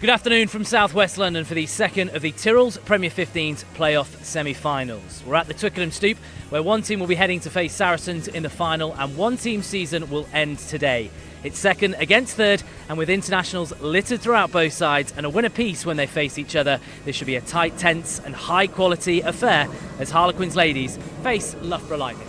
Good afternoon from South West London for the second of the Tyrrells Premier 15's playoff semi-finals. We're at the Twickenham Stoop, where one team will be heading to face Saracens in the final, and one team's season will end today. It's second against third, and with internationals littered throughout both sides and a win apiece when they face each other, this should be a tight, tense and high-quality affair as Harlequins Ladies face Loughborough Lightning.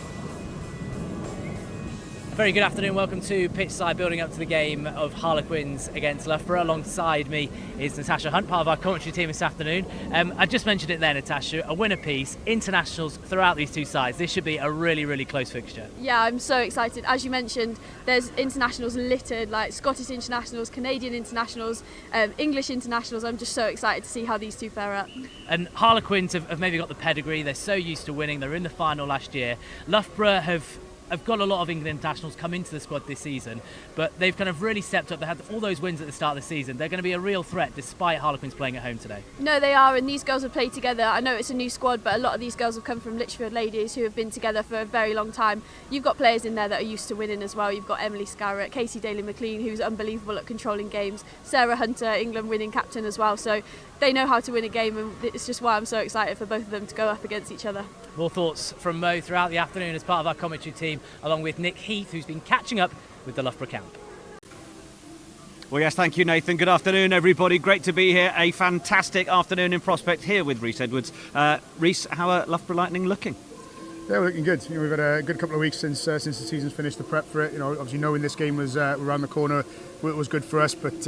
A very good afternoon, welcome to Pitchside, building up to the game of Harlequins against Loughborough. Alongside me is Natasha Hunt, part of our commentary team this afternoon. I just mentioned it there, Natasha, a win apiece, internationals throughout these two sides. This should be a really, really close fixture. Yeah, I'm so excited. As you mentioned, there's internationals littered, like Scottish internationals, Canadian internationals, English internationals. I'm just so excited to see how these two fare up. And Harlequins have maybe got the pedigree, they're so used to winning, they're in the final last year. Loughborough have got a lot of England internationals come into the squad this season, but they've kind of really stepped up. They had all those wins at the start of the season. They're going to be a real threat despite Harlequins playing at home today. No, they are, and these girls have played together. I know it's a new squad, but a lot of these girls have come from Loughborough Ladies, who have been together for a very long time. You've got players in there that are used to winning as well. You've got Emily Scarrett, Casey Daly-McLean, who's unbelievable at controlling games, Sarah Hunter, England winning captain as well. So they know how to win a game, and it's just why I'm so excited for both of them to go up against each other. More thoughts from Mo throughout the afternoon as part of our commentary team, along with Nick Heath, who's been catching up with the Loughborough camp. Well, yes, thank you, Nathan. Good afternoon, everybody. Great to be here. A fantastic afternoon in prospect here with Rhys Edwards. Rhys, how are Loughborough Lightning looking? Yeah, we're looking good. We've had a good couple of weeks since the season's finished, the prep for it. Obviously knowing this game was around the corner, it was good for us. But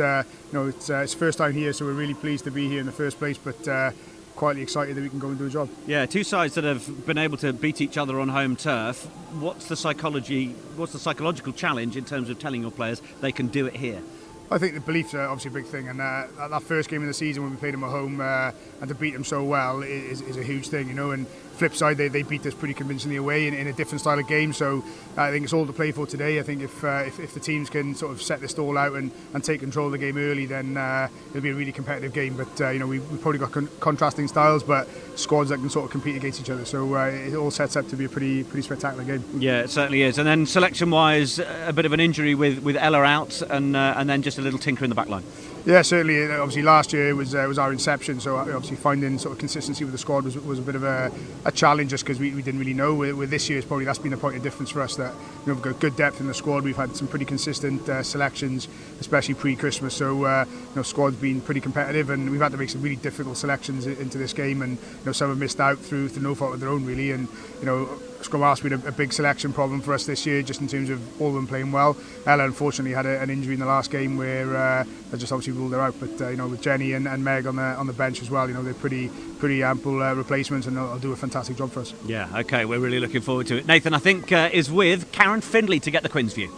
it's first time here, so we're really pleased to be here in the first place. But quietly excited that we can go and do a job. Yeah, two sides that have been able to beat each other on home turf. What's the psychological challenge in terms of telling your players they can do it here? I think the beliefs are obviously a big thing, and that first game of the season when we played them at home and to beat them so well is a huge thing, and flip side, they beat us pretty convincingly away in a different style of game. So I think it's all to play for today. I think if the teams can sort of set this stall out and take control of the game early, then it'll be a really competitive game. But we've probably got contrasting styles, but squads that can sort of compete against each other. So it all sets up to be a pretty spectacular game. Yeah, it certainly is. And then selection-wise, a bit of an injury with Ella out, and then just a little tinker in the back line. Yeah, certainly. Obviously, last year was our inception, so obviously finding sort of consistency with the squad was a bit of a challenge, just because we didn't really know. With this year, probably that's been a point of difference for us, that we've got good depth in the squad. We've had some pretty consistent selections, especially pre-Christmas. So squad's been pretty competitive, and we've had to make some really difficult selections into this game, and some have missed out through no fault of their own, really. And Scrum Half's been a big selection problem for us this year, just in terms of all of them playing well. Ella unfortunately had an injury in the last game where that just obviously ruled her out. But with Jenny and Meg on the bench as well, they're pretty ample replacements, and they'll do a fantastic job for us. Yeah, okay, we're really looking forward to it. Nathan, I think, is with Karen Findlay to get the Quins view.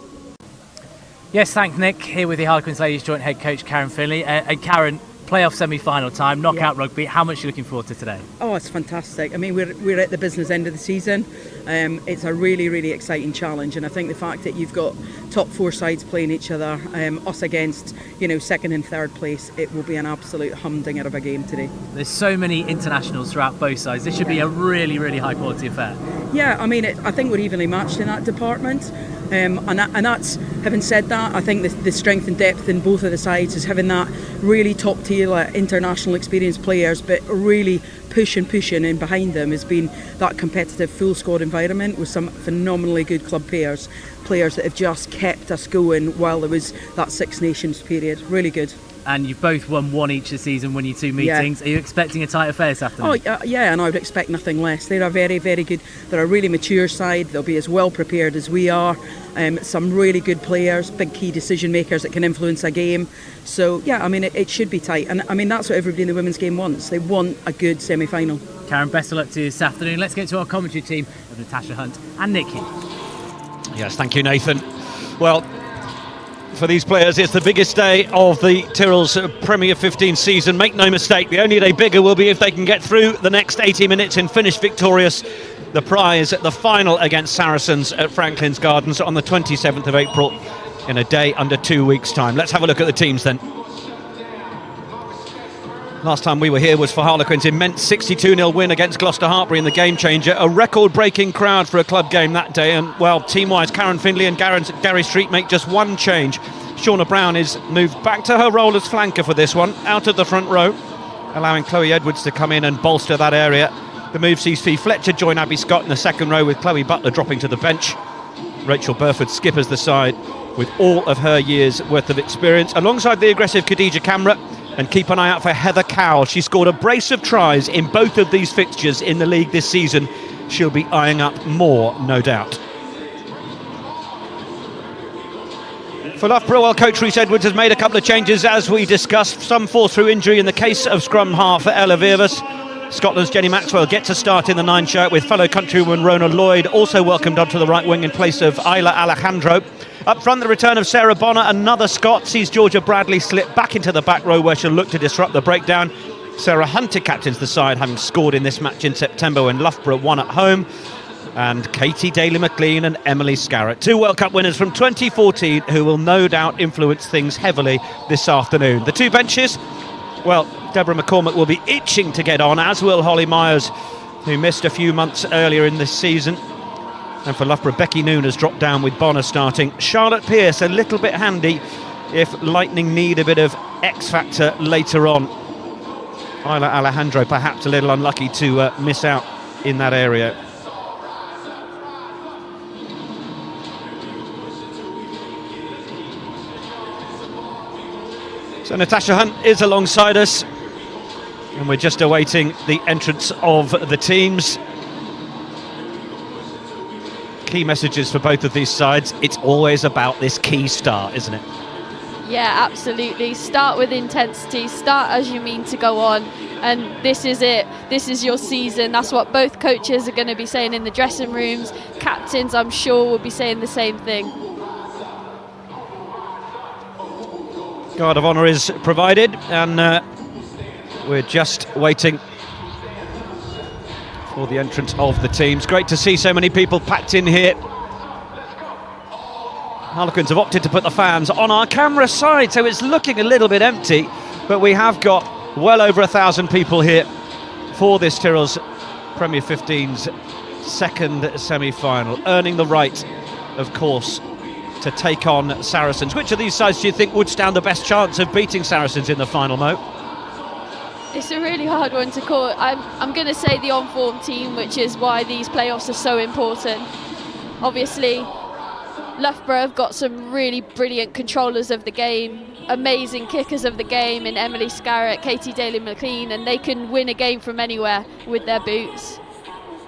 Yes, thanks, Nick. Here with the Harlequins Ladies joint head coach Karen Findlay. And Karen, playoff semi-final time, knockout rugby. How much are you looking forward to today? Oh, it's fantastic. I mean, we're at the business end of the season. It's a really, really exciting challenge, and I think the fact that you've got top four sides playing each other, us against second and third place, it will be an absolute humdinger of a game today. There's so many internationals throughout both sides. This should be a really, really high quality affair. Yeah, I mean, I think we're evenly matched in that department. And that's, having said that, I think the strength and depth in both of the sides is having that really top tier international experienced players, but really pushing in behind them has been that competitive full squad environment with some phenomenally good club players that have just kept us going while there was that Six Nations period. Really good. And you've both won one each this season when you two meetings. Are you expecting a tight affair this afternoon? Oh, yeah, and I would expect nothing less. They're a very, very good, they're a really mature side. They'll be as well prepared as we are. Some really good players, big key decision makers that can influence a game. So, yeah, I mean, it should be tight. And, I mean, that's what everybody in the women's game wants. They want a good semi-final. Karen, best of luck to you this afternoon. Let's get to our commentary team of Natasha Hunt and Nick Heath. Yes, thank you, Nathan. Well, for these players, it's the biggest day of the Tyrrells Premier 15 season. Make no mistake, the only day bigger will be if they can get through the next 80 minutes and finish victorious. The prize at the final against Saracens at Franklin's Gardens on the 27th of April in a day under 2 weeks' time. Let's have a look at the teams then. Last time we were here was for Harlequins' immense 62-0 win against Gloucester Hartbury in the game changer. A record-breaking crowd for a club game that day. And, well, team-wise, Karen Findlay and Gary Street make just one change. Shauna Brown is moved back to her role as flanker for this one, out of the front row, allowing Chloe Edwards to come in and bolster that area. The move sees Fee Fletcher join Abby Scott in the second row, with Chloe Butler dropping to the bench. Rachel Burford skippers the side with all of her years' worth of experience, alongside the aggressive Khadija Camra. And keep an eye out for Heather Cowell. She scored a brace of tries in both of these fixtures in the league this season. She'll be eyeing up more, no doubt. For Loughborough, well, coach Rhys Edwards has made a couple of changes, as we discussed. Some fall through injury in the case of scrum half for Ella Viervas. Scotland's Jenny Maxwell gets a start in the 9 shirt, with fellow countrywoman Rona Lloyd also welcomed onto the right wing in place of Isla Alejandro. Up front, the return of Sarah Bonner, another Scot, sees Georgia Bradley slip back into the back row, where she'll look to disrupt the breakdown. Sarah Hunter captains the side, having scored in this match in September when Loughborough won at home. And Katie Daly-McLean and Emily Scarrett, 2 World Cup winners from 2014, who will no doubt influence things heavily this afternoon. The 2 benches, well, Deborah McCormack will be itching to get on, as will Holly Myers, who missed a few months earlier in this season. And for Loughborough, Becky Noon has dropped down with Bonner starting. Charlotte Pearce a little bit handy if Lightning need a bit of X-factor later on. Isla Alejandro perhaps a little unlucky to miss out in that area. So Natasha Hunt is alongside us, and we're just awaiting the entrance of the teams. Key messages for both of these sides. It's always about this key start, isn't it? Yeah, absolutely. Start with intensity, start as you mean to go on, and this is it. This is your season. That's what both coaches are going to be saying in the dressing rooms. Captains, I'm sure, will be saying the same thing. Guard of honour is provided, and we're just waiting for the entrance of the teams. Great to see so many people packed in here. Harlequins have opted to put the fans on our camera side, so it's looking a little bit empty, but we have got well over 1,000 people here for this Tyrrells Premier 15's second semi-final, earning the right, of course, to take on Saracens. Which of these sides do you think would stand the best chance of beating Saracens in the final, Mo? It's a really hard one to call. I'm going to say the on-form team, which is why these playoffs are so important. Obviously, Loughborough have got some really brilliant controllers of the game, amazing kickers of the game in Emily Scarrett, Katie Daly-McLean, and they can win a game from anywhere with their boots.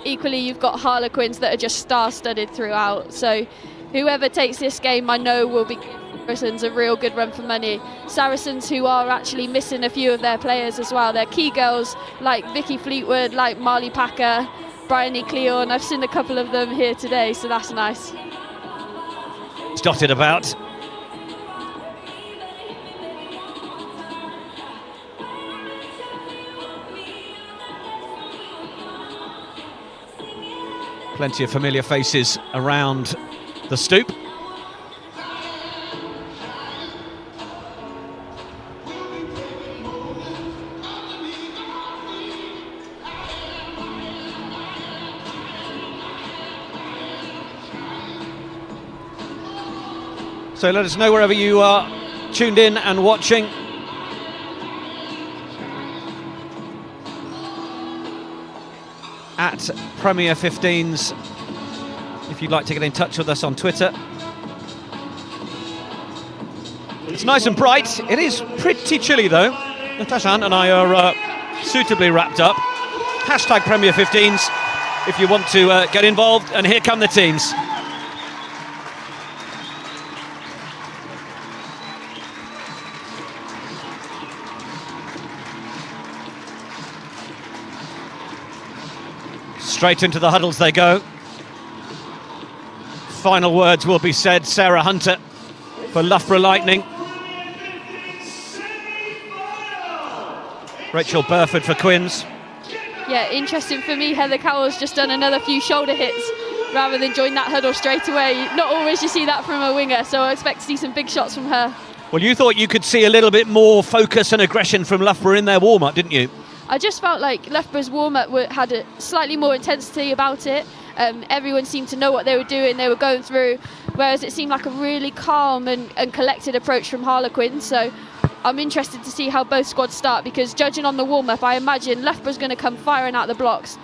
Equally, you've got Harlequins that are just star-studded throughout, so whoever takes this game I know will be Saracens a real good run for money. Saracens who are actually missing a few of their players as well. They're key girls like Vicky Fleetwood, like Marley Packer, Bryony Cleon. I've seen a couple of them here today, so that's nice. It's dotted about. Plenty of familiar faces around the stoop. So let us know wherever you are tuned in and watching. At Premier 15s, if you'd like to get in touch with us on Twitter. It's nice and bright. It is pretty chilly though. Natasha Hunt and I are suitably wrapped up. Hashtag Premier 15s if you want to get involved. And here come the teams. Straight into the huddles they go. Final words will be said. Sarah Hunter for Loughborough Lightning. Rachel Burford for Quins. Yeah, interesting for me, Heather Cowell's just done another few shoulder hits rather than join that huddle straight away. Not always you see that from a winger, so I expect to see some big shots from her. Well, you thought you could see a little bit more focus and aggression from Loughborough in their warm-up, didn't you? I just felt like Loughborough's warm-up had a slightly more intensity about it. Everyone seemed to know what they were doing, they were going through, whereas it seemed like a really calm and collected approach from Harlequins. So I'm interested to see how both squads start, because judging on the warm-up, I imagine Loughborough's going to come firing out the blocks.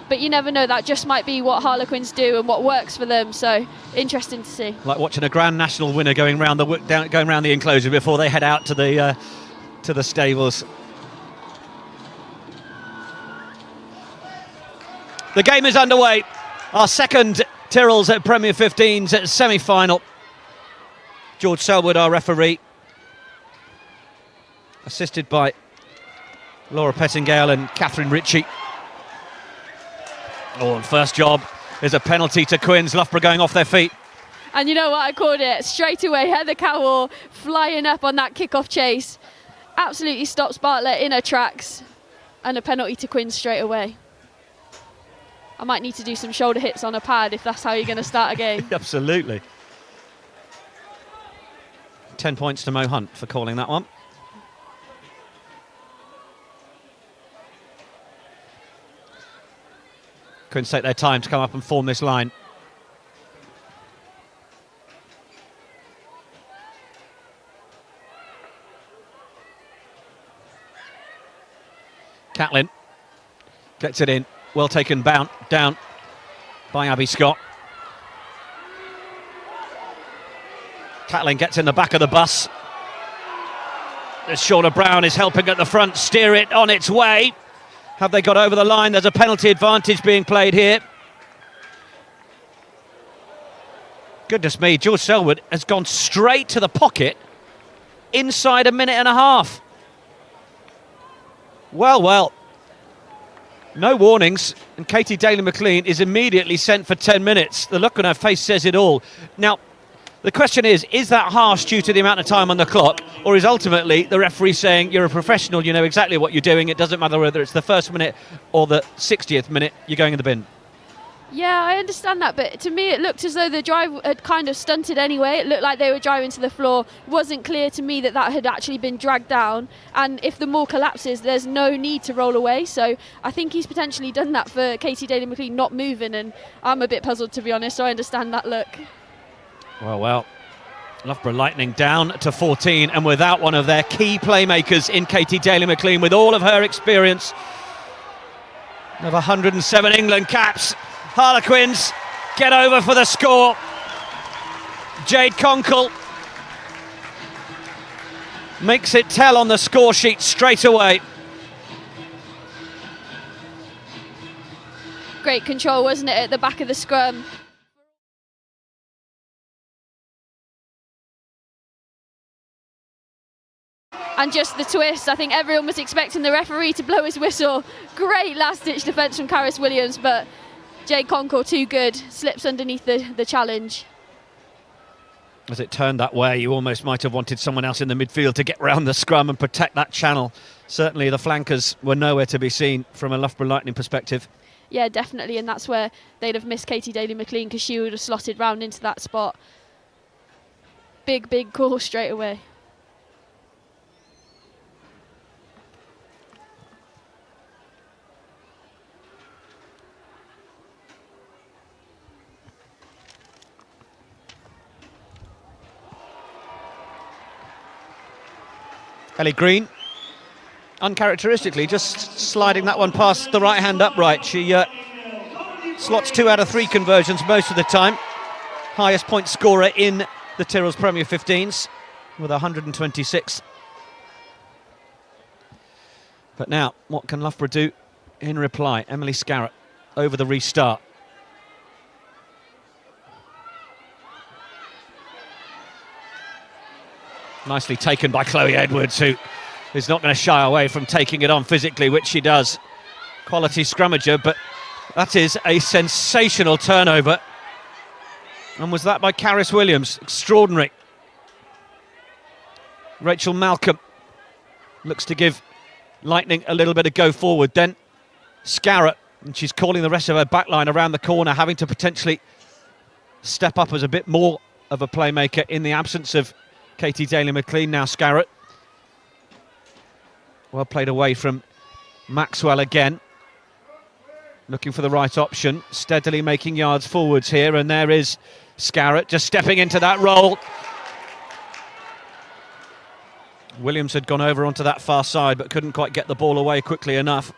But you never know, that just might be what Harlequins do and what works for them, so interesting to see. Like watching a Grand National winner going round the enclosure before they head out to the stables. The game is underway. Our second Tyrrells at Premier 15's semi-final. George Selwood, our referee, assisted by Laura Pettingale and Catherine Ritchie. Oh, and first job is a penalty to Quins. Loughborough going off their feet. And you know what I called it? Straight away, Heather Cowell flying up on that kick-off chase. Absolutely stops Bartlett in her tracks. And a penalty to Quins straight away. I might need to do some shoulder hits on a pad if that's how you're going to start a game. Absolutely. 10 points to Mo Hunt for calling that one. Quins take their time to come up and form this line. Catlin gets it in. Well taken down by Abby Scott. Catlin gets in the back of the bus. As Shauna Brown is helping at the front steer it on its way. Have they got over the line? There's a penalty advantage being played here. Goodness me, George Selwood has gone straight to the pocket inside a minute and a half. Well. No warnings, and Katie Daly-McLean is immediately sent for 10 minutes. The look on her face says it all. Now, The question is that harsh due to the amount of time on the clock, or is ultimately the referee saying you're a professional, you know exactly what you're doing, it doesn't matter whether it's the first minute or the 60th minute, you're going in the bin? Yeah, I understand that, but to me it looked as though the drive had kind of stunted anyway. It looked like they were driving to the floor. It wasn't clear to me that had actually been dragged down, and if the maul collapses, there's no need to roll away. So I think he's potentially done that for Katie Daly-McLean not moving, and I'm a bit puzzled, to be honest, so I understand that look. Well, Loughborough Lightning down to 14 and without one of their key playmakers in Katie Daly-McLean, with all of her experience of 107 England caps. Harlequins get over for the score. Jade Conkle makes it tell on the score sheet straight away. Great control, wasn't it, at the back of the scrum? And just the twist, I think everyone was expecting the referee to blow his whistle. Great last-ditch defence from Caris Williams, but Jade Conkle, too good, slips underneath the challenge. As it turned that way, you almost might have wanted someone else in the midfield to get round the scrum and protect that channel. Certainly the flankers were nowhere to be seen from a Loughborough Lightning perspective. Yeah, definitely, and that's where they'd have missed Katie Daly-McLean, because she would have slotted round into that spot. Big call straight away. Ellie Green, uncharacteristically, just sliding that one past the right-hand upright. She slots 2 out of 3 conversions most of the time. Highest point scorer in the Tyrrells Premier 15s with 126. But now, what can Loughborough do in reply? Emily Scarrett over the restart. Nicely taken by Chloe Edwards, who is not going to shy away from taking it on physically, which she does. Quality scrummager, but that is a sensational turnover. And was that by Caris Williams? Extraordinary. Rachel Malcolm looks to give Lightning a little bit of go forward. Then Scarrett, and she's calling the rest of her backline around the corner, having to potentially step up as a bit more of a playmaker in the absence of Katie Daly-McLean. Now Scarrett, well played away from Maxwell again, looking for the right option, steadily making yards forwards here, and there is Scarrett just stepping into that role. Williams had gone over onto that far side but couldn't quite get the ball away quickly enough.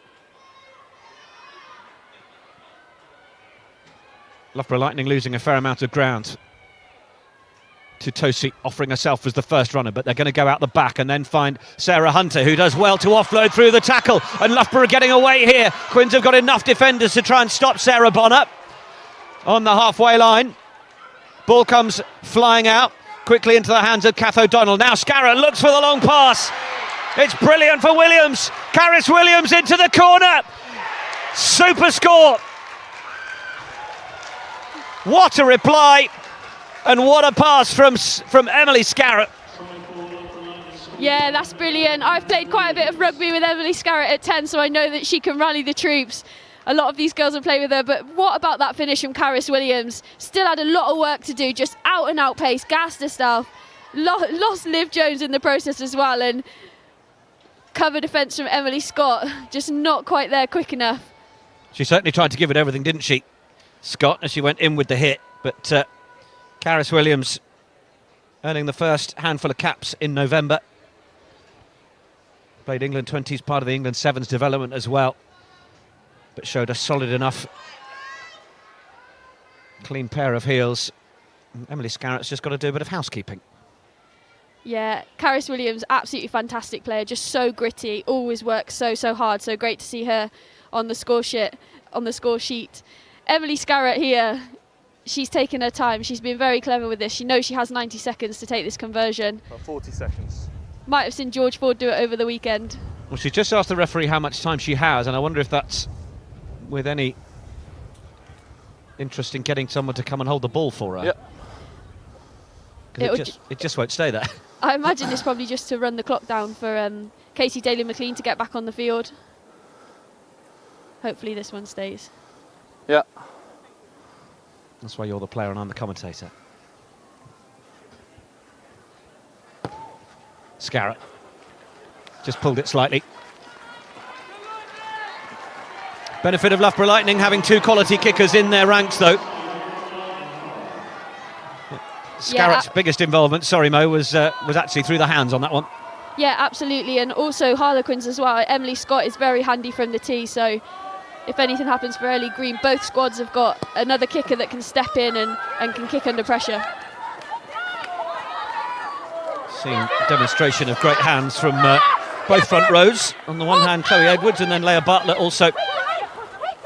Loughborough Lightning losing a fair amount of ground to Tosi, offering herself as the first runner, but they're going to go out the back and then find Sarah Hunter, who does well to offload through the tackle, and Loughborough getting away here. Quins have got enough defenders to try and stop Sarah Bonner on the halfway line. Ball comes flying out quickly into the hands of Kath O'Donnell. Now Scarrett looks for the long pass. It's brilliant for Williams. Caris Williams into the corner. Super score. What a reply. And what a pass from Emily Scarrett. Yeah, that's brilliant. I've played quite a bit of rugby with Emily Scarrett at 10, so I know that she can rally the troops. A lot of these girls have played with her, but what about that finish from Caris Williams? Still had a lot of work to do, just out and out pace, gassed herself. Lost Liv Jones in the process as well, and cover defence from Emily Scott, just not quite there quick enough. She certainly tried to give it everything, didn't she, Scott, as she went in with the hit, but Caris Williams earning the first handful of caps in November. Played England 20s, part of the England 7s development as well, but showed a solid enough clean pair of heels. Emily Scarrett's just got to do a bit of housekeeping. Yeah, Caris Williams, absolutely fantastic player, just so gritty, always works so hard, so great to see her on the score sheet. Emily Scarrett here, she's taken her time. She's been very clever with this. She knows she has 90 seconds to take this conversion. 40 seconds. Might have seen George Ford do it over the weekend. Well, she just asked the referee how much time she has, and I wonder if that's with any interest in getting someone to come and hold the ball for her. Yep. Because it just won't stay there. I imagine it's probably just to run the clock down for Casey Daly-McLean to get back on the field. Hopefully this one stays. Yeah. That's why you're the player and I'm the commentator. Scarrett just pulled it slightly. Benefit of Loughborough Lightning having 2 quality kickers in their ranks, though. Scarrett's biggest involvement, sorry Mo, was actually through the hands on that one. Yeah, absolutely, and also Harlequins as well. Emily Scott is very handy from the tee, so if anything happens for early green, both squads have got another kicker that can step in and can kick under pressure. Seeing a demonstration of great hands from both front rows. On the one hand, Chloe Edwards, and then Leah Bartlett also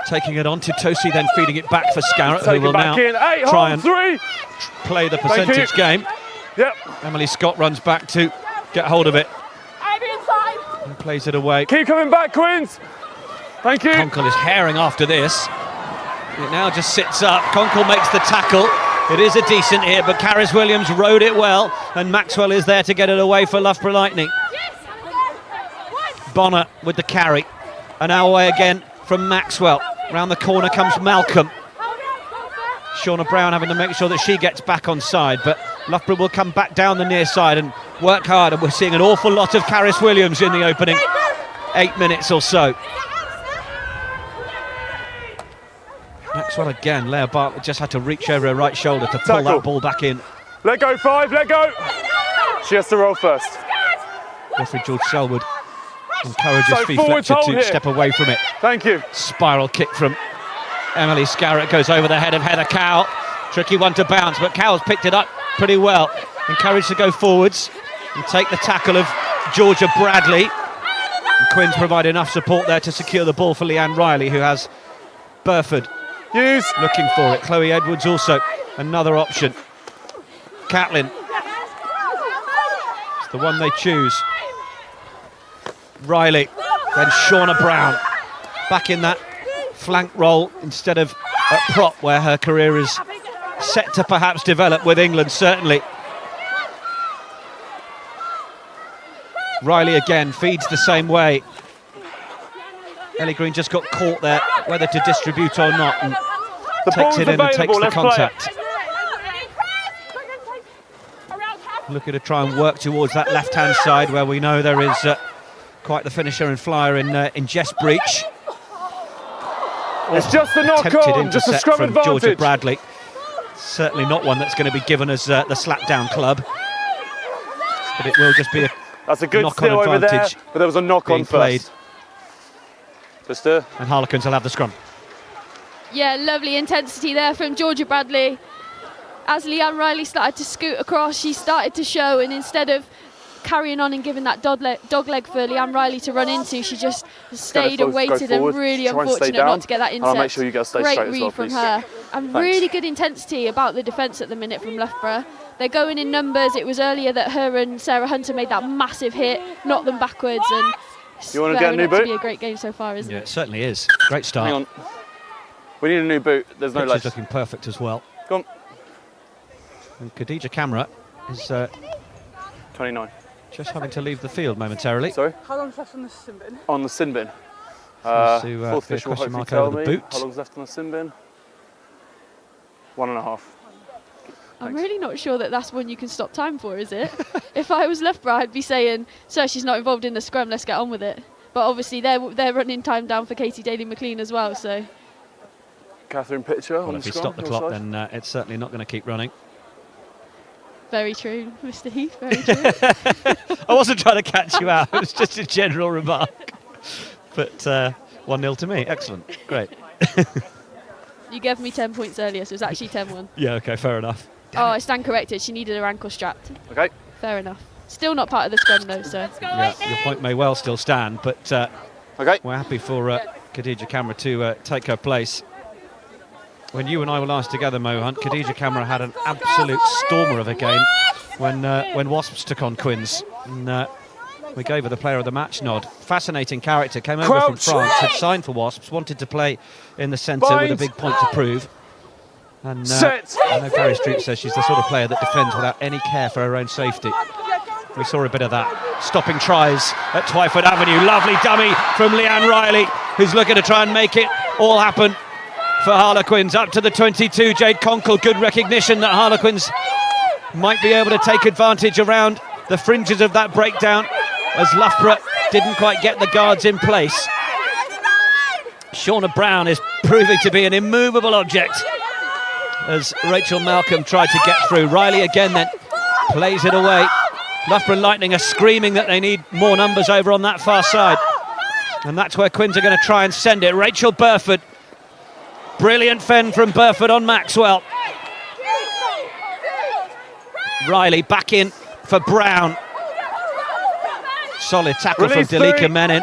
taking it on to Tosi, then feeding it back for Scarrett, who will now try and play the percentage game. Yep. Emily Scott runs back to get hold of it and plays it away. Keep coming back, Queens. Thank you. Conkle is herring after this. It now just sits up. Conkle makes the tackle. It is a decent hit, but Caris Williams rode it well, and Maxwell is there to get it away for Loughborough Lightning. Bonner with the carry, and now away again from Maxwell. Round the corner comes Malcolm. Shauna Brown having to make sure that she gets back on side, but Loughborough will come back down the near side and work hard, and we're seeing an awful lot of Caris Williams in the opening 8 minutes or so. Maxwell again, Leah Bartlett just had to reach over her right shoulder to pull that ball back in. Let go, 5, let go. She has to roll first. Referee George Selwood encourages Fee Fletcher to step away from it. Thank you. Spiral kick from Emily Scarrett goes over the head of Heather Cowell. Tricky one to bounce, but Cowell's picked it up pretty well. Encouraged to go forwards and take the tackle of Georgia Bradley. And Quins provide enough support there to secure the ball for Leanne Riley, who has Burford looking for it. Chloe Edwards also another option. Catlin, it's the one they choose. Riley, then Shauna Brown back in that flank role instead of at prop, where her career is set to perhaps develop with England, certainly. Riley again feeds the same way. Ellie Green just got caught there, whether to distribute or not, and takes it in and takes the contact. Looking to try and work towards that left-hand side, where we know there is quite the finisher and flyer in Jess Breach. It's just a knock-on, just a scrum from advantage. Georgia Bradley. Certainly not one that's going to be given as the slap-down club, but it will just be a That's a good knock-on steal over there, advantage but there was a knock-on first. And Harlequins will have the scrum. Yeah, lovely intensity there from Georgia Bradley. As Leanne Riley started to scoot across, she started to show, and instead of carrying on and giving that dog leg for Leanne Riley to run into, she just stayed and waited, and really unfortunate not to get that intercept. I'll make sure you get stay Great straight as read well, from please. her. And really good intensity about the defence at the minute from Loughborough. They're going in numbers. It was earlier that her and Sarah Hunter made that massive hit, knocked them backwards, and you want to get a new boot? to be a great game so far, isn't it? Yeah, it certainly is. Great start. Hang on. We need a new boot. There's no lace. She's looking perfect as well. Go on. And Khadija Camera is 29. just having to leave the field momentarily. Sorry? How long's left on the sin bin? On the sin bin. Fourth Fourth official will question hopefully mark tell over the me boot. how long's left on the sin bin. 1.5. I'm Thanks. really not sure that that's one you can stop time for, is it? If I was Loughborough, I'd be saying, "Sir, she's not involved in the scrum. Let's get on with it." But obviously, they're running time down for Katie Daly-McLean as well. So, Catherine Pitcher Well, on if the we scrum. stop the clock, then it's certainly not going to keep running. very true, Mr. Heath. Very true. I wasn't trying to catch you out. It was just a general remark. But 1-0 to me. Excellent. Great. You gave me 10 points earlier, so it's actually 10-1. Yeah, OK, fair enough. Oh, I stand corrected. She needed her ankle strapped. Okay. Fair enough. Still not part of the scrum, though, so. Yeah, your point may well still stand, but Okay. we're happy for Khadija Camera to take her place. When you and I were last together, Mo Hunt, Khadija Camera had an absolute stormer of a game when Wasps took on Quins. And, we gave her the player of the match nod. Fascinating character, came over from France, had signed for Wasps, wanted to play in the centre with a big point to prove. And Set. I know Gary Street says she's the sort of player that defends without any care for her own safety. We saw a bit of that. Stopping tries at Twyford Avenue. Lovely dummy from Leanne Riley, who's looking to try and make it all happen for Harlequins. Up to the 22, Jade Conkle. Good recognition that Harlequins might be able to take advantage around the fringes of that breakdown, as Loughborough didn't quite get the guards in place. Shauna Brown is proving to be an immovable object as Rachel Malcolm tried to get through. Riley again then plays it away. Loughborough Lightning are screaming that they need more numbers over on that far side, and that's where Quins are going to try and send it. Rachel Burford, brilliant fend from Burford on Maxwell. Riley back in for Brown. Solid tackle from Delika Menin.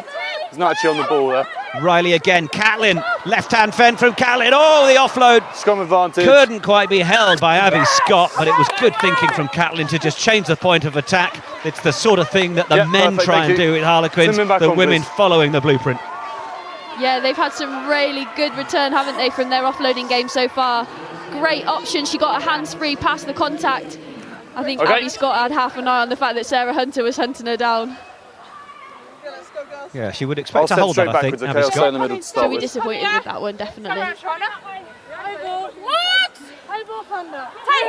He's not actually on the ball there. Riley again. Catlin, left-hand fend from Catlin. Oh, the offload. Scrum advantage. Couldn't quite be held by Abby Scott, but it was good thinking from Catlin to just change the point of attack. It's the sort of thing that the men try and do with Harlequins, the women following the blueprint. Yeah, they've had some really good return, haven't they, from their offloading game so far. Great option. She got her hands free past the contact. I think Abby Scott had half an eye on the fact that Sarah Hunter was hunting her down. Yeah, she would expect to hold that, I think. Abby Scott. She'll be disappointed with that one, definitely.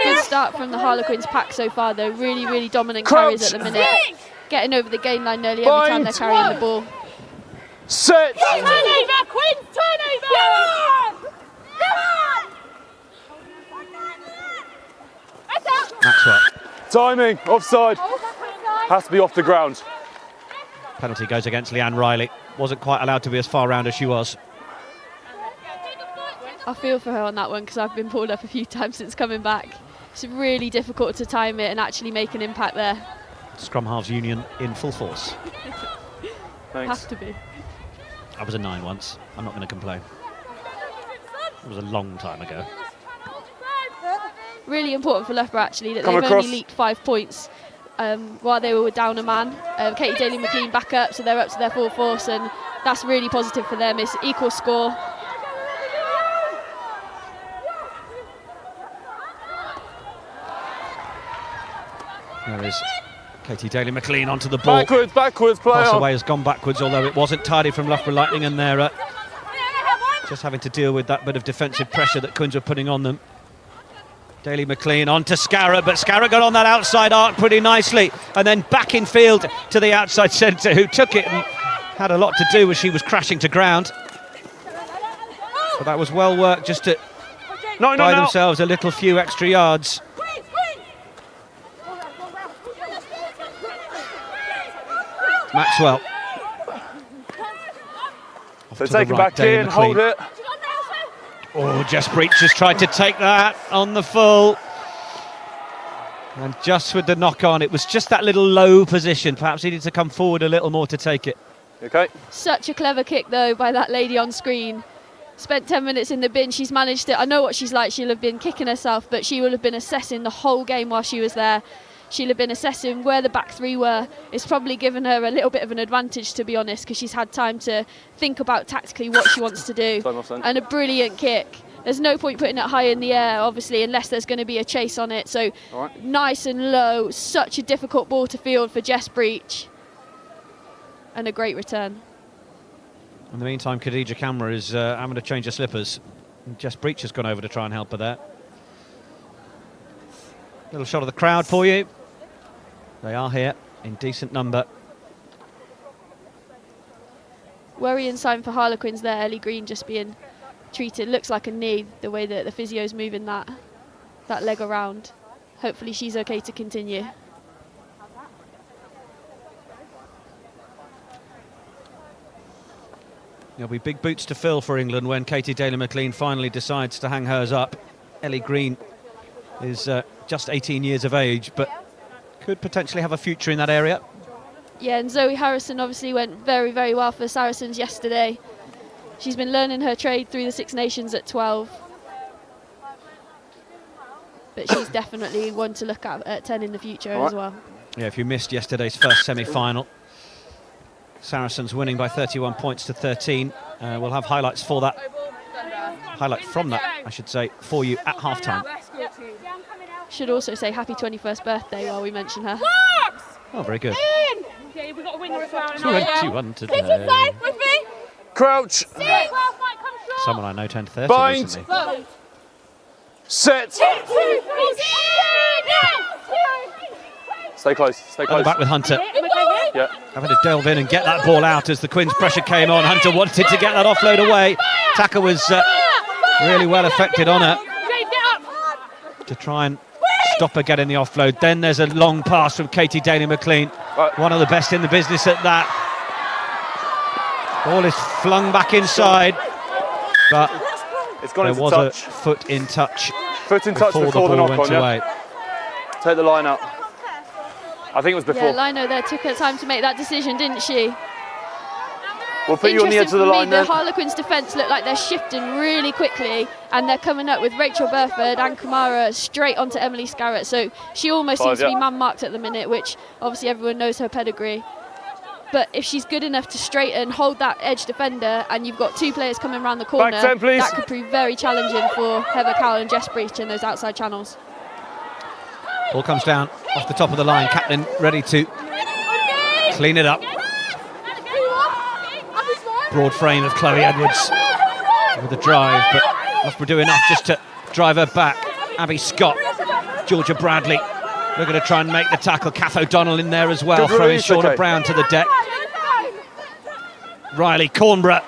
Good start from the Harlequins pack so far, though. Really, really dominant carries at the minute. Getting over the gain line nearly every time they're carrying the ball. Set. Turnover, Quins, turnover! Maxwell. Timing, offside. Has to be off the ground. Penalty goes against Leanne Riley. Wasn't quite allowed to be as far round as she was. I feel for her on that one because I've been pulled up a few times since coming back. It's really difficult to time it and actually make an impact there. Scrum halves union in full force. Has to be. I was a 9 once. I'm not going to complain. It was a long time ago. Really important for Loughborough actually that they've only leaked 5 points while they were down a man. Katie Daly-McLean back up, so they're up to their full force, and that's really positive for them. It's equal score. There is Katie Daly-McLean onto the ball. Backwards, play Pass on. away has gone backwards, although it wasn't tidy from Loughborough Lightning, and they're just having to deal with that bit of defensive pressure that Quins were putting on them. Daly-McLean on to Scarrett, but Scarrett got on that outside arc pretty nicely, and then back in field to the outside centre, who took it and had a lot to do as she was crashing to ground. But that was well worked just to buy themselves a little few extra yards. Maxwell. So take it back in, hold it. Oh, Jess Breach just tried to take that on the full. And just with the knock on, it was just that little low position. Perhaps he needed to come forward a little more to take it. Okay. Such a clever kick, though, by that lady on screen. Spent 10 minutes in the bin. She's managed it. I know what she's like. She'll have been kicking herself, but she will have been assessing the whole game while she was there. She'll have been assessing where the back three were. It's probably given her a little bit of an advantage, to be honest, because she's had time to think about tactically what she wants to do. And a brilliant kick. There's no point putting it high in the air, obviously, unless there's going to be a chase on it. So nice and low. Such a difficult ball to field for Jess Breach. And a great return. In the meantime, Khadija Kamra is having to change her slippers. And Jess Breach has gone over to try and help her there. Little shot of the crowd for you. They are here in decent number. Worrying sign for Harlequins there. Ellie Green just being treated. Looks like a knee, the way that the physio's moving that leg around. Hopefully she's okay to continue. There'll be big boots to fill for England when Katie Daly-McLean finally decides to hang hers up. Ellie Green is just 18 years of age, but could potentially have a future in that area. Yeah, and Zoe Harrison obviously went very, very well for Saracens yesterday. She's been learning her trade through the Six Nations at 12. But she's definitely one to look at 10 in the future as well. Yeah, if you missed yesterday's first semi-final, Saracens winning by 31 points to 13. We'll have highlights for that. highlight from that, I should say, for you at half-time. Should also say happy 21st birthday while we mention her. Oh, very good. Okay, we've got a winner as well. 21 today. With me. Crouch. Someone I know turned 30 Bind. recently. Set. Stay close. Stay On the close. back with Hunter. Yeah. Having to delve in and get that ball out as the Quins' pressure came on. Hunter wanted to get that offload away. Tackle was really well affected on her to try and stop her getting the offload. Then there's a long pass from Katie Daly-McLean, one of the best in the business at that. Ball is flung back inside, but It's gone there into was touch. a foot in touch Foot in touch before before the the ball knock went on, away. yeah. Take the line out. I think it was before. Yeah, Lino there took her time to make that decision, didn't she? We'll put you on the edge of the line The then. Harlequins' defence look like they're shifting really quickly, and they're coming up with Rachel Burford and Kamara straight onto Emily Scarrett. So she almost seems to be man-marked at the minute, which obviously everyone knows her pedigree. But if she's good enough to straighten, hold that edge defender, and you've got two players coming around the corner, Back 10, please. that could prove very challenging for Heather Cowell and Jess Breach in those outside channels. Ball comes down off the top of the line. Captain ready to clean it up. Broad frame of Chloe Edwards with the drive, but Loughborough do enough just to drive her back. Abby Scott, Georgia Bradley looking to try and make the tackle. Kath O'Donnell in there as well, Good throwing release, Shauna okay. Brown to the deck. Riley Cornborough,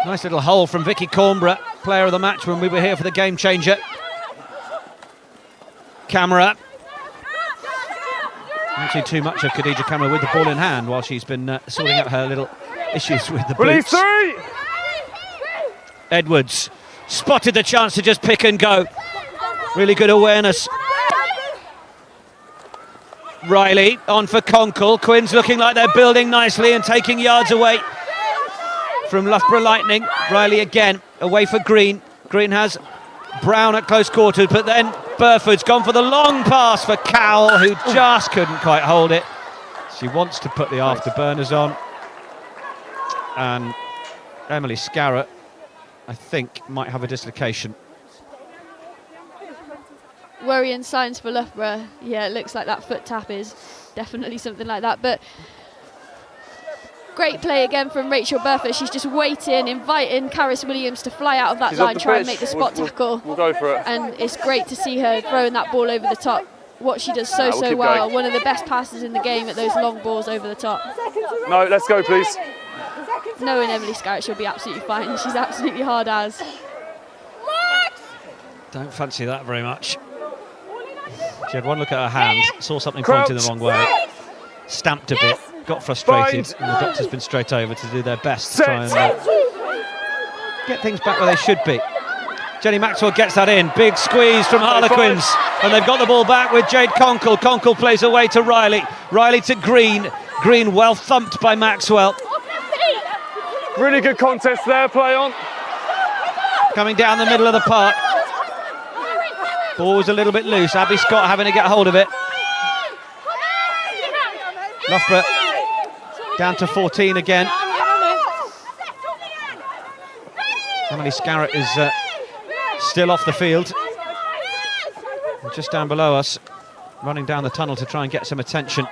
nice little hole from Vicky Cornborough, player of the match when we were here for the game changer. Camera. Not too much of Khadija Camera with the ball in hand while she's been sorting out her little issues with the Release boots. 3. Edwards spotted the chance to just pick and go. Really good awareness. Riley on for Conkle. Quins looking like they're building nicely and taking yards away from Loughborough Lightning. Riley again away for Green. Green has Brown at close quarters, but then Burford's gone for the long pass for Cowell, who just couldn't quite hold it. She wants to put the afterburners on. And Emily Scarrett, I think, might have a dislocation. Worrying signs for Loughborough. Yeah, it looks like that foot tap is definitely something like that. But great play again from Rachel Burford. She's just waiting, inviting Karis Williams to fly out of that She's off line, the try and pitch. make the spot tackle. We'll go for it. And it's great to see her throwing that ball over the top. What she does so We'll keep well. going. One of the best passes in the game at those long balls over the top. No, let's go, please. Knowing Emily Scarrett, she'll be absolutely fine. She's absolutely hard as. Don't fancy that very much. She had one look at her hands, saw something Crouch. pointing the wrong way, stamped a bit, got frustrated, Bind. and the doctor's been straight over to do their best to try and get things back where they should be. Jenny Maxwell gets that in, big squeeze from Harlequins, and they've got the ball back with Jade Conkle. Conkle plays away to Riley, Riley to Green, Green well thumped by Maxwell. Really good contest there, play on. Coming down the middle of the park. Ball was a little bit loose, Abby Scott having to get hold of it. Loughborough down to 14 again. Emily Scarrett is still off the field. And just down below us, running down the tunnel to try and get some attention.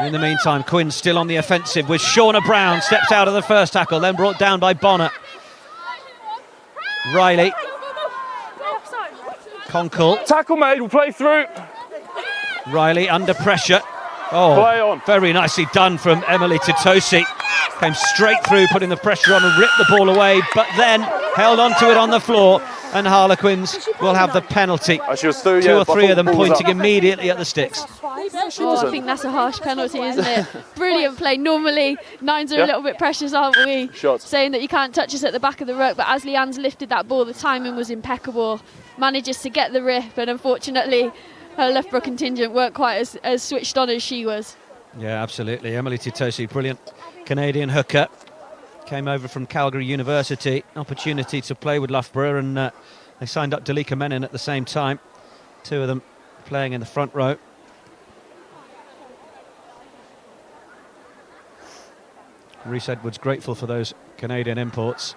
In the meantime, Quinn still on the offensive with Shauna Brown, steps out of the first tackle, then brought down by Bonner. Riley. Conkle. Tackle made, we'll play through. Riley under pressure. Oh, Play on. very nicely done from Emily Titosi. Came straight through, putting the pressure on and ripped the ball away, but then held onto it on the floor, and Harlequins will have the penalty. She was through, Two yeah, or but I three thought of them the ball was pointing up. immediately at the sticks. Oh, I think that's a harsh penalty, isn't it? Brilliant play. Normally, nines are a little bit precious, aren't we? Shots. Saying that you can't touch us at the back of the ruck, but as Leanne's lifted that ball, the timing was impeccable. Manages to get the rip, and unfortunately, her Loughborough contingent weren't quite as switched on as she was. Yeah, absolutely. Emily Titosi, brilliant Canadian hooker. Came over from Calgary University. Opportunity to play with Loughborough, and they signed up Dalika Menon at the same time. Two of them playing in the front row. Rhys Edwards grateful for those Canadian imports.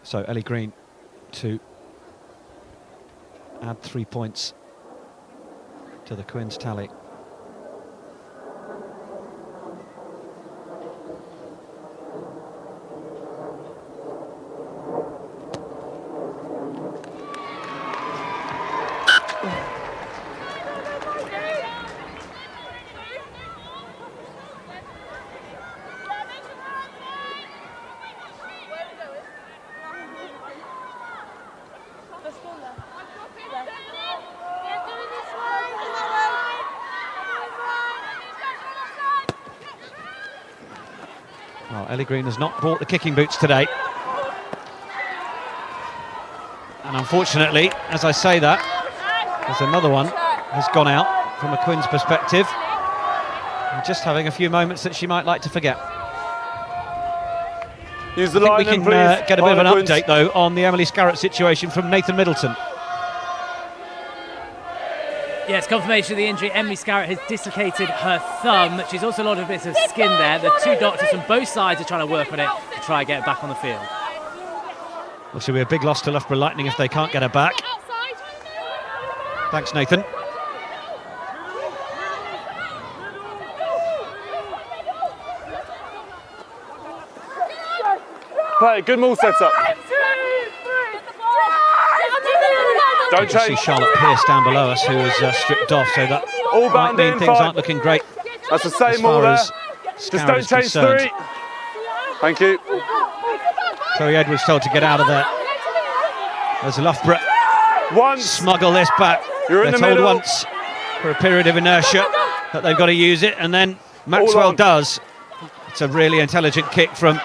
So Ellie Green to add 3 points to the Quins tally. Well, Ellie Green has not brought the kicking boots today. And unfortunately, as I say that, there's another one has gone out from a Quins perspective. And just having a few moments that she might like to forget. Use the I line think we can get a bit of an update, though, on the Emily Scarrett situation from Nathan Middleton. Yes, confirmation of the injury. Emily Scarrett has dislocated her thumb. She's also lost a bit of skin there. The two doctors from both sides are trying to work on it to try and get it back on the field. Well, she'll be a big loss to Loughborough Lightning if they can't get her back. Thanks, Nathan. Play, good maul setup. Don't See change. Charlotte Pierce down below us, who is stripped off, so that All might bound mean in, things fine. aren't looking great That's the as same maul far there. as Just Scarrett don't is change concerned. 3. Thank you. Chloe Edwards told to get out of there. As Loughborough Once. smuggle this back. You're in They're the told middle. once for a period of inertia that they've got to use it, and then Maxwell on. does. It's a really intelligent kick from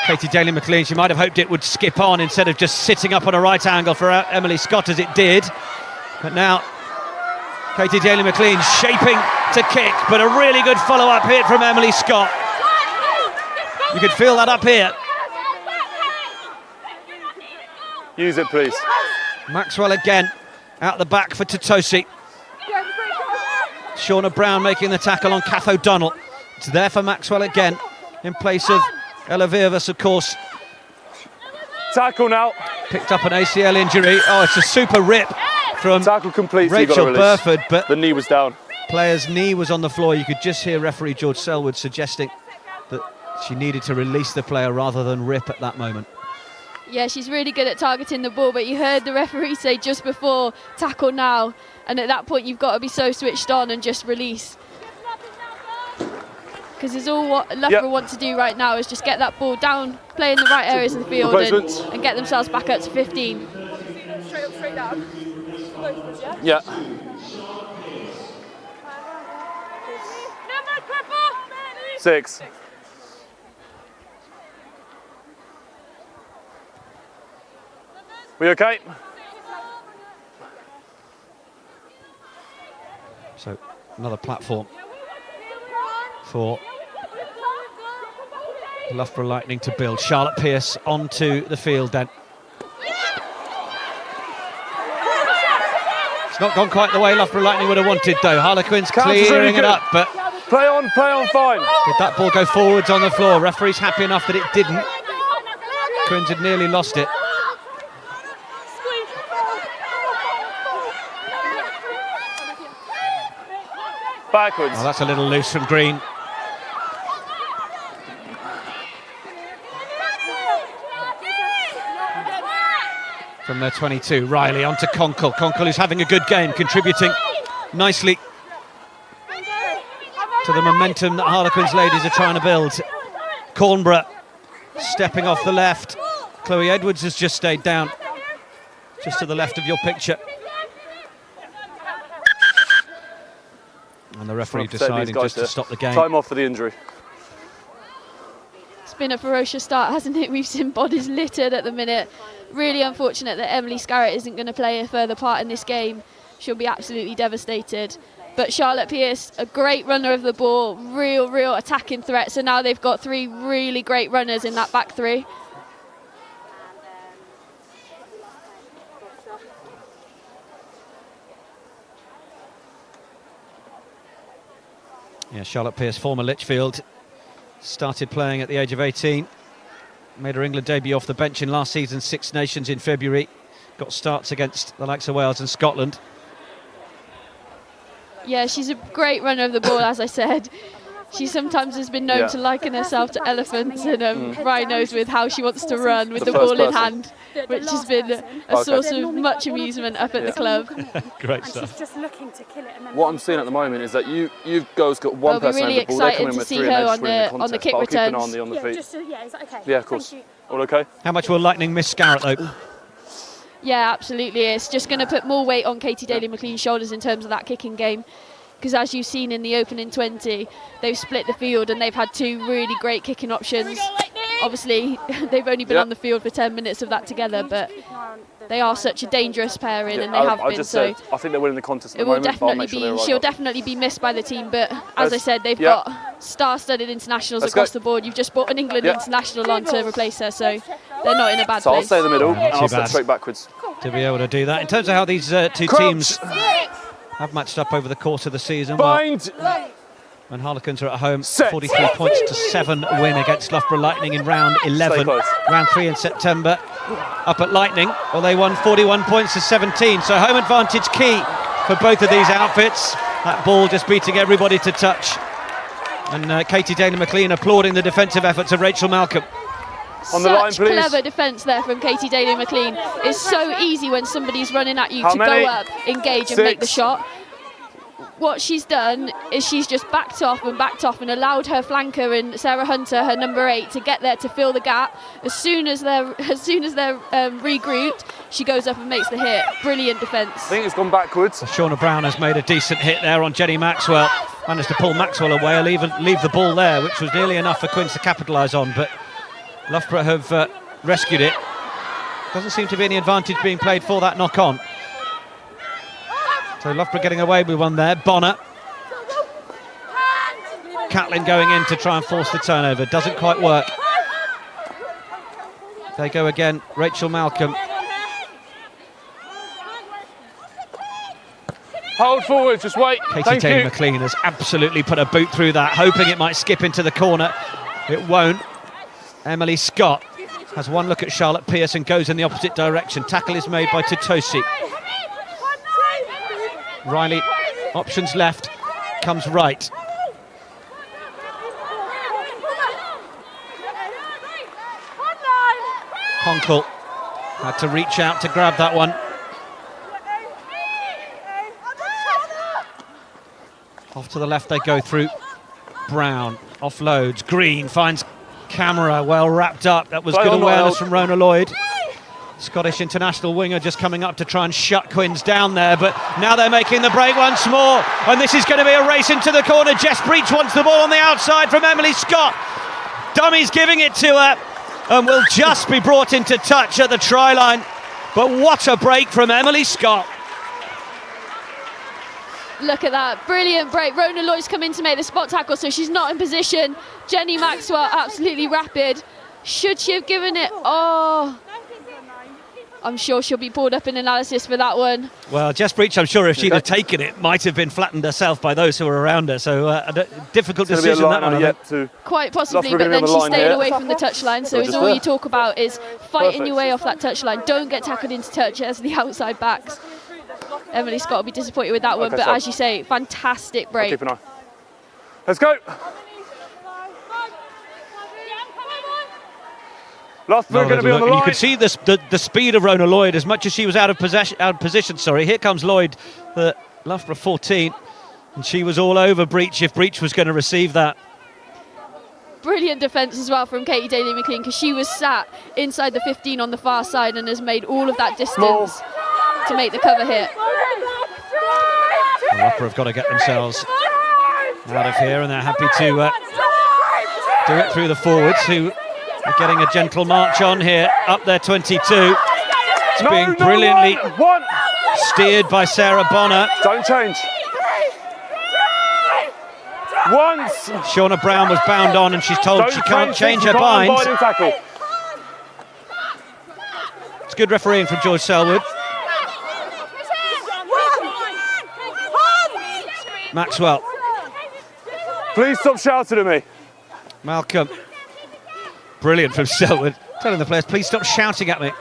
Katie Daly-McLean. She might have hoped it would skip on instead of just sitting up on a right angle for Emily Scott, as it did. But now Katie Daly-McLean shaping to kick, but a really good follow-up hit from Emily Scott. You could feel that up here. Use it, please. Maxwell again out the back for Totosi. Shauna Brown making the tackle on Kath O'Donnell. It's there for Maxwell again in place of Ella Virvas, of course. Tackle now. Picked up an ACL injury. Oh, it's a super rip from Tackle complete. So you Rachel gotta release. Burford, but The knee was down. player's knee was on the floor. You could just hear referee George Selwood suggesting that she needed to release the player rather than rip at that moment. Yeah, she's really good at targeting the ball, but you heard the referee say just before, tackle now, and at that point you've got to be so switched on and just release. Because it's all what Loughborough want to do right now is just get that ball down, play in the right areas of the field and get themselves back up to 15. Straight up, straight down. Both of us, yeah? Yeah. Number cripple! 6. We okay? So another platform for Loughborough Lightning to build. Charlotte Pierce onto the field then. It's not gone quite the way Loughborough Lightning would have wanted, though. Harlequins Counter's clearing really it good. up, but Play on, fine. did that ball go forwards on the floor? Referee's happy enough that it didn't. Quins had nearly lost it. Backwards. Oh, that's a little loose from Green. From their 22, Riley onto Conkle. Conkle, who's having a good game, contributing nicely to the momentum that Harlequins Ladies are trying to build. Cornborough stepping off the left. Chloe Edwards has just stayed down, just to the left of your picture. And the referee deciding just to stop the game. Time off for the injury. It's been a ferocious start, hasn't it? We've seen bodies littered at the minute. Really unfortunate that Emily Scarrett isn't going to play a further part in this game. She'll be absolutely devastated. But Charlotte Pierce, a great runner of the ball, real attacking threat. So now they've got 3 really great runners in that back 3. Yeah, Charlotte Pearce, former Lichfield, started playing at the age of 18. Made her England debut off the bench in last season's Six Nations in February. Got starts against the likes of Wales and Scotland. Yeah, she's a great runner of the ball, as I said. She sometimes has been known to liken herself to elephants and rhinos with how she wants to run with the ball in hand, which has been a source of much amusement up at the club. Great stuff. She's just looking to kill it. And then What I'm seeing at the moment is that you girls got one person really over the ball. They're coming excited to with see three and her they're just winning the on the contest. kick But I'll keep an eye returns. on the feet. is that okay? Yeah, of course. Thank you. All okay? How much will Lightning miss Scarrett, though? Yeah, absolutely. It's just going to put more weight on Katie Daly-McLean's shoulders in terms of that kicking game. Because as you've seen in the opening 20, they've split the field and they've had two really great kicking options. Obviously, they've only been on the field for 10 minutes of that together, but they are such a dangerous pairing, and they have been. So I think they're winning the contest at it the will moment. But I'll definitely make sure they're be. right She'll up. definitely be missed by the team. But as I said, they've got star-studded internationals Let's across go. the board. You've just brought an England international on to replace her, so they're not in a bad So I'll place. stay in the middle Not and too I'll bad. step straight backwards. To be able to do that. In terms of how these two teams have matched up over the course of the season, Bind! when Harlequins are at home, Set. 43 points to 7 win against Loughborough Lightning in round 11. close. Round 3 in September. Up at Lightning, well, they won 41 points to 17. So home advantage key for both of these outfits. That ball just beating everybody to touch. And Katie Daly-McLean applauding the defensive efforts of Rachel Malcolm. On the line, Such please. clever defence there from Katie Daly-McLean. It's so easy when somebody's running at you How to many? go up, engage and make the 6. shot. What she's done is she's just backed off and allowed her flanker and Sarah Hunter, her number 8, to get there to fill the gap. As soon as they're regrouped, she goes up and makes the hit. Brilliant defence. I think it's gone backwards. Shauna Brown has made a decent hit there on Jenny Maxwell. Managed to pull Maxwell away and leave the ball there, which was nearly enough for Quinns to capitalise on. But Loughborough have rescued it. Doesn't seem to be any advantage being played for that knock-on. So Loughborough getting away with one there. Bonner. Catlin going in to try and force the turnover. Doesn't quite work. They go again. Rachel Malcolm. Hold forward, just wait. Katie Thank you. Daly-McLean has absolutely put a boot through that, hoping it might skip into the corner. It won't. Emily Scott has one look at Charlotte Pearce and goes in the opposite direction. Tackle is made by Totosi. Riley, options left, comes right. Conkle had to reach out to grab that one. Off to the left they go through. Brown offloads. Green finds Camera, well wrapped up. That was good awareness from Rona Lloyd. Scottish international winger just coming up to try and shut Quinns down there, but now they're making the break once more, and this is going to be a race into the corner. Jess Breach wants the ball on the outside from Emily Scott. Dummy's giving it to her and will just be brought into touch at the try line, but what a break from Emily Scott. Look at that, brilliant break. Rona Lloyd's come in to make the spot tackle, so she's not in position. Jenny Maxwell, absolutely rapid. Should she have given it? Oh, I'm sure she'll be pulled up in analysis for that one. Well, Jess Breach, I'm sure if she'd have taken it, might have been flattened herself by those who were around her. So a difficult decision that one. Quite possibly, but then she stayed away from the touchline. So it's all you talk about is fighting your way off that touchline. Don't get tackled into touch as the outside backs. Emily Scott will be disappointed with that one, but as you say, fantastic break. I'll keep an eye. Let's go. Loughborough going to be on the line. You could see the speed of Rona Lloyd as much as she was out of position. Sorry, here comes Lloyd, the Loughborough 14, and she was all over Breach if Breach was going to receive that. Brilliant defence as well from Katie Daly-McLean, because she was sat inside the 15 on the far side and has made all of that distance to make the cover hit. Loughborough have got to get themselves out of here, and they're happy to do it through the forwards, who are getting a gentle march on here, up their 22. It's being brilliantly steered by Sarah Bonner. Don't change. Once. Shauna Brown was bound on, and she's told she can't change her binds. It's good refereeing from George Selwood. Maxwell Please stop shouting at me. Malcolm. Brilliant from Selwood. Telling the players, please stop shouting at me.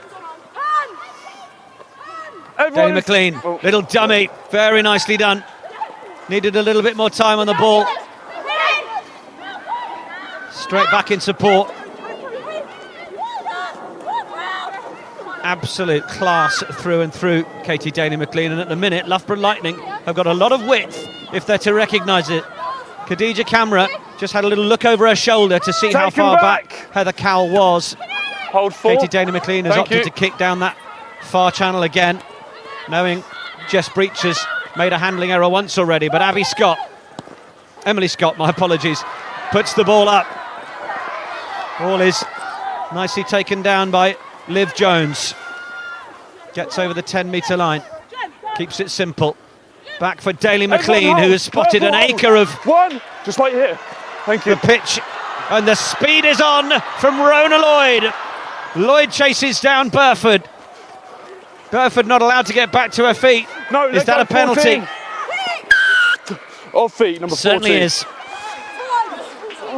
Daly McLean, little dummy, very nicely done. Needed a little bit more time on the ball. Straight back in support. Absolute class through and through, Katie Daly McLean. And at the minute, Loughborough Lightning have got a lot of width if they're to recognise it. Khadija Camera just had a little look over her shoulder to see how far back Heather Cowell was. Hold 4. Katie Daly McLean has opted to kick down that far channel again, knowing Jess Breach has made a handling error once already, but Emily Scott, my apologies, puts the ball up. Ball is nicely taken down by Liv Jones. Gets over the 10-metre line, keeps it simple. Back for Daly McLean, who has spotted an acre of just like here. Thank you. The pitch, and the speed is on from Rona Lloyd. Lloyd chases down Burford. Burford not allowed to get back to her feet. No, is that a penalty? Off feet, number 14. Certainly is.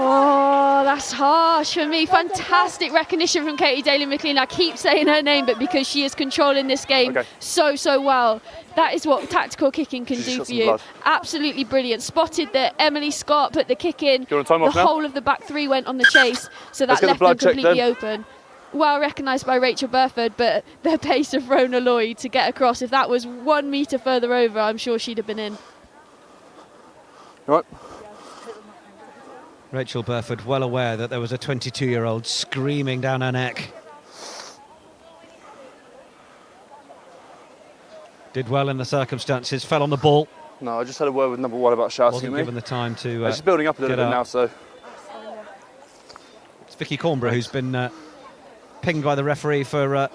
Oh, that's harsh for me. Fantastic recognition from Katie Daly McLean. I keep saying her name, but because she is controlling this game so well. That is what tactical kicking can do for you. Blood. Absolutely brilliant. Spotted that Emily Scott put the kick in. The whole of the back three went on the chase, so that left them completely open. Well recognised by Rachel Burford, but the pace of Rona Lloyd to get across, if that was 1 metre further over, I'm sure she'd have been in. Right. Rachel Burford well aware that there was a 22-year-old screaming down her neck. Did well in the circumstances, fell on the ball. No, I just had a word with number 1 about shouting Wasn't at me. given the time to She's building up a little bit now, so... It's Vicky Cornborough who's been pinged by the referee for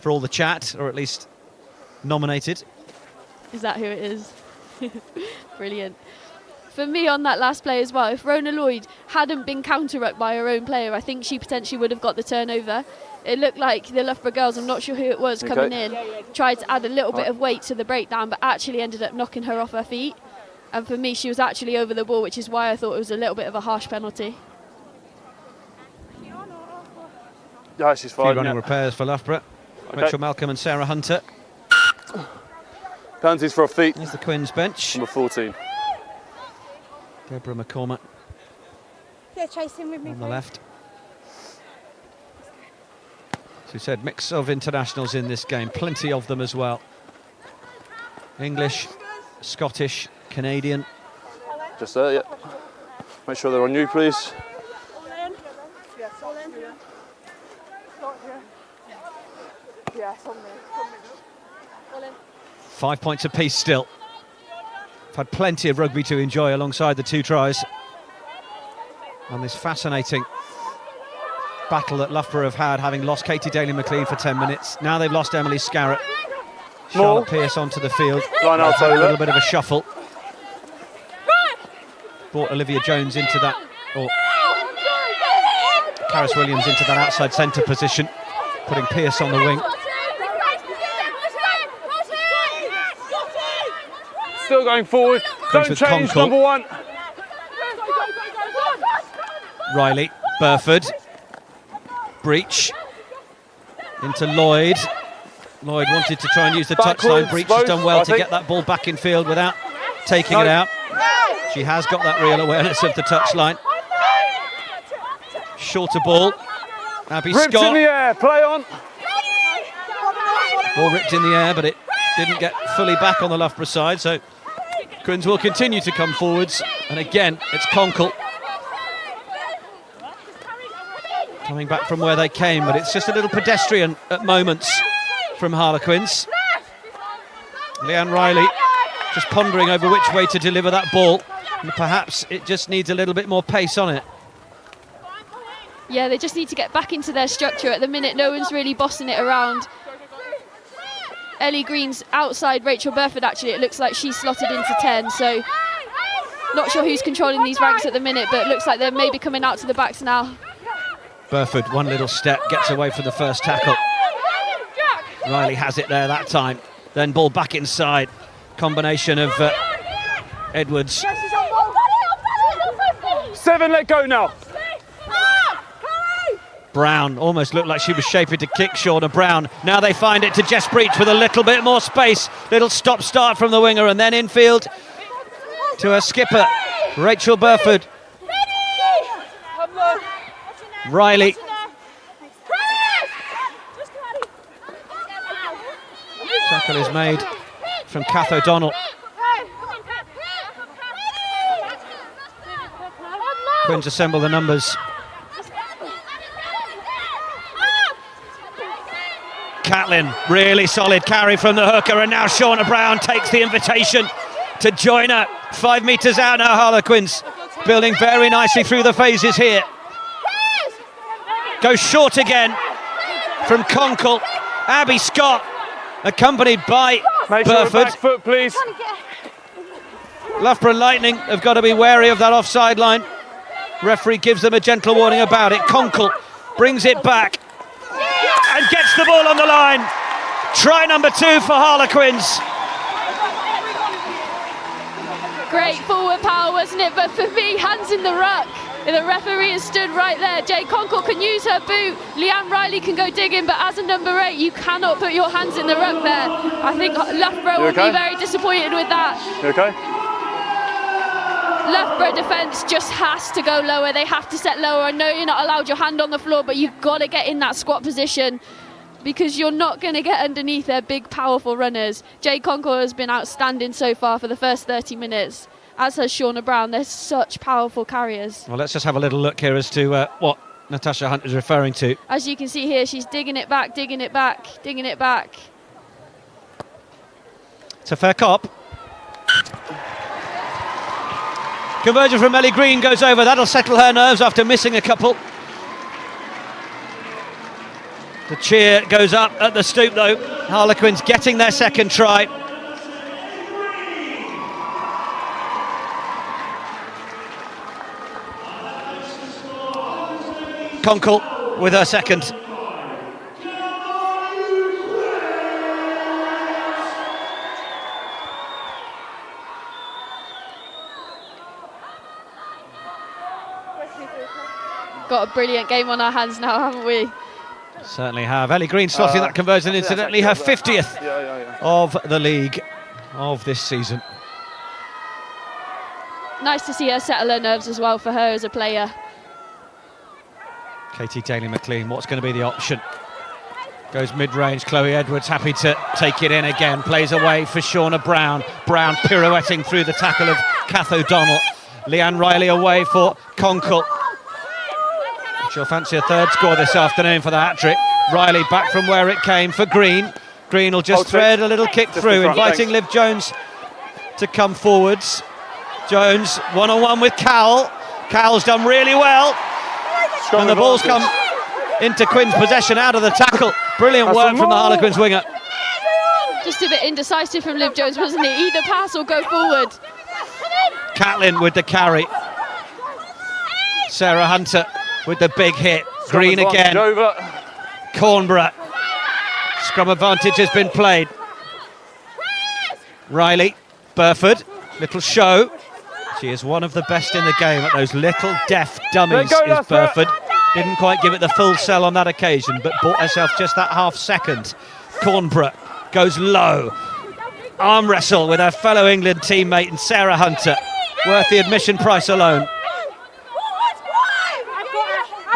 all the chat, or at least nominated. Is that who it is? Brilliant. For me on that last play as well, if Rona Lloyd hadn't been counter-rucked by her own player, I think she potentially would have got the turnover. It looked like the Loughborough girls, I'm not sure who it was, coming in, tried to add a little bit of weight to the breakdown, but actually ended up knocking her off her feet. And for me, she was actually over the ball, which is why I thought it was a little bit of a harsh penalty. Yeah, she's fine. Running repairs for Loughborough. Rachel Malcolm and Sarah Hunter. Penalties for her feet. Here's the Quins bench. Number 14. Deborah McCormack chasing with me, on the left. As we said, mix of internationals in this game, plenty of them as well. English, Scottish, Canadian. Just there, yeah. Make sure they're on you, please. All in. Yes, all in. Yes, on me. All in. 5 points apiece still. I've had plenty of rugby to enjoy alongside the two tries. And this fascinating battle that Loughborough have had, having lost Katie Daly McLean for 10 minutes. Now they've lost Emily Scarrett. Charlotte Pearce onto the field. Line out a little bit of a shuffle. Brought Olivia Jones into that, or Karis Williams into that outside centre position, putting Pearce on the wing. Still going forward. Don't change, Conkle. number 1. Riley, Burford, Breach, into Lloyd. Lloyd wanted to try and use the touchline. Breach has done well to get that ball back in field without taking it out. She has got that real awareness of the touchline. Shorter ball. Abby Ripped Scott. in the air, play on. Ball ripped in the air, but it didn't get fully back on the Loughborough side, so Quins will continue to come forwards. And again, it's Conkle. Coming back from where they came, but it's just a little pedestrian at moments from Harlequins. Leanne Riley just pondering over which way to deliver that ball, and perhaps it just needs a little bit more pace on it. Yeah, they just need to get back into their structure. At the minute, no one's really bossing it around. Ellie Green's outside Rachel Burford, actually. It looks like she's slotted into 10, so not sure who's controlling these ranks at the minute, but it looks like they're maybe coming out to the backs now. Burford, one little step, gets away from the first tackle. Riley has it there that time. Then ball back inside. Combination of Edwards 7, let go now. Brown almost looked like she was shaping to kick Shauna Brown. Now they find it to Jess Breach with a little bit more space. Little stop-start from the winger, and then infield to her skipper, Rachel Burford. Riley. Tackle is made from Kath O'Donnell. Quins assemble the numbers. Catlin, really solid carry from the hooker, and now Shauna Brown takes the invitation to join her. 5 metres out now, Harlequins, building very nicely through the phases here. Goes short again from Conkle. Abby Scott, accompanied by Make sure Burford. back foot, please. Loughborough Lightning have got to be wary of that offside line. Referee gives them a gentle warning about it. Conkle brings it back and gets the ball on the line. Try number 2 for Harlequins. Great forward power, wasn't it? But for me, hands in the ruck. The referee has stood right there. Jay Conkle can use her boot. Leanne Riley can go digging, but as a number 8, you cannot put your hands in the ruck there. I think Loughborough will be very disappointed with that. You okay? Loughborough defence just has to go lower. They have to set lower. I know you're not allowed your hand on the floor, but you've got to get in that squat position because you're not going to get underneath their big, powerful runners. Jay Conkle has been outstanding so far for the first 30 minutes, as has Shauna Brown. They're such powerful carriers. Well, let's just have a little look here as to what Natasha Hunt is referring to. As you can see here, she's digging it back, digging it back, digging it back. It's a fair cop. Conversion from Ellie Green goes over. That'll settle her nerves after missing a couple. The cheer goes up at the Stoop, though. Harlequins getting their second try. Conkle with her second. Got a brilliant game on our hands now, haven't we? Certainly have. Ellie Green slotting that conversion, incidentally, her 50th of the league of this season. Nice to see her settle her nerves as well for her as a player. Katie Daly-McLean, what's going to be the option? Goes mid-range, Chloe Edwards happy to take it in again, plays away for Shauna Brown. Brown pirouetting through the tackle of Kath O'Donnell. Leanne Riley away for Conkle. She'll fancy a third score this afternoon for the hat-trick. Riley back from where it came for Green. Green will just thread a little kick through, inviting Liv Jones to come forwards. Jones one-on-one with Cowell. Cowell's done really well. And the ball's come into Quinn's possession out of the tackle. Brilliant work from the Harlequins winger. Just a bit indecisive from Liv Jones, wasn't it? Either pass or go forward. Catlin with the carry. Sarah Hunter with the big hit. Green again. Cornborough. Scrum advantage has been played. Riley, Burford, little show. She is one of the best in the game at those little deft dummies, is Burford. Didn't quite give it the full sell on that occasion, but bought herself just that half second. Cornborough goes low. Arm wrestle with her fellow England teammate and Sarah Hunter. Worth the admission price alone.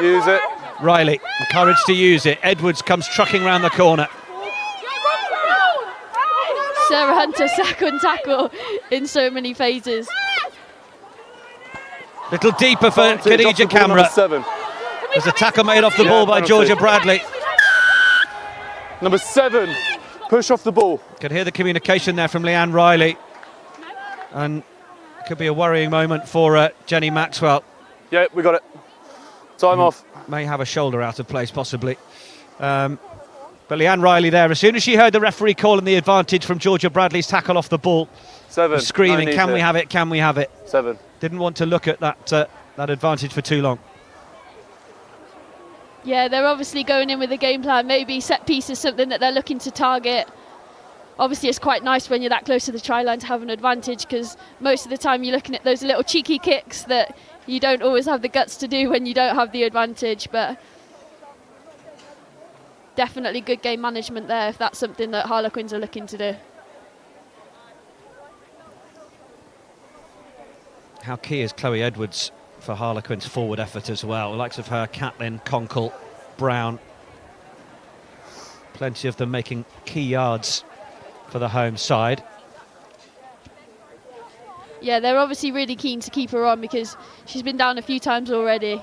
Use it. Riley, encouraged to use it. Edwards comes trucking round the corner. Sarah Hunter second tackle in so many phases. Little deeper for Khadija Camera. There's a tackle made off the ball by Georgia Bradley. Number 7, push off the ball. Could hear the communication there from Leanne Riley. And it could be a worrying moment for Jenny Maxwell. Yeah, we got it. Time off. May have a shoulder out of place, possibly. But Leanne Riley there, as soon as she heard the referee calling the advantage from Georgia Bradley's tackle off the ball, 7. screaming, can we have it, can we have it? 7. Didn't want to look at that advantage for too long. Yeah, they're obviously going in with a game plan. Maybe set piece is something that they're looking to target. obviously it's quite nice when you're that close to the try line to have an advantage, because most of the time you're looking at those little cheeky kicks that you don't always have the guts to do when you don't have the advantage. But definitely good game management there if that's something that Harlequins are looking to do. How key is Chloe Edwards for Harlequins' forward effort as well? The likes of her, Catlin, Conkle, Brown. Plenty of them making key yards for the home side. Yeah, they're obviously really keen to keep her on because she's been down a few times already.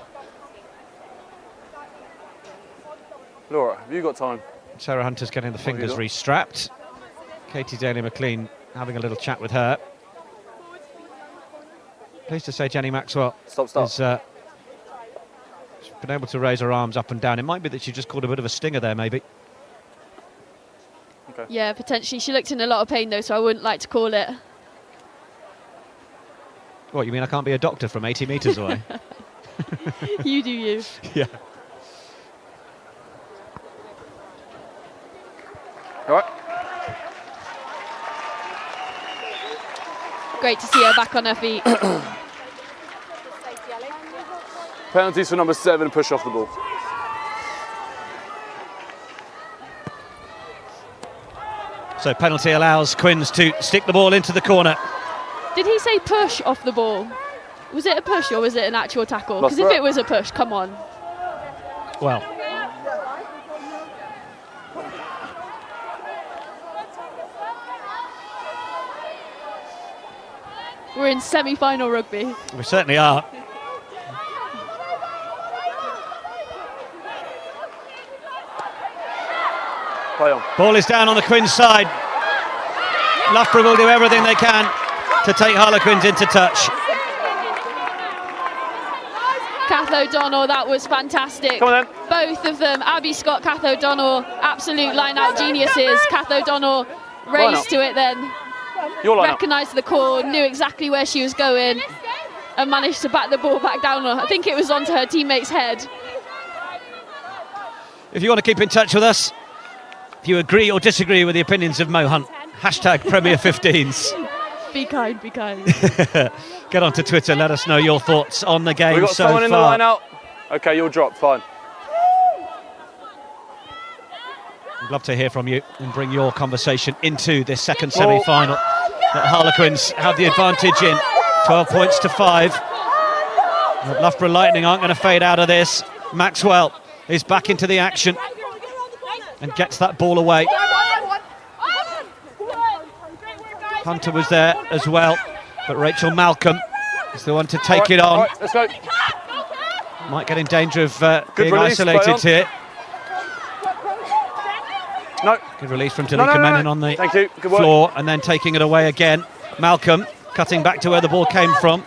Laura, have you got time? Sarah Hunter's getting the fingers restrapped. Katie Daly-McLean having a little chat with her. Pleased to say Jenny Maxwell has been able to raise her arms up and down. It might be that she just caught a bit of a stinger there, maybe. Okay. Yeah, potentially. She looked in a lot of pain, though, so I wouldn't like to call it. What, you mean I can't be a doctor from 80 metres away? You do you. Yeah. All right. Great to see her back on her feet. Penalties for number 7, push off the ball. So penalty allows Quins to stick the ball into the corner. Did he say push off the ball? Was it a push or was it an actual tackle? Because if it was a push, come on. Well, we're in semi-final rugby. we certainly are. Play on. Ball is down on the Quins side. Loughborough will do everything they can to take Harlequins into touch. Kath O'Donnell, that was fantastic. Come on then. Both of them, Abby Scott, Kath O'Donnell, absolute line-out geniuses. Kath O'Donnell raised to it then, recognised the call, knew exactly where she was going and managed to back the ball back down. I think it was onto her teammate's head. If you want to keep in touch with us, if you agree or disagree with the opinions of Mo Hunt, hashtag Premier 15s. Be kind, be kind. Get onto Twitter, let us know your thoughts on the game We've got so someone in the far. line out. Okay, you'll drop, fine. I'd love to hear from you and bring your conversation into this second semi-final that Harlequins have the advantage in. 12 points to 5. But Loughborough Lightning aren't going to fade out of this. Maxwell is back into the action and gets that ball away. Hunter was there as well, but Rachel Malcolm is the one to take it on. All right, let's go. Might get in danger of being release, isolated here. No. Good release from Talika Menon on the Thank you. Good work. floor, and then taking it away again. Malcolm cutting back to where the ball came from.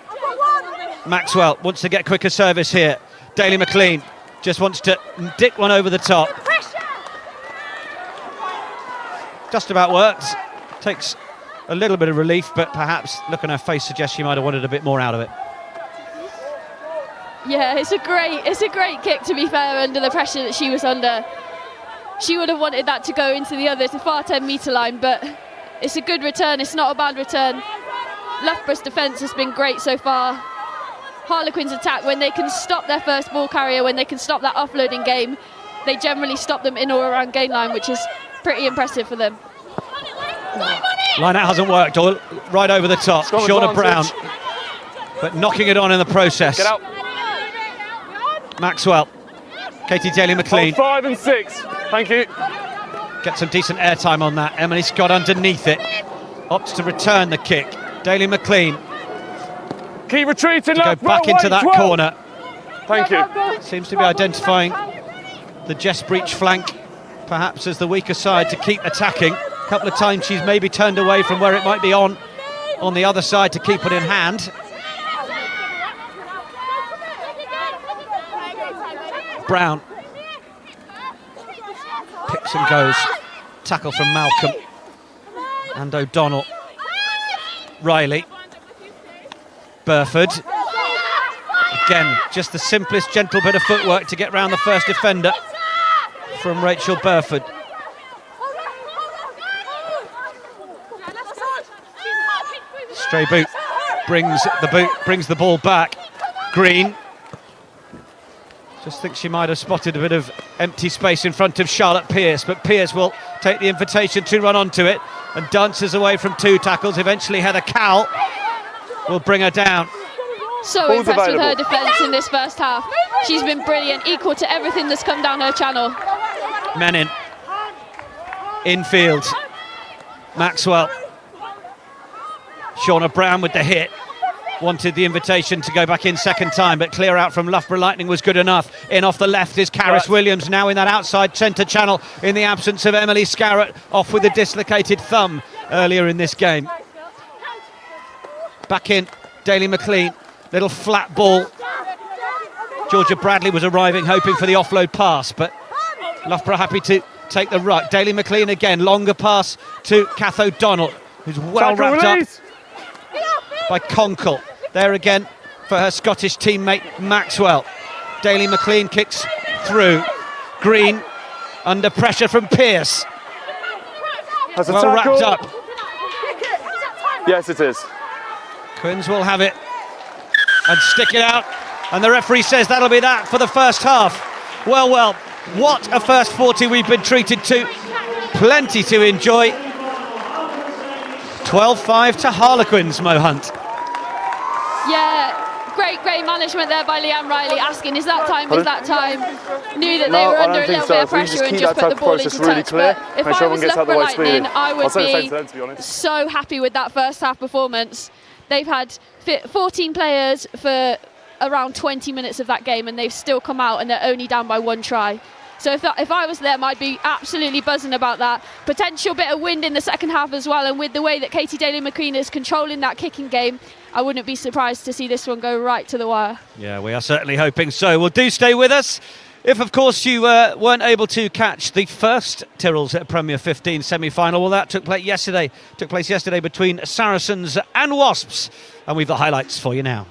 Maxwell wants to get quicker service here. Daly-McLean just wants to dick one over the top. Just about works. Takes a little bit of relief, but perhaps look on her face suggests she might have wanted a bit more out of it. Yeah, it's a great kick, to be fair, under the pressure that she was under. She would have wanted that to go into the other, the far 10-metre line, but it's a good return. It's not a bad return. Loughborough's defence has been great so far. Harlequins' attack, when they can stop their first ball carrier, when they can stop that offloading game, they generally stop them in or around gain line, which is pretty impressive for them. Line out hasn't worked, all right over the top, short of Brown, but knocking it on in the process. Get out. Maxwell, Katie Daly-McLean. 5 and 6, thank you. Get some decent airtime on that. Emily Scott underneath it, opts to return the kick. Daly-McLean Keep retreating, to go back into that corner. Thank you. Seems to be identifying the Jess Breach flank perhaps as the weaker side to keep attacking. A couple of times she's maybe turned away from where it might be on the other side to keep it in hand. Brown picks and goes. Tackle from Malcolm and O'Donnell. Riley. Burford. Again, just the simplest, gentle bit of footwork to get round the first defender from Rachel Burford. Stray boot brings the ball back. Green just thinks she might have spotted a bit of empty space in front of Charlotte Pearce, but Pearce will take the invitation to run onto it and dances away from 2 tackles. Eventually Heather Cowell will bring her down. So Ball's impressed available. with her defence in this first half. She's been brilliant, equal to everything that's come down her channel. Menin. Infield. Maxwell. Shauna Brown with the hit. Wanted the invitation to go back in second time, but clear out from Loughborough Lightning was good enough. In off the left is Caris Williams, now in that outside centre channel in the absence of Emily Scarrett, off with a dislocated thumb earlier in this game. Back in, Daly McLean, little flat ball. Georgia Bradley was arriving, hoping for the offload pass, but Loughborough happy to take the ruck. Daly McLean again, longer pass to Kath O'Donnell, who's well wrapped up by Conkle. There again for her Scottish teammate Maxwell. Daly McLean kicks through. Green under pressure from Pearce. Has a Well tackle. wrapped up. Yes, it is. Quins will have it and stick it out. And the referee says that'll be that for the first half. Well, what a first 40 we've been treated to. Plenty to enjoy. 12-5 to Harlequins, Mo Hunt. Yeah, great management there by Leanne Riley, asking, is that time, is that time? Knew that they No, were I under don't a think little so. bit If of we pressure just and keep just that put the type of ball process into really touch. clear, But if make I sure was everyone gets out the Loughborough right speed. Lightning, I I'll would say the same be to them, to be honest. so happy with that first half performance. They've had 14 players for around 20 minutes of that game, and they've still come out and they're only down by 1 try. So if I was them, I'd be absolutely buzzing about that. Potential bit of wind in the second half as well, and with the way that Katie Daly-McQueen is controlling that kicking game, I wouldn't be surprised to see this one go right to the wire. Yeah, we are certainly hoping so. Well, do stay with us. If, of course, you weren't able to catch the first Tyrrells Premier 15 semi-final, well, that took place yesterday between Saracens and Wasps. And we've got highlights for you now.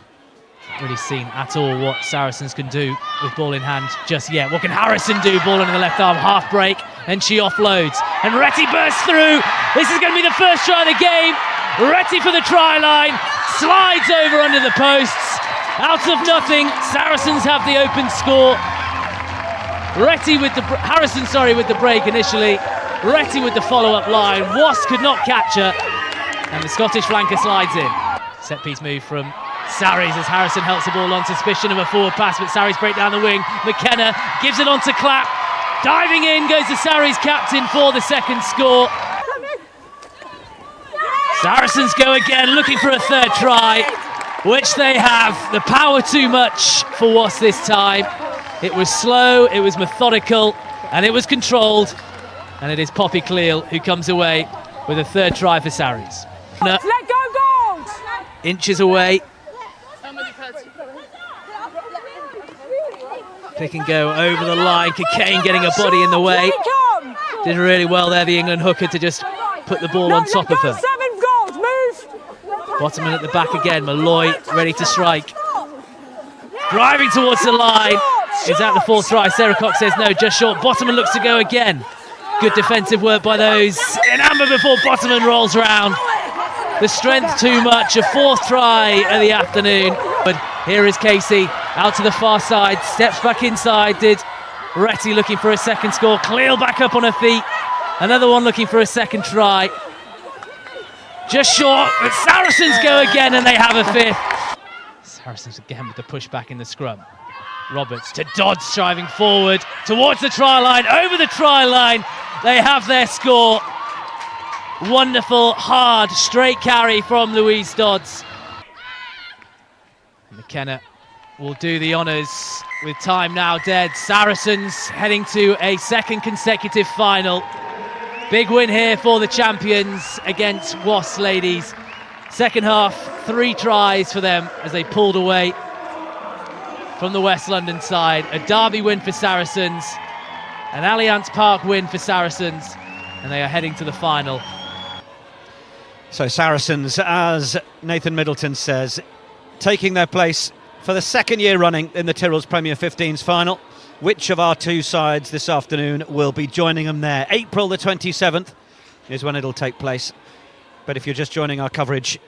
Really seen at all what Saracens can do with ball in hand just yet. What can Harrison do? Ball under the left arm, half break, and she offloads. And Retty bursts through. This is going to be the first try of the game. Retty for the try line, slides over under the posts. Out of nothing, Saracens have the open score. Harrison with the break initially. Retty with the follow-up line. Wasp could not catch her, and the Scottish flanker slides in. Set piece move from Sarries as Harrison helps the ball on, suspicion of a forward pass, but Sarries break down the wing. McKenna gives it on to Clapp. Diving in goes the Sarries captain for the second score. Saracens go again, looking for a third try, which they have. The power too much for Wasps this time. It was slow, it was methodical, and it was controlled. And it is Poppy Cleal who comes away with a third try for Sarries. Let go, gold! Inches away. Pick and go over the line. Cockayne getting a body in the way. Did really well there, the England hooker, to just put the ball on top of her. 7 goals, move! Bottomman at the back again. Malloy ready to strike. Driving towards the line. Is that the fourth try? Sarah Cox says no, just short. Bottomman looks to go again. Good defensive work by those in amber before Bottomman rolls round. The strength too much. A fourth try of the afternoon. But here is Casey out to the far side. Steps back inside. Did Retty looking for a second score. Cleal back up on her feet. Another one looking for a second try. Just short. But Saracens go again and they have a fifth. Saracens again with the push back in the scrum. Roberts to Dodds, driving forward towards the try line, over the try line. They have their score. Wonderful, hard, straight carry from Louise Dodds. McKenna will do the honours with time now dead. Saracens heading to a second consecutive final. Big win here for the champions against Wasps Ladies. Second half, 3 tries for them as they pulled away from the West London side. A derby win for Saracens, an Allianz Park win for Saracens, and they are heading to the final. So Saracens, as Nathan Middleton says, taking their place for the second year running in the Tyrrells Premier 15's final. Which of our 2 sides this afternoon will be joining them there? April the 27th is when it'll take place. But if you're just joining our coverage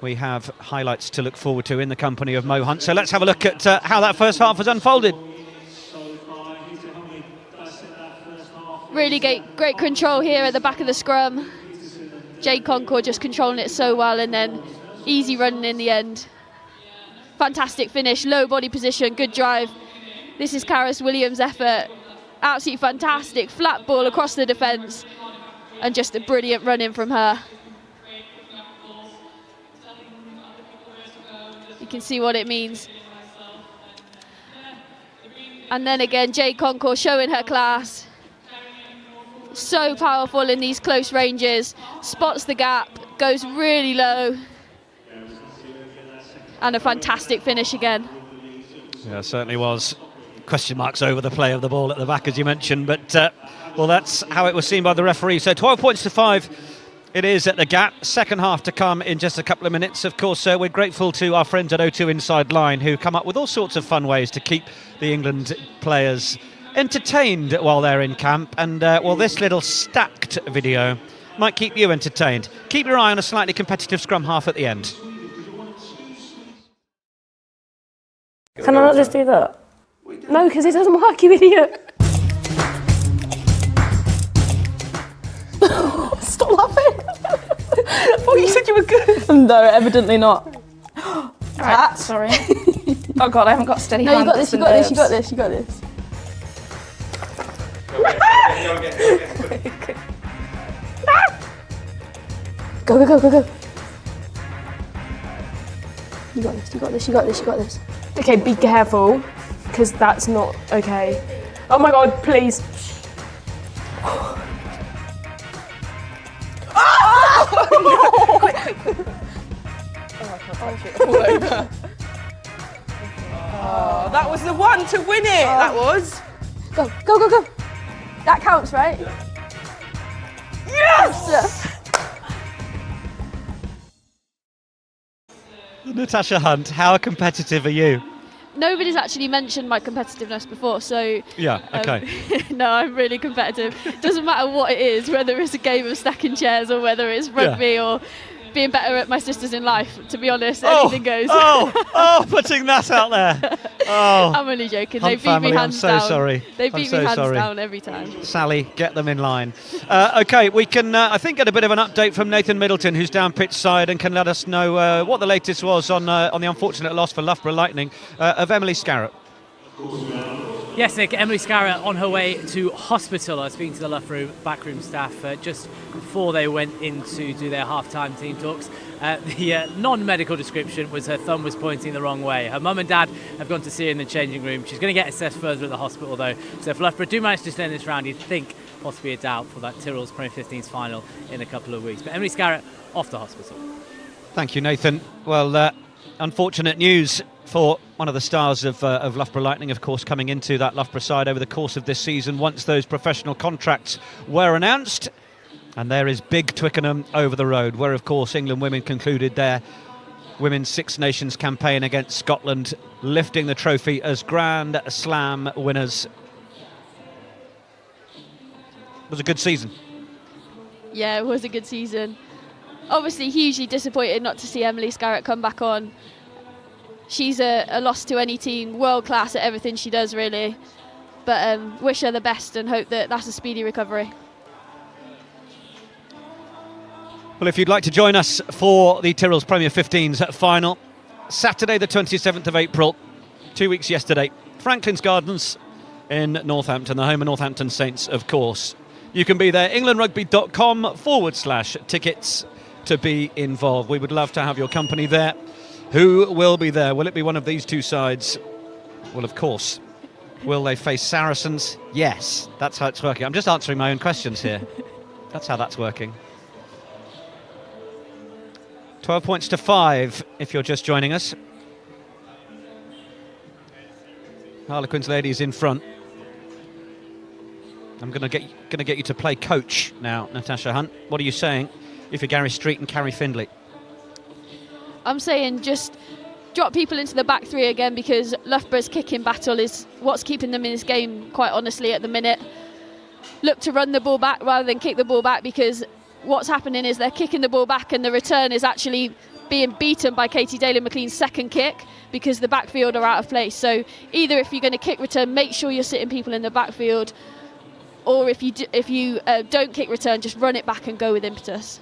we have highlights to look forward to in the company of Mo Hunt. So let's have a look at how that first half has unfolded. Really great control here at the back of the scrum. Jade Concord just controlling it so well, and then easy running in the end. Fantastic finish, low body position, good drive. This is Karis Williams' effort. Absolutely fantastic, flat ball across the defence, and just a brilliant run in from her. You can see what it means. And then again, Jade Concord showing her class. So powerful in these close ranges, spots the gap, goes really low, and a fantastic finish again. Yeah, it certainly was. Question marks over the play of the ball at the back, as you mentioned, but well, that's how it was seen by the referee. So 12 points to 5 it is at the gap. Second half to come in just a couple of minutes. Of course, we're grateful to our friends at O2 Inside Line, who come up with all sorts of fun ways to keep the England players entertained while they're in camp. And well, this little stacked video might keep you entertained. Keep your eye on a slightly competitive scrum half at the end. Can I not just do that? No, because it doesn't work, you idiot. Stop laughing. Oh, you said you were good. No, evidently not. Right, sorry. Oh God, I haven't got steady hands. No, you got this, you got this, you got this, you got this. Go, go, go, go, go. You got this, you got this, you got this, you got this. Okay, be careful, because that's not okay. Oh my God, please. Oh, that was the one to win it, that was. Go, go, go, go. That counts, right? Yes! Natasha Hunt, how competitive are you? Nobody's actually mentioned my competitiveness before, so... Yeah, okay. No, I'm really competitive. Doesn't matter what it is, whether it's a game of stacking chairs or whether it's rugby or being better at my sisters in life, to be honest, anything goes. Putting that out there. Oh, I'm only joking. Hunt They beat family, me hands I'm so down. sorry. They beat me hands down every time. Sally, get them in line. Okay, we can, I think, get a bit of an update from Nathan Middleton, who's down pitch side and can let us know what the latest was on the unfortunate loss for Loughborough Lightning of Emily Scarrett. Yes, Nick, Emily Scarrett on her way to hospital. I was speaking to the Loughborough backroom staff just before they went in to do their half-time team talks. The non-medical description was her thumb was pointing the wrong way. Her mum and dad have gone to see her in the changing room. She's going to get assessed further at the hospital, though. So if Loughborough do manage to stay in this round, you'd think possibly a doubt for that Tyrrells Premier 15s final in a couple of weeks. But Emily Scarrett off the hospital. Thank you, Nathan. Well, unfortunate news for one of the stars of Loughborough Lightning, of course, coming into that Loughborough side over the course of this season once those professional contracts were announced. And there is big Twickenham over the road, where, of course, England women concluded their Women's Six Nations campaign against Scotland, lifting the trophy as Grand Slam winners. It was a good season. Yeah, it was a good season. Obviously, hugely disappointed not to see Emily Scarrett come back on. She's a loss to any team, world class at everything she does, really. But wish her the best and hope that that's a speedy recovery. Well, if you'd like to join us for the Tyrrells Premier 15s final, Saturday the 27th of April, 2 weeks yesterday, Franklin's Gardens in Northampton, the home of Northampton Saints, of course. You can be there, englandrugby.com/tickets to be involved. We would love to have your company there. Who will be there? Will it be one of these two sides? Well, of course. Will they face Saracens? Yes, that's how it's working. I'm just answering my own questions here. That's how that's working. 12 points to 5 if you're just joining us. Harlequins Ladies in front. I'm going to get you to play coach now, Natasha Hunt. What are you saying if you're Gary Street and Carrie Findlay? I'm saying just drop people into the back three again, because Loughborough's kicking battle is what's keeping them in this game, quite honestly, at the minute. Look to run the ball back rather than kick the ball back, because what's happening is they're kicking the ball back and the return is actually being beaten by Katie Daly-McLean's second kick because the backfield are out of place. So either if you're going to kick return, make sure you're sitting people in the backfield, or if you don't kick return, just run it back and go with impetus.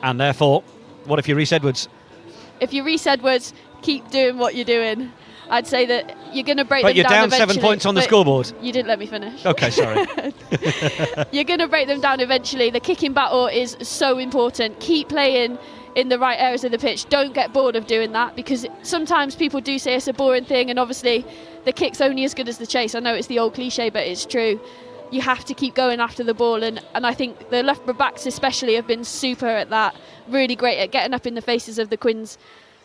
And therefore, what if you Reece Edwards? If you Reece Edwards, keep doing what you're doing. I'd say that you're going to break them down. But you're down eventually. 7 points on the scoreboard. You didn't let me finish. Okay, sorry. You're going to break them down eventually. The kicking battle is so important. Keep playing in the right areas of the pitch. Don't get bored of doing that, because sometimes people do say it's a boring thing, and obviously the kick's only as good as the chase. I know it's the old cliche, but it's true. You have to keep going after the ball, and I think the Loughborough backs especially have been super at that, really great at getting up in the faces of the Quins'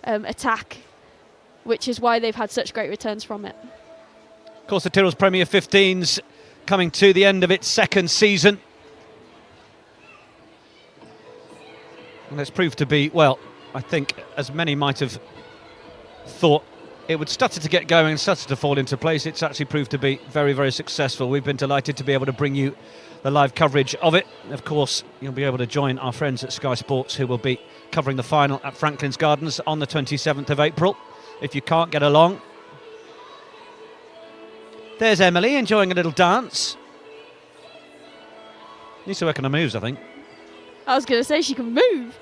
attack, which is why they've had such great returns from it. Of course, the Tyrrells Premier 15s coming to the end of its second season. And it's proved to be, well, I think as many might have thought it would stutter to get going and stutter to fall into place, it's actually proved to be very, very successful. We've been delighted to be able to bring you the live coverage of it. Of course, you'll be able to join our friends at Sky Sports, who will be covering the final at Franklin's Gardens on the 27th of April. If you can't get along, there's Emily enjoying a little dance. Needs to work on her moves, I think. I was going to say she can move.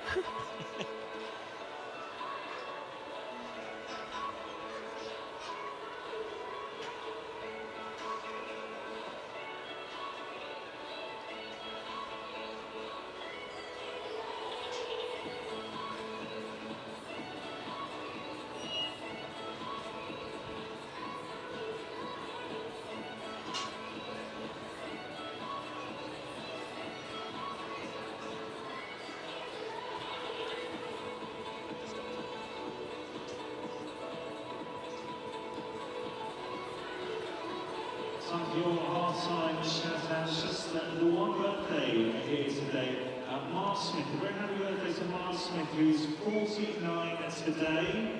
Your half-time shout-out, just the one birthday here today. Mark Smith, a very happy birthday to Mark Smith, who's 49 today.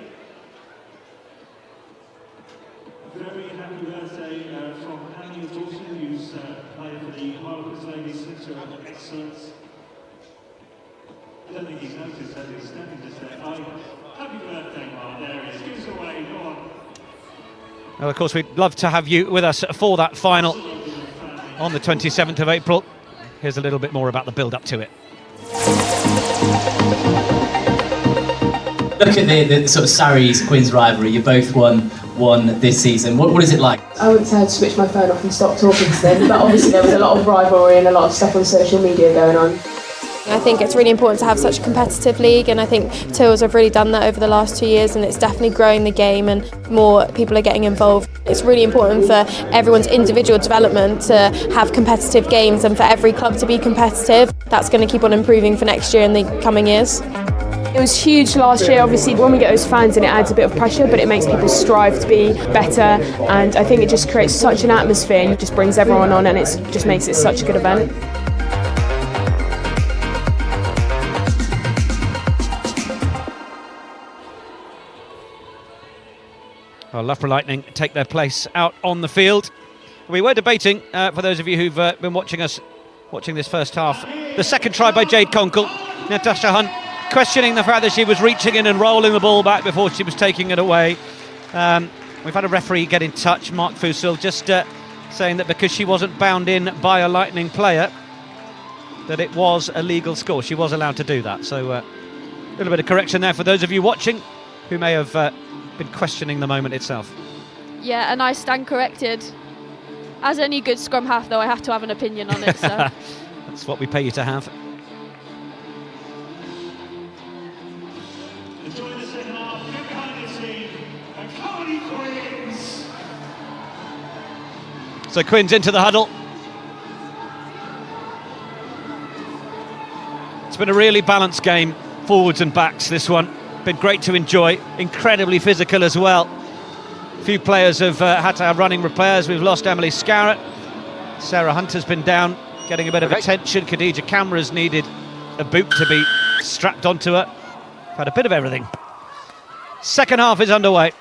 A very happy birthday from Annie Dawson, who's played for the Harlequins Ladies, to excellence. I don't think he's noticed that he's standing just there. Happy birthday, Mark. There he is. Give us away. Go on. Well, of course, we'd love to have you with us for that final on the 27th of April. Here's a little bit more about the build-up to it. Look at the sort of Sarries-Quins rivalry. You both won this season. What is it like? I wouldn't say I'd switch my phone off and stop talking to them, but obviously there was a lot of rivalry and a lot of stuff on social media going on. I think it's really important to have such a competitive league, and I think Tyrrells have really done that over the last 2 years, and it's definitely growing the game and more people are getting involved. It's really important for everyone's individual development to have competitive games and for every club to be competitive. That's going to keep on improving for next year and the coming years. It was huge last year. Obviously when we get those fans in, it adds a bit of pressure, but it makes people strive to be better, and I think it just creates such an atmosphere and it just brings everyone on, and it just makes it such a good event. Well, Loughborough Lightning take their place out on the field. We were debating, for those of you who've been watching this first half, the second try by Jade Conkle. Natasha Hunt questioning the fact that she was reaching in and rolling the ball back before she was taking it away. We've had a referee get in touch, Mark Fussell, just saying that because she wasn't bound in by a Lightning player, that it was a legal score. She was allowed to do that. So a little bit of correction there for those of you watching who may have been questioning the moment itself. Yeah, and I stand corrected. As any good scrum half, though, I have to have an opinion on it. So that's what we pay you to have. Enjoy the second half. Get behind the team and come on, you Quins! So Quins into the huddle. It's been a really balanced game, forwards and backs, this one. Been great to enjoy, incredibly physical as well. A few players have had to have running repairs. We've lost Emily Scarrett. Sarah Hunter's been down, getting a bit of attention. Khadija Camera's needed a boot to be strapped onto her. Had a bit of everything. Second half is underway.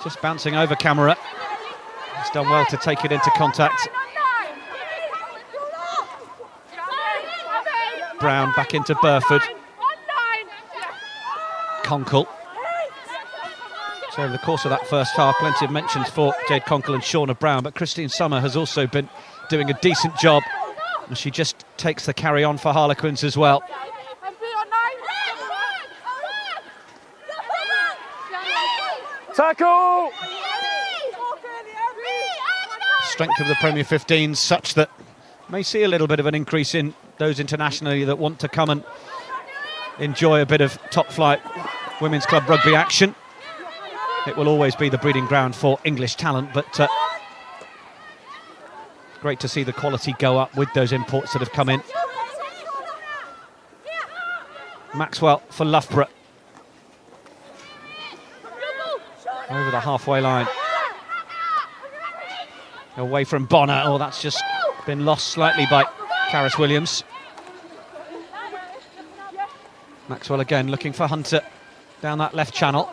Just bouncing over Camera. He's done well to take it into contact. Brown back into Burford. Conkle. So over the course of that first half, plenty of mentions for Jade Conkle and Shauna Brown, but Christine Summer has also been doing a decent job, and she just takes the carry on for Harlequins as well. Tackle! Strength of the Premier 15s such that may see a little bit of an increase in those internationally that want to come and enjoy a bit of top flight women's club rugby action. It will always be the breeding ground for English talent, but great to see the quality go up with those imports that have come in. Maxwell for Loughborough. Over the halfway line. Away from Bonner. Oh, that's just been lost slightly by Karis Williams. Maxwell again looking for Hunter down that left channel.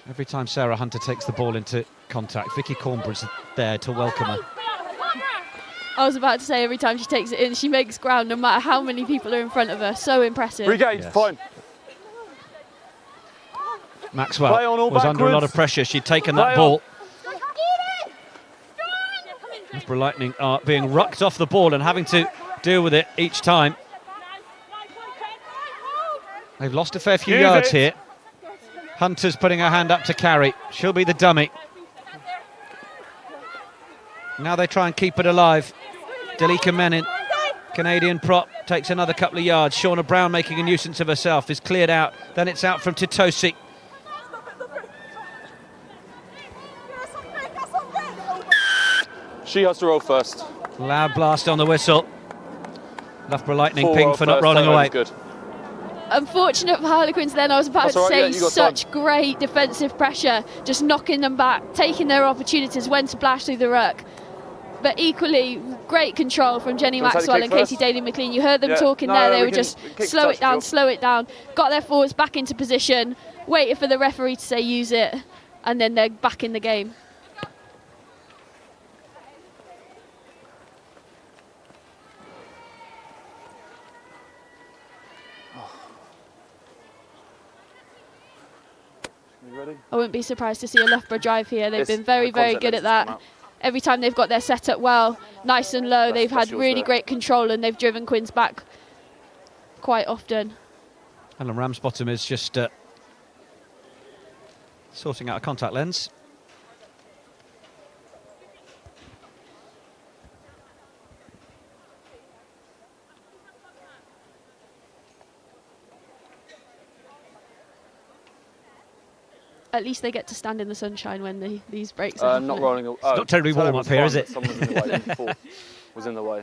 Every time Sarah Hunter takes the ball into contact, Vicky Cornbridge's there to welcome her. I was about to say, every time she takes it in, she makes ground no matter how many people are in front of her. So impressive. Regained, yes. Fine. Maxwell was under a lot of pressure. She'd taken that ball. Loughborough Lightning are being rucked off the ball and having to deal with it each time. They've lost a fair few yards here. Hunter's putting her hand up to carry. She'll be the dummy. Now they try and keep it alive. Delika Menin, Canadian prop, takes another couple of yards. Shauna Brown making a nuisance of herself, is cleared out. Then it's out from Titosi. She has to roll first. Loud blast on the whistle. Loughborough Lightning ping for not rolling away. Good. Unfortunate for Harlequins then, I was about to say, such great defensive pressure, just knocking them back, taking their opportunities when to blast through the ruck. But equally, great control from Jenny Maxwell and Katie Daly-McLean. You heard them talking there, they were just slow it down, got their forwards back into position, waited for the referee to say use it, and then they're back in the game. I wouldn't be surprised to see a Loughborough drive here. They've been very, very good at that. Every time they've got their setup well, nice and low, they've had really great control and they've driven Quins back quite often. Ellen Ramsbottom is just sorting out a contact lens. At least they get to stand in the sunshine when these breaks are not rolling. It's not terribly warm up here, is it? Someone was in the way. Was in the way.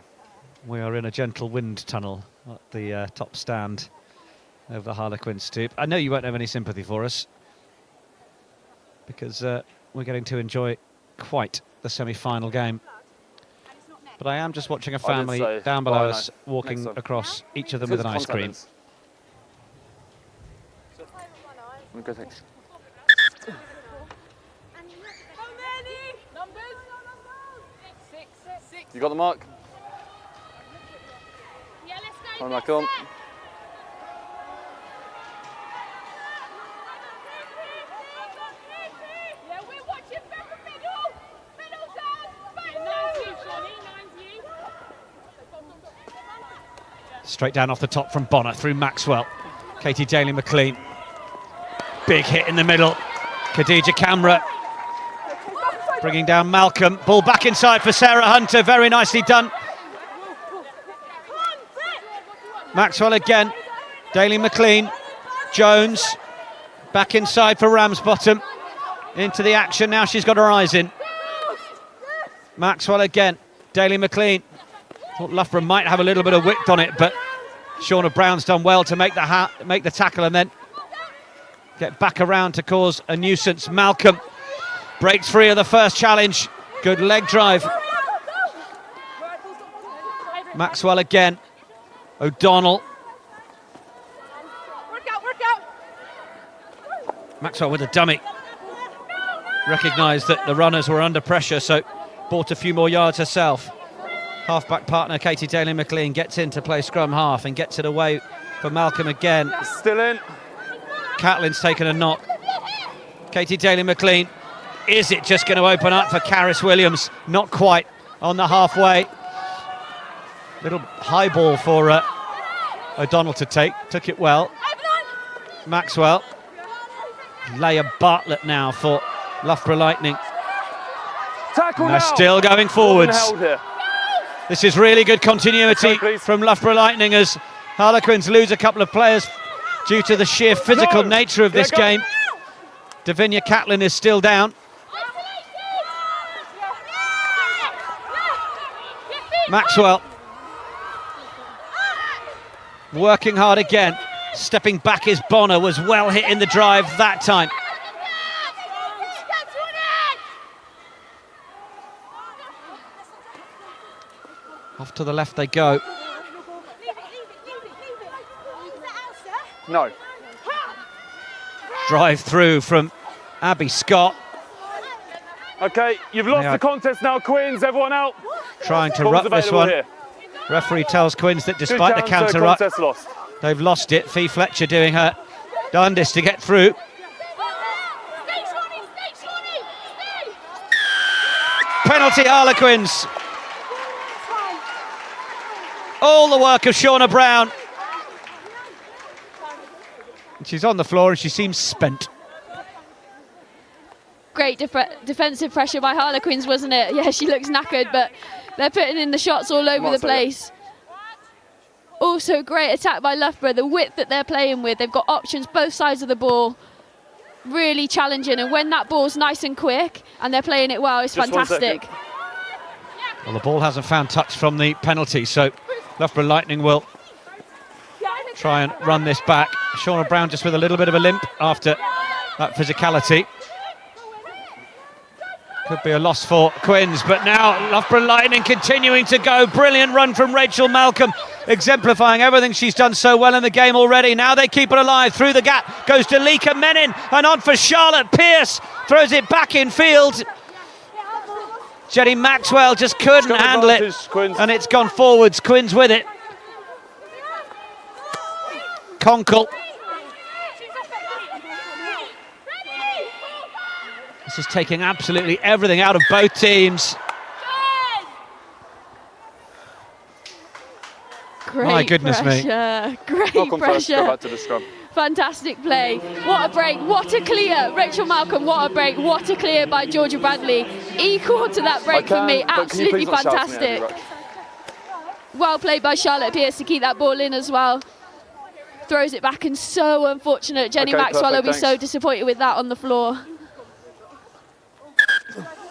We are in a gentle wind tunnel at the top stand of the Harlequins Stoop. I know you won't have any sympathy for us because we're getting to enjoy quite the semi-final game. But I am just watching a family down below us walking across, each of them with an ice cream. Okay, thanks. You got the mark? Yeah, let's go. Come back on. Yeah, we're watching from the middle. Middle down. Straight down off the top from Bonner through Maxwell. Katie Daly-McLean. Big hit in the middle. Khadija Camera bringing down Malcolm. Ball back inside for Sarah Hunter. Very nicely done. Maxwell again. Daly-McLean. Jones back inside for Ramsbottom. Into the action. Now she's got her eyes in. Maxwell again. Daly-McLean. Thought Loughborough might have a little bit of width on it, but Shauna Brown's done well to make the tackle and then get back around to cause a nuisance. Malcolm breaks free of the first challenge. Good leg drive. Maxwell again. O'Donnell. Work out. Maxwell with a dummy. Recognised that the runners were under pressure, so bought a few more yards herself. Half-back partner Katie Daly-McLean gets in to play scrum half and gets it away for Malcolm again. Still in. Catlin's taken a knock. Katie Daly-McLean, is it just going to open up for Caris Williams? Not quite on the halfway. Little high ball for O'Donnell to take, took it well. Maxwell. Leia Bartlett now for Loughborough Lightning. Tackle They're now. still going forwards. Held here. This is really good continuity Okay, from Loughborough Lightning as Harlequins lose a couple of players due to the sheer physical nature of this game. Davinia Catlin is still down. Maxwell working hard again. Stepping back is Bonner, was well hit in the drive that time. Off to the left they go. No. Drive through from Abby Scott. Okay, you've lost the contest now, Quins. Everyone out. Trying to Ball's ruck this available one. here. Referee tells Quins that despite the counter ruck, contest lost. they've lost it. Fee Fletcher doing her darndest to get through. Penalty Harlequins. All the work of Shauna Brown. She's on the floor and she seems spent. Great defensive pressure by Harlequins, wasn't it? Yeah, she looks knackered, but they're putting in the shots all over the place. Also, great attack by Loughborough. The width that they're playing with, they've got options both sides of the ball. Really challenging, and when that ball's nice and quick and they're playing it well, it's fantastic. Well, the ball hasn't found touch from the penalty, so Loughborough Lightning will try and run this back. Shauna Brown just with a little bit of a limp after that physicality. Could be a loss for Quins, but now Loughborough Lightning continuing to go. Brilliant run from Rachel Malcolm, exemplifying everything she's done so well in the game already. Now they keep it alive. Through the gap goes to Lika Menin, and on for Charlotte Pearce. Throws it back in field. Jenny Maxwell just couldn't handle it, and it's gone forwards. Quins with it. Conkle. This is taking absolutely everything out of both teams. Great My goodness pressure. me. Great Malcolm first, pressure. go back to the scrum. Fantastic play. What a break. What a clear. Rachel Malcolm, what a break. What a clear by Georgia Bradley. Equal to that break for me. Absolutely fantastic. Well played by Charlotte Pearce to keep that ball in as well. Throws it back, and so unfortunate. Jenny Maxwell will be so disappointed with that on the floor.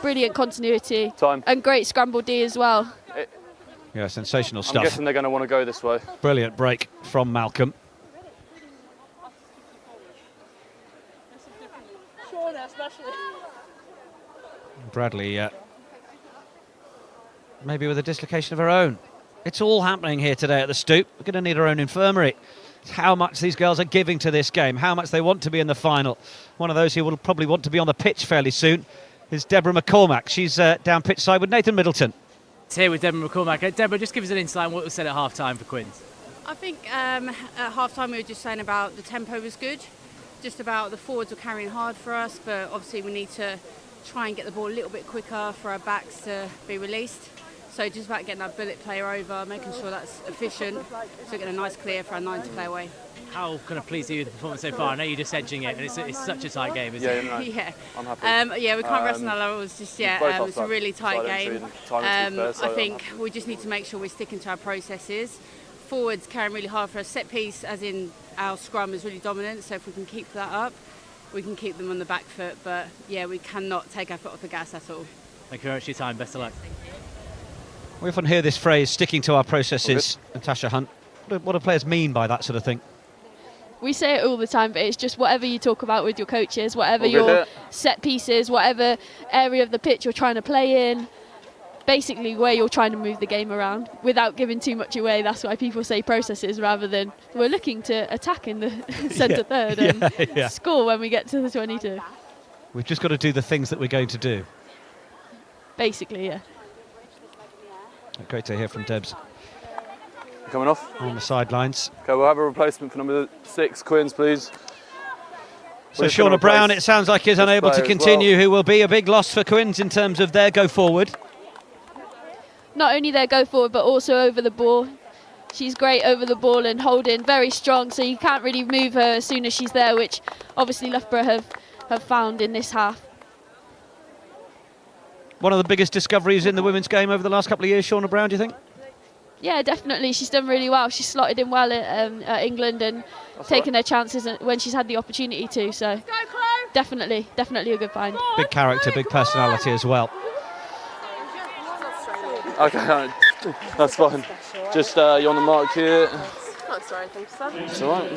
Brilliant continuity. And great scramble D as well. Yeah, sensational stuff. I'm guessing they're going to want to go this way. Brilliant break from Malcolm. Bradley, maybe with a dislocation of her own. It's all happening here today at the Stoop. We're going to need our own infirmary. It's how much these girls are giving to this game, how much they want to be in the final. One of those who will probably want to be on the pitch fairly soon is Deborah McCormack. She's down pitch side with Nathan Middleton. It's here with Deborah McCormack. Deborah, just give us an insight on what was said at half-time for Quins. I think at half-time we were just saying about the tempo was good, just about the forwards were carrying hard for us, but obviously we need to try and get the ball a little bit quicker for our backs to be released. So just about getting our bullet player over, making sure that's efficient, so getting a nice clear for our 9 to play away. How kind of pleased are you with the performance so far? I know you're just edging it, and it's such a tight game, isn't it? Yeah, I'm happy. Yeah, we can't rest on our laurels just yet. It's a really tight game. I think we just need to make sure we're sticking to our processes. Forwards carrying really hard for a set piece, as in our scrum is really dominant, so if we can keep that up, we can keep them on the back foot, but yeah, we cannot take our foot off the gas at all. Thank you very much for your time. Best of luck. We often hear this phrase, sticking to our processes, Natasha Hunt. What do players mean by that sort of thing? We say it all the time, but it's just whatever you talk about with your coaches, whatever your set pieces, whatever area of the pitch you're trying to play in, basically where you're trying to move the game around without giving too much away. That's why people say processes rather than we're looking to attack in the centre third and score when we get to the 22. We've just got to do the things that we're going to do. basically, yeah. Great to hear from Debs Coming off. on the sidelines. Okay, we'll have a replacement for number 6, Quins, please. So Shauna Brown, it sounds like, is unable to continue, who will be a big loss for Quins in terms of their go forward. Not only their go forward, but also over the ball. She's great over the ball and holding, very strong, so you can't really move her as soon as she's there, which obviously Loughborough have found in this half. One of the biggest discoveries in the women's game over the last couple of years, Shauna Brown, do you think? Yeah, definitely. She's done really well. She's slotted in well at England and taken her chances when she's had the opportunity to. So definitely a good find. Big character, big personality as well. Okay, that's fine. Just you're on the mark here. Oh, sorry, thanks, son. It's all right.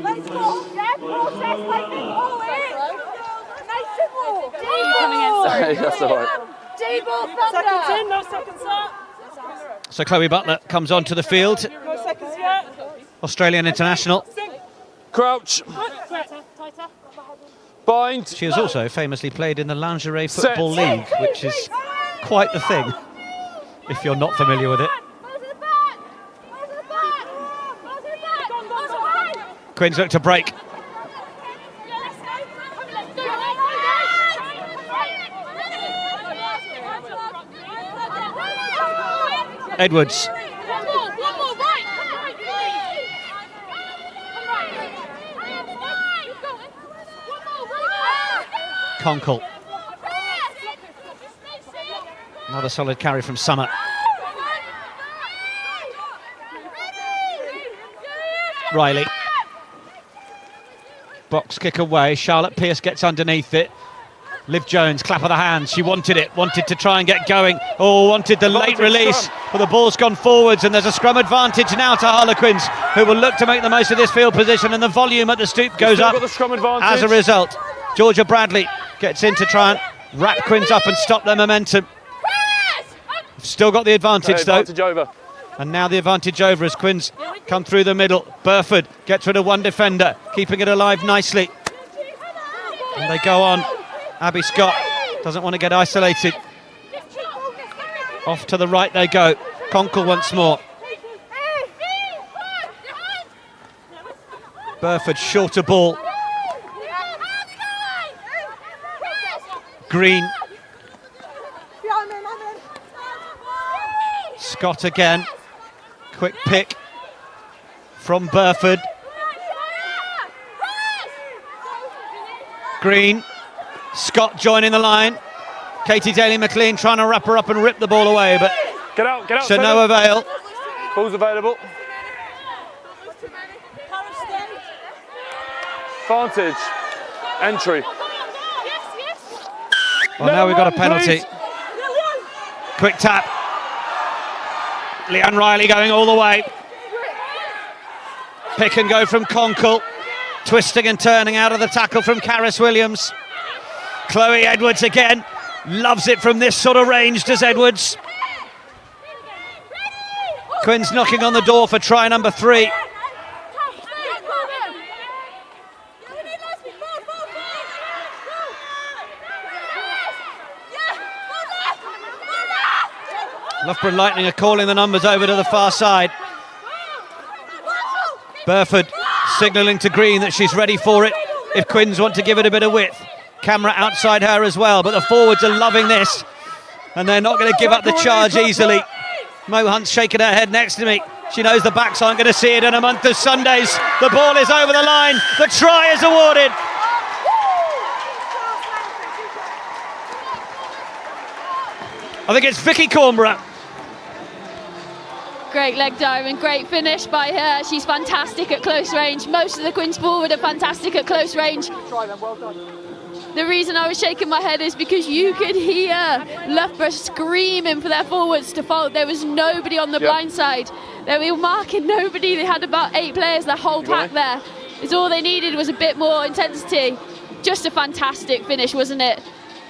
Let's go, Deb. Process like big ball in. Nice and more. Coming in, sorry. That's all right. D-ball thunder. Seconds in, no seconds up. So Chloe Butler comes onto the field, No seconds yet. Australian international. Crouch. Bind. She has also famously played in the Lingerie Football League, which is quite the thing, if you're not familiar with it. Quins look to break. Edwards. Conkle. Another solid carry from Summer. Riley. Box kick away. Charlotte Pearce gets underneath it. Liv Jones, clap of the hands. She wanted it, wanted to try and get going. Oh, wanted the late release, but the ball's gone forwards, and there's a scrum advantage now to Harlequins, who will look to make the most of this field position, and the volume at the Stoop goes up as a result. Georgia Bradley gets in to try and wrap Quins up and stop their momentum. Still got the advantage, though. Over. And now the advantage over as Quins come through the middle. Burford gets rid of one defender, keeping it alive nicely. And they go on. Abby Scott doesn't want to get isolated. Off to the right they go. Conkle once more. Burford shorter ball. Green. Scott again. Quick pick from Burford. Green. Scott joining the line. Katie Daly-McLean trying to wrap her up and rip the ball away, but get out, to no avail. Ball's available. Advantage. Entry. Well, now we've got a penalty. Quick tap. Leanne Riley going all the way. Pick and go from Conkle. Twisting and turning out of the tackle from Caris Williams. Chloe Edwards again. Loves it from this sort of range, does Edwards. Quins knocking on the door for try number 3. Loughborough Lightning are calling the numbers over to the far side. Burford signalling to Green that she's ready for it if Quins want to give it a bit of width. Camera outside her as well, but the forwards are loving this and they're not going to give up the charge easily. Mo Hunt's shaking her head next to me. She knows the backs aren't going to see it in a month of Sundays. The ball is over the line. The try is awarded. I think it's Vicky Cornborough. Great leg dive and great finish by her. She's fantastic at close range. Most of the Quins forward are fantastic at close range. The reason I was shaking my head is because you could hear Loughborough screaming for their forwards to fold. There was nobody on the blind side. They were marking nobody. They had about 8 players, the whole pack there. It's all they needed was a bit more intensity. Just a fantastic finish, wasn't it?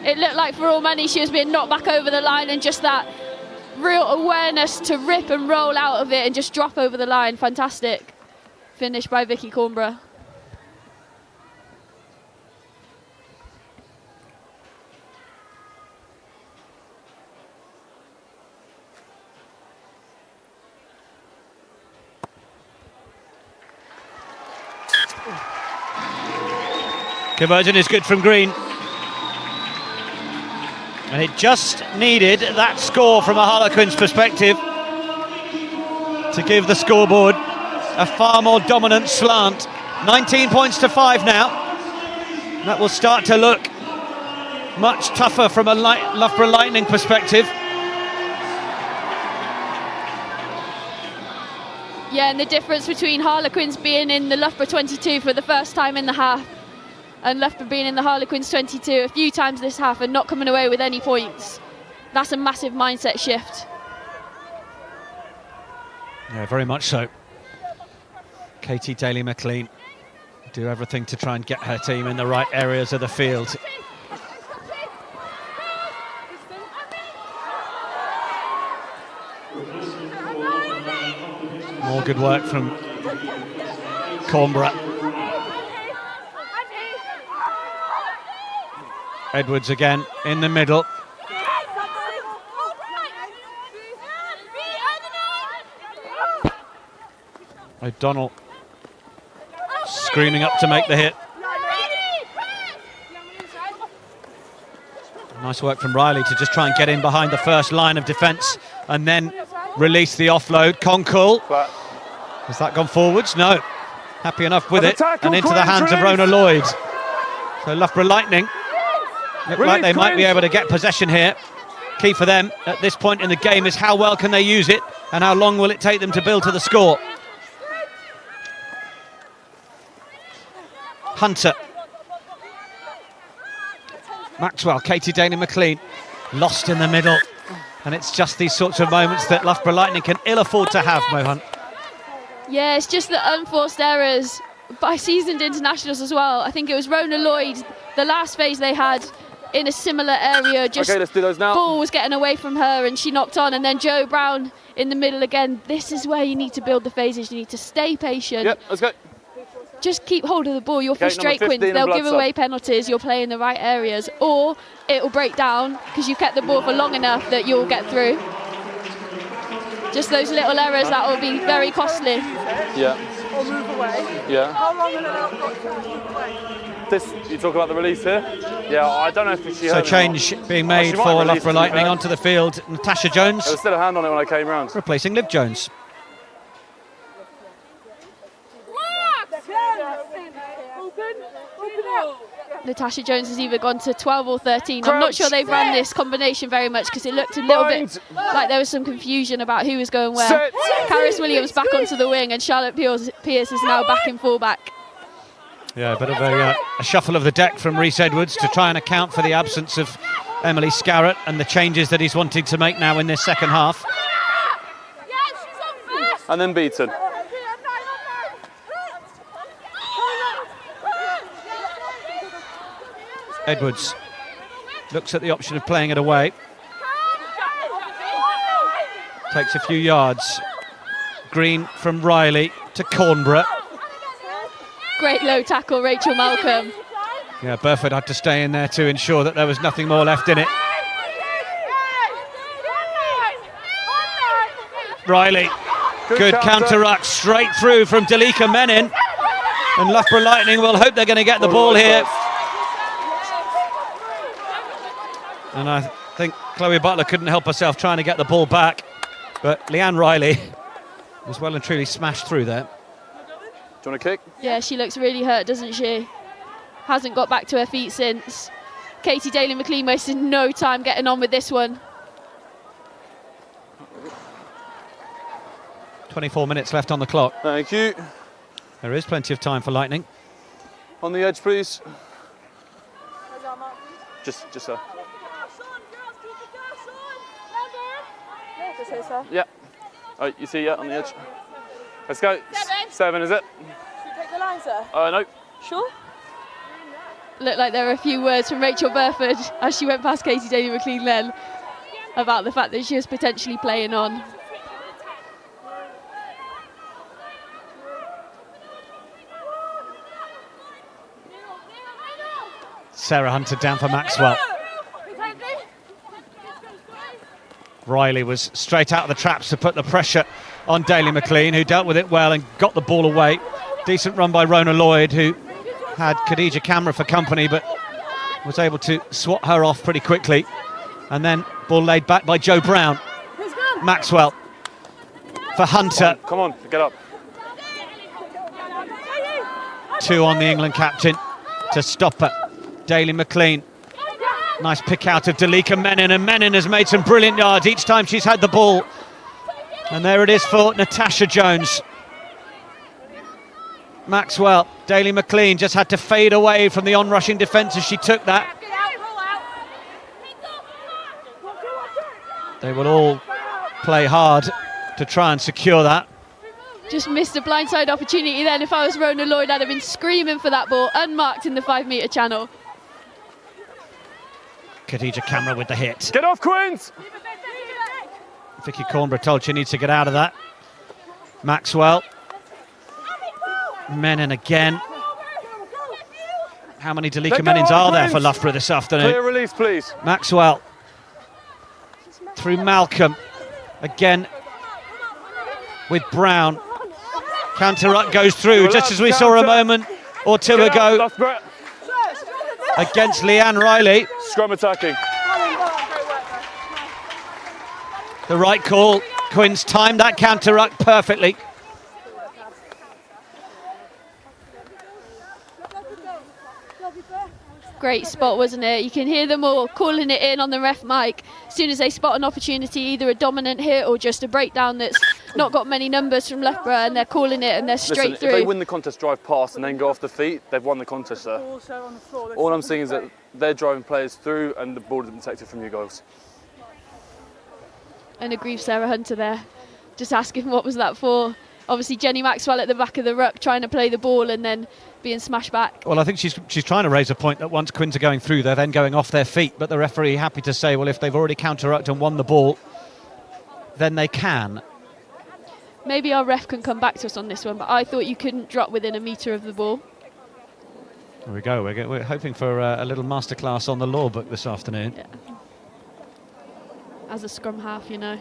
It looked like for all money she was being knocked back over the line, and just that real awareness to rip and roll out of it and just drop over the line. Fantastic finish by Vicky Cornborough. Conversion is good from Green. And it just needed that score from a Harlequins perspective to give the scoreboard a far more dominant slant. 19 points to 5 now. That will start to look much tougher from a Loughborough Lightning perspective. Yeah, and the difference between Harlequins being in the Loughborough 22 for the first time in the half and Loughborough being in the Harlequins 22 a few times this half and not coming away with any points. That's a massive mindset shift. Yeah, very much so. Katie Daly-McLean do everything to try and get her team in the right areas of the field. More good work from Cornborough. Edwards again in the middle. O'Donnell screaming up to make the hit. Nice work from Riley to just try and get in behind the first line of defence and then release the offload. Conkle. Has that gone forwards? No. Happy enough with it. And into the hands of Rona Lloyd. So Loughborough Lightning look like they might be able to get possession here. Key for them at this point in the game is how well can they use it and how long will it take them to build to the score. Hunter. Maxwell, Katie Daly-McLean, lost in the middle. And it's just these sorts of moments that Loughborough Lightning can ill afford to have, Mohan. Yeah, it's just the unforced errors by seasoned internationals as well. I think it was Rona Lloyd, the last phase they had in a similar area. Just okay, let's do those now. Ball was getting away from her and she knocked on. And then Jo Brown in the middle again. This is where you need to build the phases. You need to stay patient. Yep, let's go. Just keep hold of the ball. You'll frustrate Quins. They'll give away penalties. You'll play in the right areas, or it'll break down because you've kept the ball for long enough that you'll get through. Just those little errors that will be very costly. Yeah. Or move away. Yeah. How long have they got to move away? This, you talk about the release here? Yeah, I don't know if she So change being made for Loughborough Lightning onto the field. Natasha Jones. There was still a hand on it when I came round. Replacing Liv Jones. Natasha Jones has either gone to 12 or 13. I'm not sure they've run this combination very much because it looked a little bit like there was some confusion about who was going where. Karis Williams back onto the wing and Charlotte Pierce is now back in fullback. Yeah, a bit of a shuffle of the deck from Rhys Edwards to try and account for the absence of Emily Scarrett and the changes that he's wanting to make now in this second half. And then Beaton. Edwards looks at the option of playing it away. Takes a few yards. Green from Riley to Cornborough. Great low tackle, Rachel Malcolm. Yeah, Burford had to stay in there to ensure that there was nothing more left in it. Riley, good counter-ruck straight through from Dalika Menin. And Loughborough Lightning will hope they're going to get the ball here. And I think Chloe Butler couldn't help herself trying to get the ball back. But Leanne Riley was well and truly smashed through there. Do you want a kick? Yeah, she looks really hurt, doesn't she? Hasn't got back to her feet since. Katie Daly-McLean wasted no time getting on with this one. 24 minutes left on the clock. Thank you. There is plenty of time for Lightning. On the edge, please. Just her. Yeah. Oh, you see, yeah, on the edge. Let's go. 7, is it? Should we take the line, sir? No. Sure. Looked like there were a few words from Rachel Burford as she went past Katie Daly-McLean then about the fact that she was potentially playing on. Sarah Hunter down for Maxwell. Riley was straight out of the traps to put the pressure on Daly-McLean, who dealt with it well and got the ball away. Decent run by Rona Lloyd, who had Khadija Camera for company, but was able to swat her off pretty quickly. And then ball laid back by Joe Brown. Maxwell for Hunter. Come on, get up. 2 on the England captain to stop her. Daly McLean. Nice pick out of Dalika Menin, and Menin has made some brilliant yards each time she's had the ball. And there it is for Natasha Jones. Maxwell, Daly McLean just had to fade away from the on-rushing defence as she took that. They will all play hard to try and secure that. Just missed a blindside opportunity then. If I was Rona Lloyd, I'd have been screaming for that ball, unmarked in the 5-metre channel. Khadija Camera with the hit. Get off, Queens! Vicky Cornborough told she needs to get out of that. Maxwell. Menin again. How many Dalika Menins are there for Loughborough this afternoon? Clear release, please. Maxwell. Through Malcolm. Again with Brown. Counter-up goes through, just as we saw a moment or two ago against Leanne Riley. Scrum attacking. The right call. Quins timed that counter-up perfectly. Great spot, wasn't it? You can hear them all calling it in on the ref mic. As soon as they spot an opportunity, either a dominant hit or just a breakdown that's not got many numbers from Loughborough, and they're calling it and they're straight through. If they win the contest, drive past and then go off the feet, they've won the contest there. All I'm seeing is that they're driving players through and the ball is protected from you guys. And aggrieved Sarah Hunter there. Just asking what was that for. Obviously Jenny Maxwell at the back of the ruck trying to play the ball and then being smashed back. Well, I think she's trying to raise a point that once Quins are going through, they're then going off their feet. But the referee happy to say, well, if they've already counter-rucked and won the ball, then they can. Maybe our ref can come back to us on this one, but I thought you couldn't drop within a metre of the ball. There we go. We're hoping for a little masterclass on the law book this afternoon. Yeah. As a scrum half, you know,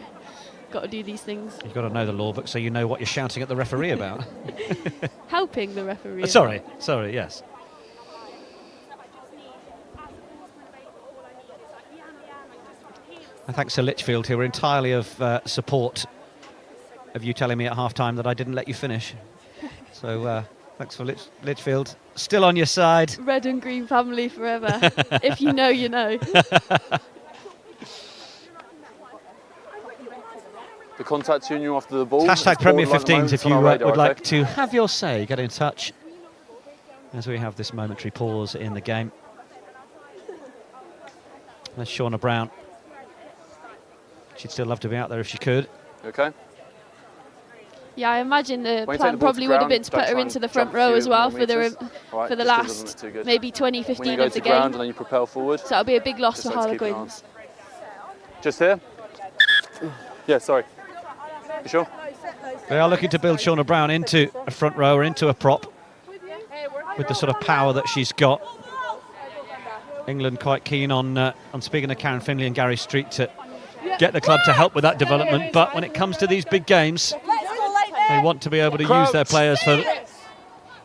got to do these things. You've got to know the law book so you know what you're shouting at the referee about. Helping the referee. Sorry, yes. And thanks to Litchfield, who were entirely of support of you telling me at half-time that I didn't let you finish. So thanks for Litchfield. Still on your side. Red and green family forever. If you know, you know. The contact you after the ball. Hashtag Premier 15s if you would radar, like to have your say. Get in touch as we have this momentary pause in the game. There's Shauna Brown. She'd still love to be out there if she could. Okay. Yeah, I imagine the plan probably would have been to put her into the front row as well for the last maybe 20, 15 of the game. And then you propel forward. So that'll be a big loss for Harlequins. Just here? Yeah, sorry. You sure? They are looking to build Shauna Brown into a front row or into a prop with the sort of power that she's got. England quite keen on speaking to Karen Finley and Gary Street to get the club to help with that development, but when it comes to these big games, they want to be able to use their players for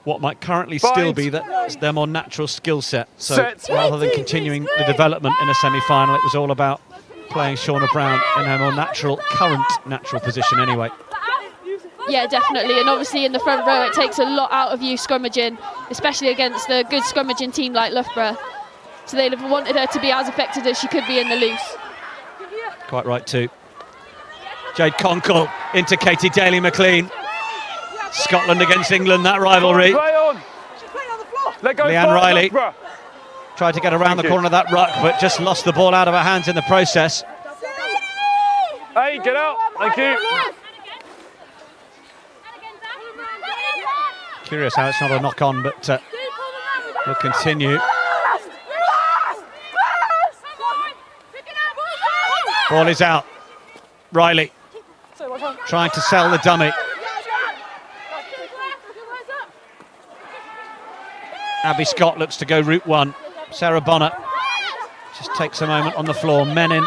what might currently still be their more natural skill set. So rather than continuing the development in a semi-final, it was all about playing Shauna Brown in her more current natural position anyway. Yeah, definitely, and obviously in the front row it takes a lot out of you scrummaging, especially against a good scrummaging team like Loughborough. So they'd have wanted her to be as effective as she could be in the loose. Quite right too. Jade Conkle into Katie Daly McLean. Scotland against England, that rivalry. Play on. Let go. Leanne Riley tried to get around the corner of that ruck, but just lost the ball out of her hands in the process. Hey, get out. Thank you. Curious how it's not a knock-on, but we'll continue. Ball is out. Riley trying to sell the dummy. Abby Scott looks to go route one. Sarah Bonner just takes a moment on the floor. Menin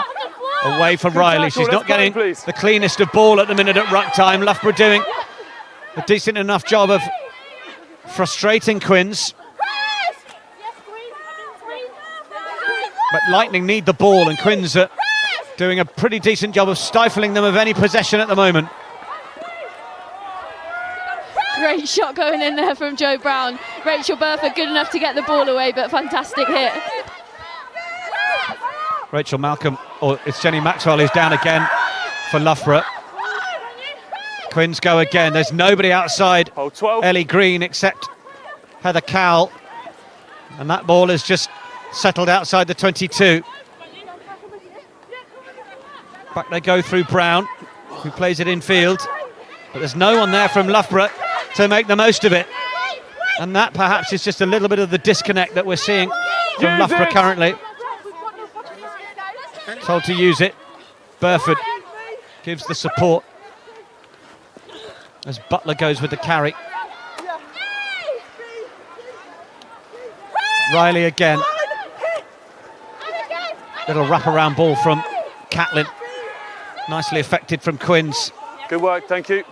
away from Riley. She's not getting the cleanest of ball at the minute at ruck time. Loughborough doing a decent enough job of frustrating Quins. But Lightning need the ball, and Quinn's doing a pretty decent job of stifling them of any possession at the moment. Great shot going in there from Joe Brown. Rachel Burford good enough to get the ball away, but fantastic hit. Rachel Malcolm, or it's Jenny Maxwell who's down again for Loughborough. Quinns go again. There's nobody outside Ellie Green except Heather Cowell. And that ball has just settled outside the 22. Back they go through Brown, who plays it in field. But there's no one there from Loughborough to make the most of it. And that perhaps is just a little bit of the disconnect that we're seeing from Loughborough currently. Told to use it. Burford gives the support as Butler goes with the carry. Riley again. Little wraparound ball from Catlin. Nicely affected from Quinns. Good work, thank you.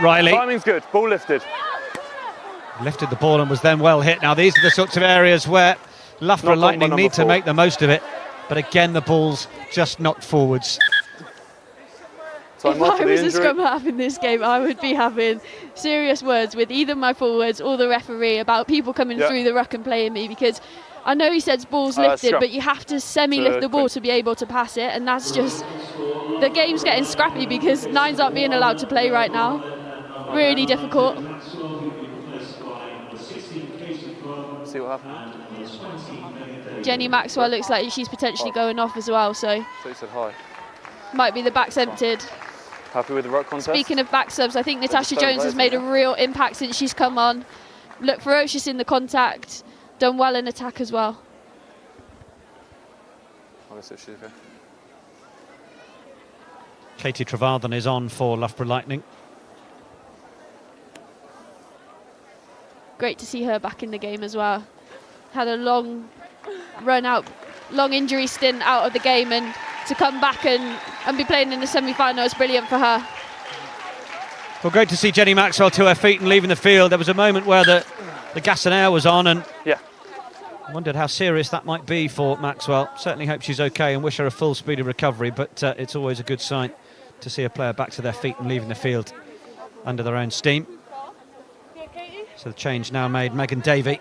Riley. Timing's good, ball lifted. Lifted the ball and was then well hit. Now these are the sorts of areas where Loughborough Lightning need to make the most of it. But again, the ball's just knocked forwards. If I was a scrum half in this game, I would be having serious words with either my forwards or the referee about people coming through the ruck and playing me, because I know he says ball's lifted, but you have to semi-lift the ball to be able to pass it, and that's just... The game's getting scrappy because nines aren't being allowed to play right now. Really difficult. See what happened. Jenny Maxwell looks like she's potentially going off as well, so you said hi. Might be the backs emptied. Happy with the ruck contest? Speaking of back subs, I think Natasha Jones has made a real impact since she's come on. Looked ferocious in the contact, done well in attack as well. I'll see if she's okay. Katie Trevarthen is on for Loughborough Lightning. Great to see her back in the game as well. Had a long run out, long injury stint out of the game, and to come back and be playing in the semi-final is brilliant for her. Well, great to see Jenny Maxwell to her feet and leaving the field. There was a moment where the gas and air was on, and I wondered how serious that might be for Maxwell. Certainly hope she's okay and wish her a full speedy recovery, but it's always a good sign to see a player back to their feet and leaving the field under their own steam. So the change now made. Megan Davey,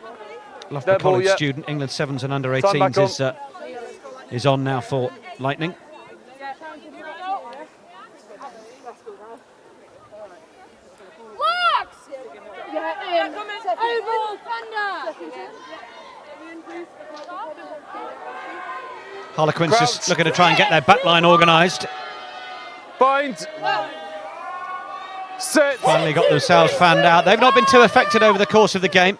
Loughborough College student, England Sevens and under 18s, is on now for Lightning. Harlequins just looking to try and get their back line organised. Bind. Set. Finally got themselves fanned out. They've not been too affected over the course of the game.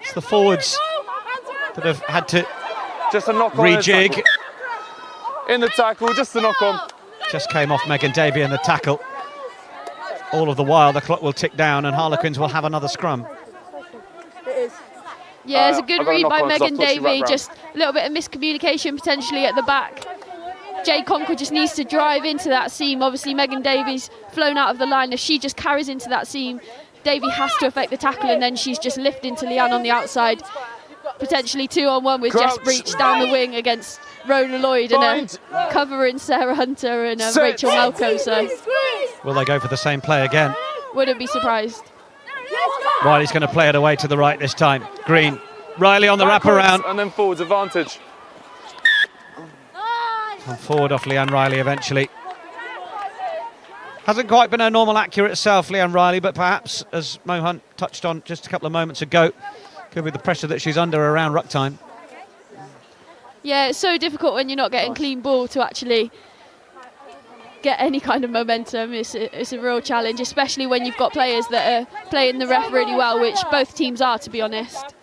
It's the forwards that have had to just a knock on rejig. In the tackle, just a knock on. Just came off Megan Davey in the tackle. All of the while, the clock will tick down and Harlequins will have another scrum. Yeah, it's a good read by Megan Davey. Just a little bit of miscommunication potentially at the back. Jade Conquer just needs to drive into that seam. Obviously, Megan Davey's flown out of the line. If she just carries into that seam, Davey has to affect the tackle, and then she's just lifting to Leanne on the outside. Potentially 2-on-1 with Jess Breach down the wing against Rona Lloyd and covering Sarah Hunter and Rachel Malcolm. So will they go for the same play again? Wouldn't be surprised. Riley's going to play it away to the right this time. Green. Riley on the wraparound. And then forwards advantage. And forward off Leanne Riley eventually. Hasn't quite been her normal accurate self, Leanne Riley, but perhaps, as Mo Hunt touched on just a couple of moments ago, could be the pressure that she's under around ruck time. Yeah, it's so difficult when you're not getting clean ball to actually get any kind of momentum. It's a real challenge, especially when you've got players that are playing the ref really well, which both teams are, to be honest.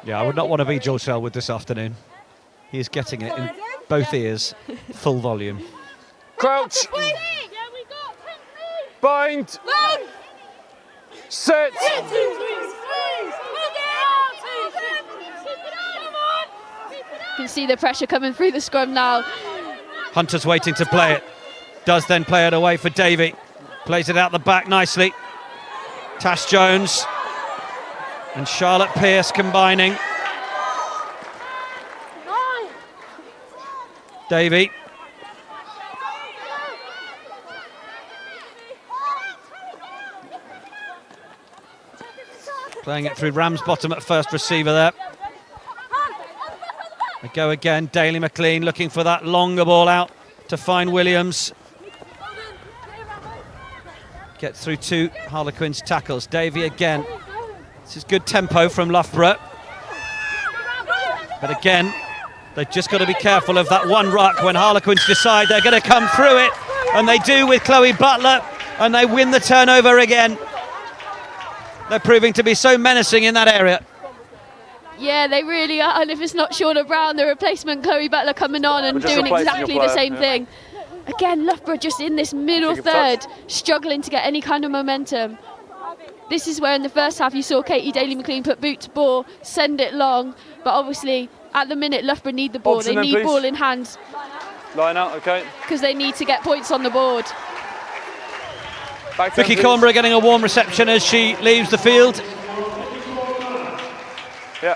Yeah, I would not want to be George Selwood this afternoon. He is getting it in both ears, full volume. Crouch. Bind. Set. You can see the pressure coming through the scrum now. Hunter's waiting to play it. Does then play it away for Davey. Plays it out the back nicely. Tash Jones and Charlotte Pearce combining. Davey. Playing it through Ramsbottom at first receiver there. They go again, Daly McLean looking for that longer ball out to find Williams. Gets through 2 Harlequins tackles. Davey again. This is good tempo from Loughborough. But again, they've just got to be careful of that one ruck when Harlequins decide they're going to come through it. And they do with Chloe Butler, and they win the turnover again. They're proving to be so menacing in that area. Yeah, they really are. And if it's not Shauna Brown, the replacement Chloe Butler coming on and doing exactly the same thing. Again, Loughborough just in this middle third, struggling to get any kind of momentum. This is where in the first half you saw Katie Daly-McLean put boot to ball, send it long. But obviously, at the minute, Loughborough need the ball. They need ball in hand. Line out, okay. Because they need to get points on the board. Vicky Cornborough getting a warm reception as she leaves the field. Yeah.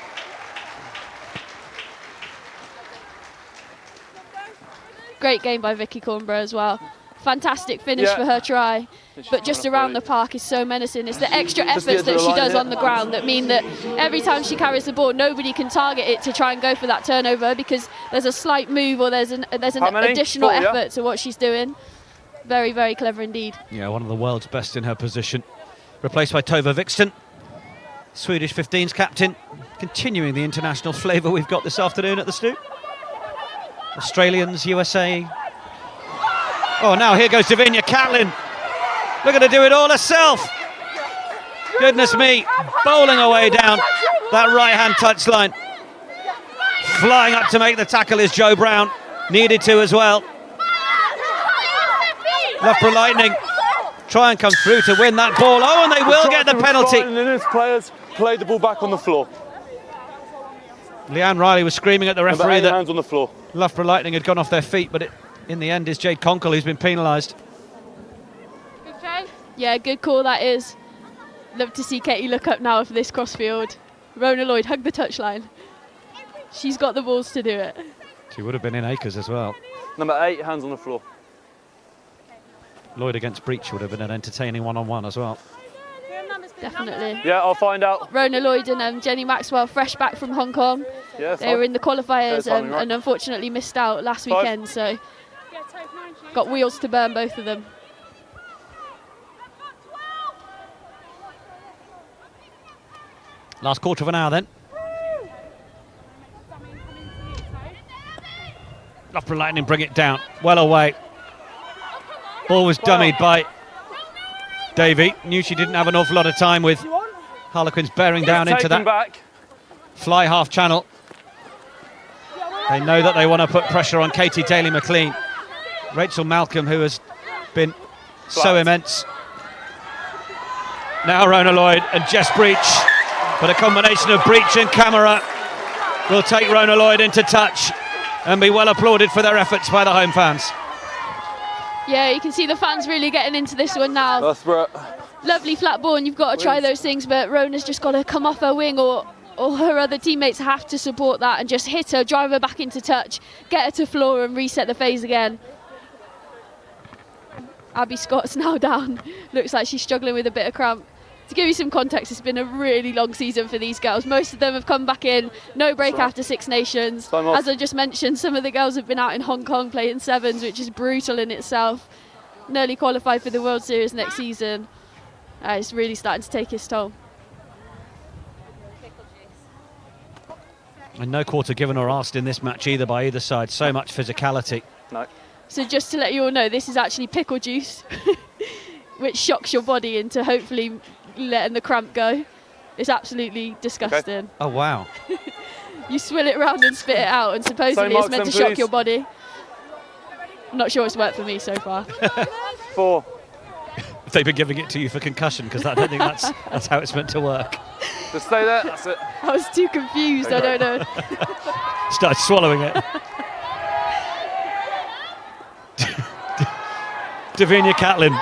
Great game by Vicky Cornborough as well. Fantastic finish for her try. But just around the park is so menacing. It's the extra efforts that she does on the ground that mean that every time she carries the ball, nobody can target it to try and go for that turnover because there's a slight move or there's an additional effort to what she's doing. Very, very clever indeed. Yeah, one of the world's best in her position. Replaced by Tova Vixton, Swedish 15s captain, continuing the international flavour we've got this afternoon at the Stoop. Australians, USA. Oh, now here goes Davinia Catlin. Look at her do it all herself. Goodness me, bowling away down that right-hand touchline. Flying up to make the tackle is Jo Brown. Needed to as well. Loughborough Lightning try and come through to win that ball. Oh, and they will get the penalty. And then his players played the ball back on the floor. Leanne Riley was screaming at the referee that hands on the floor. Loughborough Lightning had gone off their feet, but in the end is Jade Conkle who's been penalised. Yeah, good call that is. Love to see Katie look up now for this crossfield. Rona Lloyd, hug the touchline. She's got the balls to do it. She would have been in acres as well. Number 8, hands on the floor. Lloyd against Breach would have been an entertaining one-on-one as well. Definitely. Yeah, I'll find out. Rona Lloyd and Jenny Maxwell, fresh back from Hong Kong. Yeah, they were in the qualifiers right. and unfortunately missed out last weekend, so got wheels to burn, both of them. Last quarter of an hour then. Loughborough Lightning bring it down, well away. Ball was dummied by Davey. Knew she didn't have an awful lot of time with Harlequins bearing down into that fly half channel. They know that they want to put pressure on Katie Daly-McLean. Rachel Malcolm, who has been so immense. Now Rona Lloyd and Jess Breach. But a combination of Breach and Camera will take Rona Lloyd into touch and be well applauded for their efforts by the home fans. Yeah, you can see the fans really getting into this one now. Lovely flat ball, and you've got to try those things, but Rona's just got to come off her wing, or her other teammates have to support that and just hit her, drive her back into touch, get her to floor and reset the phase again. Abby Scott's now down. Looks like she's struggling with a bit of cramp. To give you some context, it's been a really long season for these girls. Most of them have come back in, no break after Six Nations. As I just mentioned, some of the girls have been out in Hong Kong playing sevens, which is brutal in itself. Nearly qualified for the World Series next season. It's really starting to take its toll. And no quarter given or asked in this match either by either side. So much physicality. No. So just to let you all know, this is actually pickle juice, which shocks your body into hopefully letting the cramp go. It's absolutely disgusting. Okay. Oh, wow. You swill it around and spit it out, and supposedly it's meant to shock your body. I'm not sure it's worked for me so far. 4. They've been giving it to you for concussion, because I don't think that's how it's meant to work. Just stay there, that's it. I was too confused, I don't know. Started swallowing it. Davinia Catlin.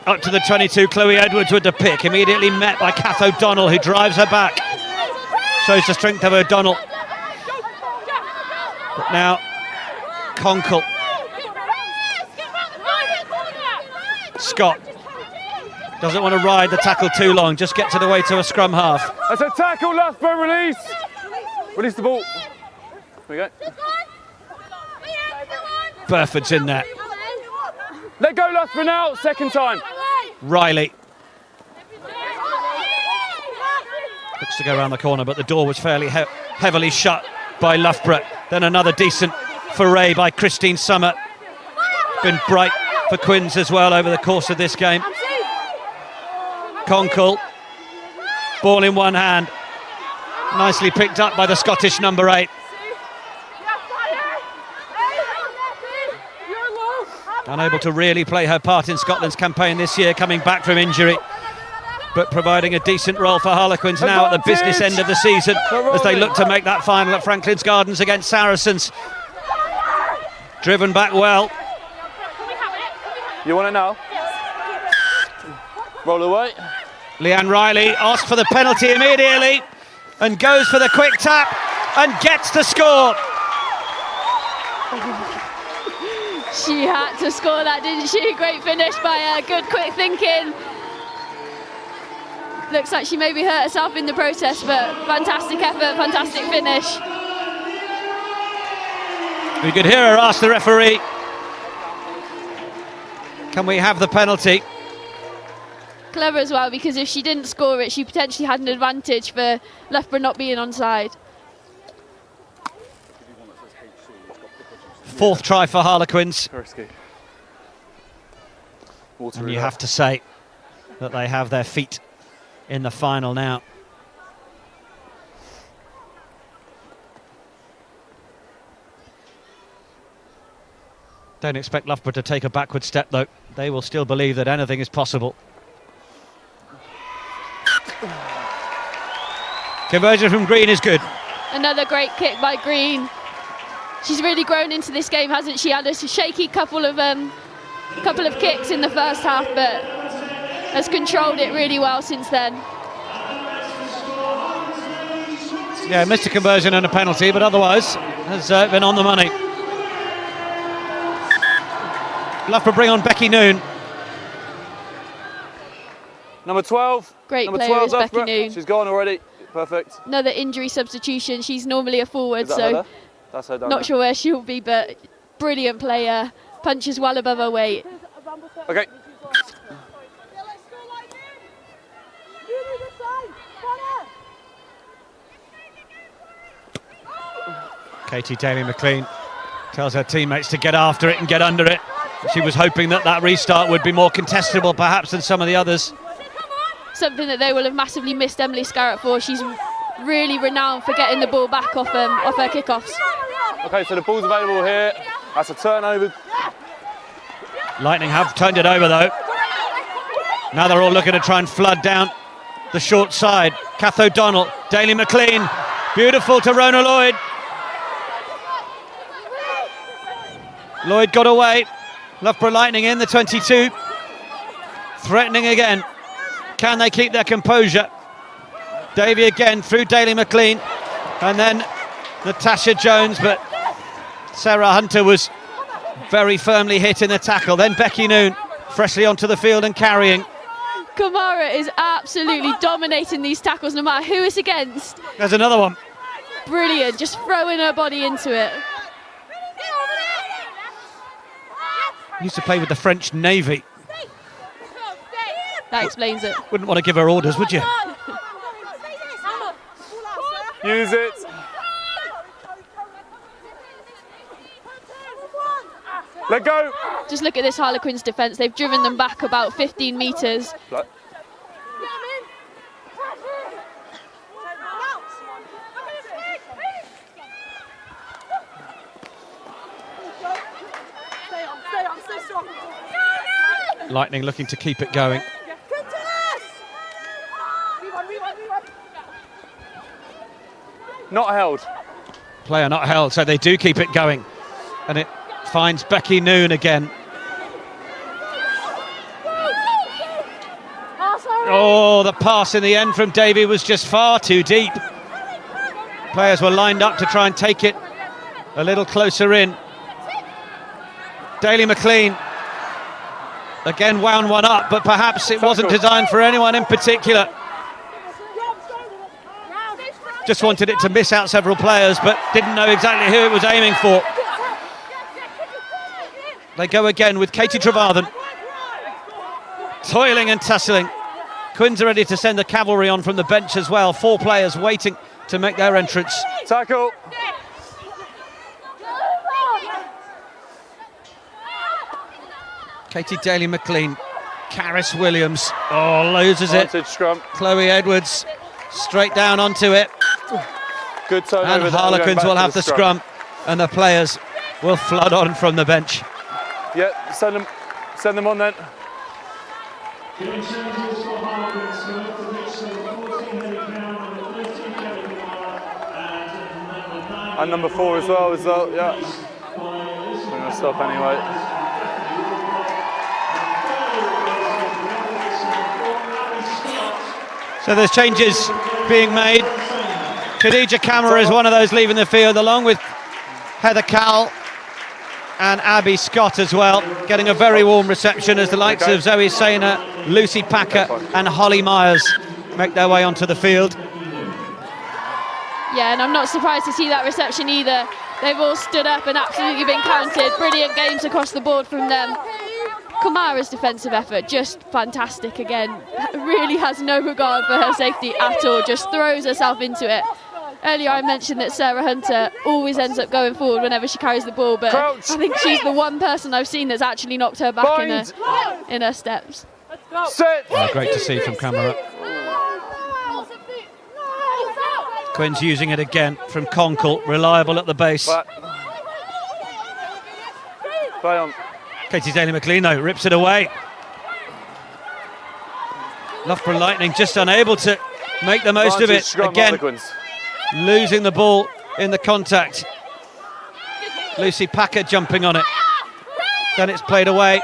Up to the 22, Chloe Edwards with the pick, immediately met by Kath O'Donnell, who drives her back. Shows the strength of O'Donnell. But now, Conkle. Scott doesn't want to ride the tackle too long, just get to the way to a scrum half. That's a tackle, Loughborough, release! Release the ball. There we go. Burford's in there. Let go, Loughborough now, second time. Riley. Looks to go around the corner, but the door was fairly heavily shut by Loughborough. Then another decent foray by Christine Summer. Been bright for Quins as well over the course of this game. Conkle, ball in one hand. Nicely picked up by the Scottish number 8. Unable to really play her part in Scotland's campaign this year, coming back from injury, but providing a decent role for Harlequins now at the business end of the season as they look to make that final at Franklin's Gardens against Saracens. Driven back well. You want it now? Roll away. Leanne Riley asks for the penalty immediately and goes for the quick tap and gets the score. She had to score that, didn't she? Great finish by her, good quick thinking. Looks like she maybe hurt herself in the process, but fantastic effort, fantastic finish. We could hear her ask the referee, can we have the penalty? Clever as well, because if she didn't score it, she potentially had an advantage for Loughborough not being onside. Fourth try for Harlequins. And you have to say that they have their feet in the final now. Don't expect Loughborough to take a backward step though. They will still believe that anything is possible. Conversion from Green is good. Another great kick by Green. She's really grown into this game, hasn't she? Had a shaky couple of kicks in the first half, but has controlled it really well since then. Yeah, missed a conversion and a penalty, but otherwise has been on the money. Loughborough bring on Becky Noon. Number 12. Great Number player 12, is Becky Loughborough. Noon. She's gone already. Perfect. Another injury substitution. She's normally a forward, Is that so her? That's her down not there. sure where she'll be, but brilliant player. Punches well above her weight. Okay. Katie Daly-McLean tells her teammates to get after it and get under it. She was hoping that that restart would be more contestable perhaps than some of the others. Something that they will have massively missed Emily Scarrett for. She's really renowned for getting the ball back off her kickoffs. Okay, so the ball's available here. That's a turnover. Lightning have turned it over though. Now they're all looking to try and flood down the short side. Kath O'Donnell, Daly-McLean, beautiful to Rona Lloyd. Lloyd got away. Loughborough Lightning in the 22. Threatening again. Can they keep their composure? Davy again through Daly-McLean. And then Natasha Jones, but Sarah Hunter was very firmly hit in the tackle. Then Becky Noon freshly onto the field and carrying. Kamara is absolutely dominating these tackles no matter who it's against. There's another one. Brilliant, just throwing her body into it. Used to play with the French Navy. That explains it. Wouldn't want to give her orders, would you? Use it. Let go. Just look at this Harlequins defence. They've driven them back about 15 metres. Lightning looking to keep it going. Not held. Player not held, so they do keep it going. And it finds Becky Noon again. Oh, the pass in the end from Davy was just far too deep. Players were lined up to try and take it a little closer in. Daly McLean again wound one up, but perhaps it wasn't designed for anyone in particular. Just wanted it to miss out several players, but didn't know exactly who it was aiming for. They go again with Katie Trevathan. Toiling and tussling. Quins are ready to send the cavalry on from the bench as well. 4 players waiting to make their entrance. Tackle. Katie Daly McLean. Caris Williams. Oh, loses it. Scrum. Chloe Edwards straight down onto it. Good turnover. And Harlequins will have the scrum. And the players will flood on from the bench. Yeah, send them on then. And number 4 as well, yeah. I'm going to stop anyway. So there's changes being made. Khadija Kamara is one of those leaving the field, along with Heather Cowell and Abby Scott as well, getting a very warm reception as the likes of Zoe Sainer, Lucy Packer and Holly Myers make their way onto the field. Yeah, and I'm not surprised to see that reception either. They've all stood up and absolutely been counted. Brilliant games across the board from them. Kamara's defensive effort, just fantastic again. Really has no regard for her safety at all, just throws herself into it. Earlier I mentioned that Sarah Hunter always ends up going forward whenever she carries the ball, but I think she's the one person I've seen that's actually knocked her back in her steps. Oh, great to see from Kamara. Quins using it again from Conkle, reliable at the base. Katie Daly McLean though rips it away. Loughborough Lightning just unable to make the most of it. Again, losing the ball in the contact. Lucy Packer jumping on it. Then it's played away.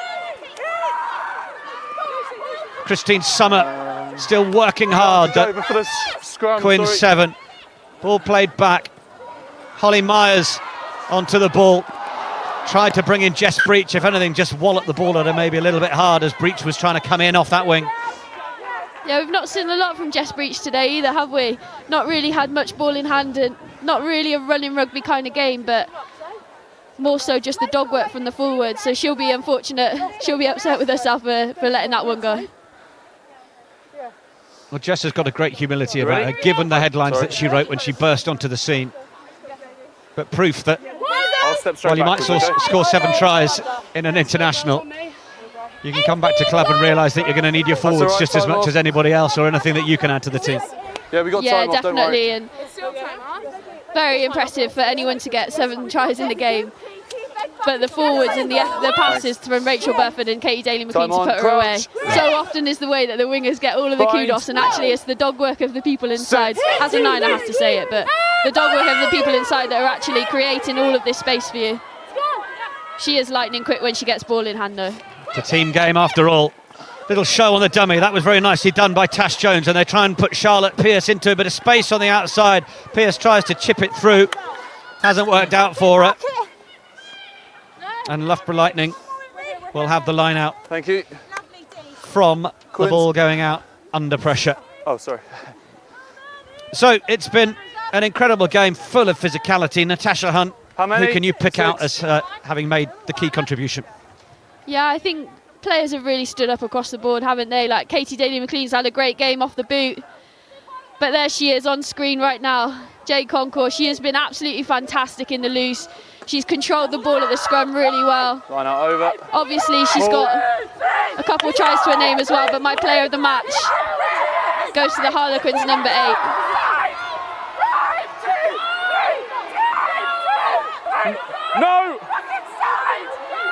Christine Summer still working hard. Quins 7. Ball played back. Holly Myers onto the ball. Tried to bring in Jess Breach. If anything, just walloped the ball at her maybe a little bit hard as Breach was trying to come in off that wing. Yeah, we've not seen a lot from Jess Breach today either, have we? Not really had much ball in hand and not really a running rugby kind of game, but more so just the dog work from the forward. So she'll be unfortunate. She'll be upset with herself for letting that one go. Well, Jess has got a great humility about her, given the headlines that she wrote when she burst onto the scene. But proof that while you might score 7 tries in an international, you can come back to club and realise that you're going to need your forwards just as much as anybody else, or anything that you can add to the team. Yeah, we got time off, definitely, and very impressive for anyone to get 7 tries in the game. But the forwards and the passes from Rachel Burford and Katie Daly McLean to put her away. So often is the way that the wingers get all of the kudos, and actually it's the dog work of the people inside. As a 9, I have to say it, but the dog work of the people inside that are actually creating all of this space for you. She is lightning quick when she gets ball in hand though. It's a team game after all. Little show on the dummy. That was very nicely done by Tash Jones, and they try and put Charlotte Pearce into a bit of space on the outside. Pearce tries to chip it through. Hasn't worked out for her. And Loughborough Lightning will have the line out. Thank you. From the ball going out under pressure. Oh, sorry. So it's been an incredible game full of physicality. Natasha Hunt, who can you pick out as having made the key contribution? Yeah, I think players have really stood up across the board, haven't they? Like Katie Daly McLean's had a great game off the boot. But there she is on screen right now. Jade Concourse, she has been absolutely fantastic in the loose. She's controlled the ball at the scrum really well. Line out over. Obviously, she's got a couple of tries to her name as well, but my player of the match goes to the Harlequins number 8. No!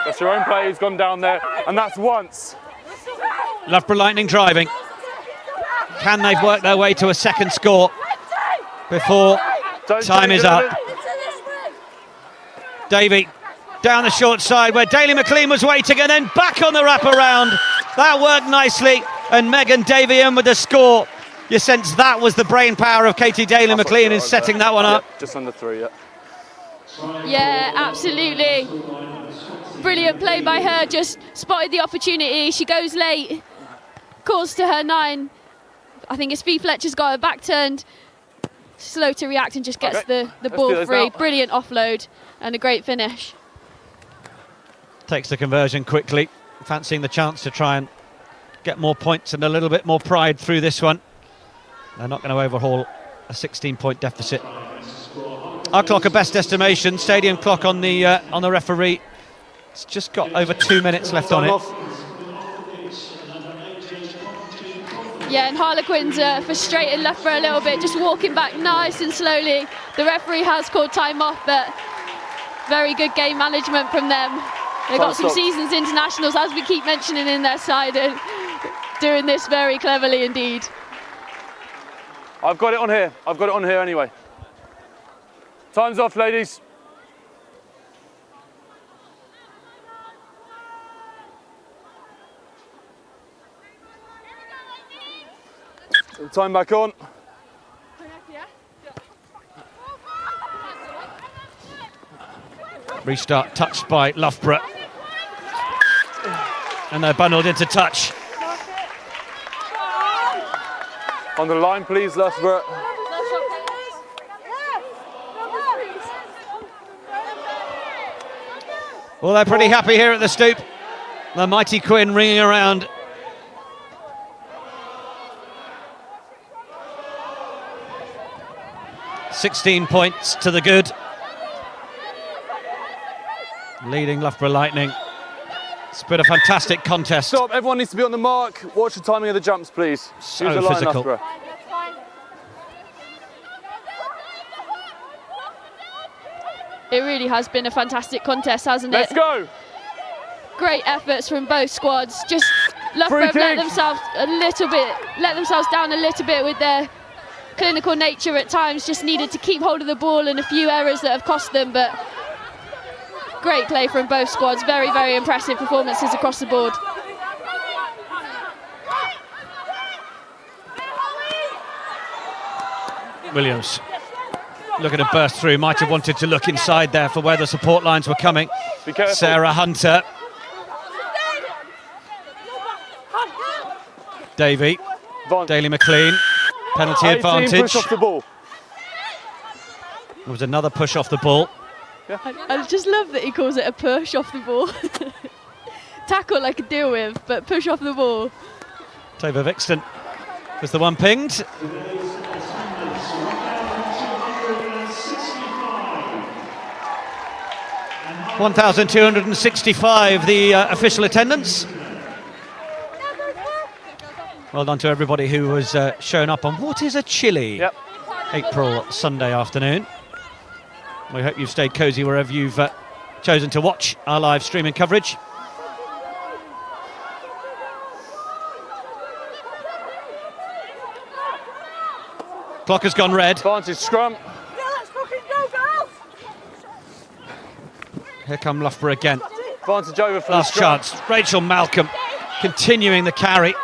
That's your own player who's gone down there, and that's once. Loughborough Lightning driving. Can they work their way to a second score before time is up? Davey down the short side where Daly McLean was waiting, and then back on the wraparound. That worked nicely, and Megan Davey in with the score. You sense that was the brain power of Katie Daly McLean in setting that one up. Just under 3, yeah. Yeah, absolutely. Brilliant play by her, just spotted the opportunity. She goes late, calls to her 9. I think it's Fee Fletcher's got her back turned. Slow to react and just gets the ball free. Brilliant offload and a great finish. Takes the conversion quickly, fancying the chance to try and get more points and a little bit more pride through this one. They're not going to overhaul a 16-point deficit. Our clock, a best estimation, stadium clock on the referee. It's just got over 2 minutes left on it. Yeah, and Harlequins frustrated Loughborough a little bit, just walking back nice and slowly. The referee has called time off, but very good game management from them. They've got some seasons internationals, as we keep mentioning, in their side, and doing this very cleverly indeed. I've got it on here. I've got it on here anyway. Time's off, ladies. Time back on. Restart touched by Loughborough. And they're bundled into touch. On the line, please, Loughborough. Well, they're pretty happy here at the Stoop. The mighty Quinn ringing around. "16 points to the good." Leading Loughborough Lightning. It's been a fantastic contest. Stop, everyone needs to be on the mark. Watch the timing of the jumps, please. So Use the line, physical. Loughborough. It really has been a fantastic contest, hasn't it? Let's go! Great efforts from both squads. Just Loughborough have let themselves down a little bit with their clinical nature at times. Just needed to keep hold of the ball, and a few errors that have cost them, but great play from both squads. Very, very impressive performances across the board. Williams looking to burst through, might have wanted to look inside there for where the support lines were coming. Be careful. Sarah Hunter. Davey. Daly McLean. Penalty advantage. Push off the ball. There was another push off the ball. Yeah. I just love that he calls it a push off the ball. Tackle I could deal with, but push off the ball. Tova Vixton was the one pinged. 1,265 the official attendance. Well done to everybody who was shown up on what is a chilly April Sunday afternoon. We hope you've stayed cosy wherever you've chosen to watch our live streaming coverage. Clock has gone red. Advantage scrum. Here come Loughborough again. Advantage over for last chance. Rachel Malcolm continuing the carry.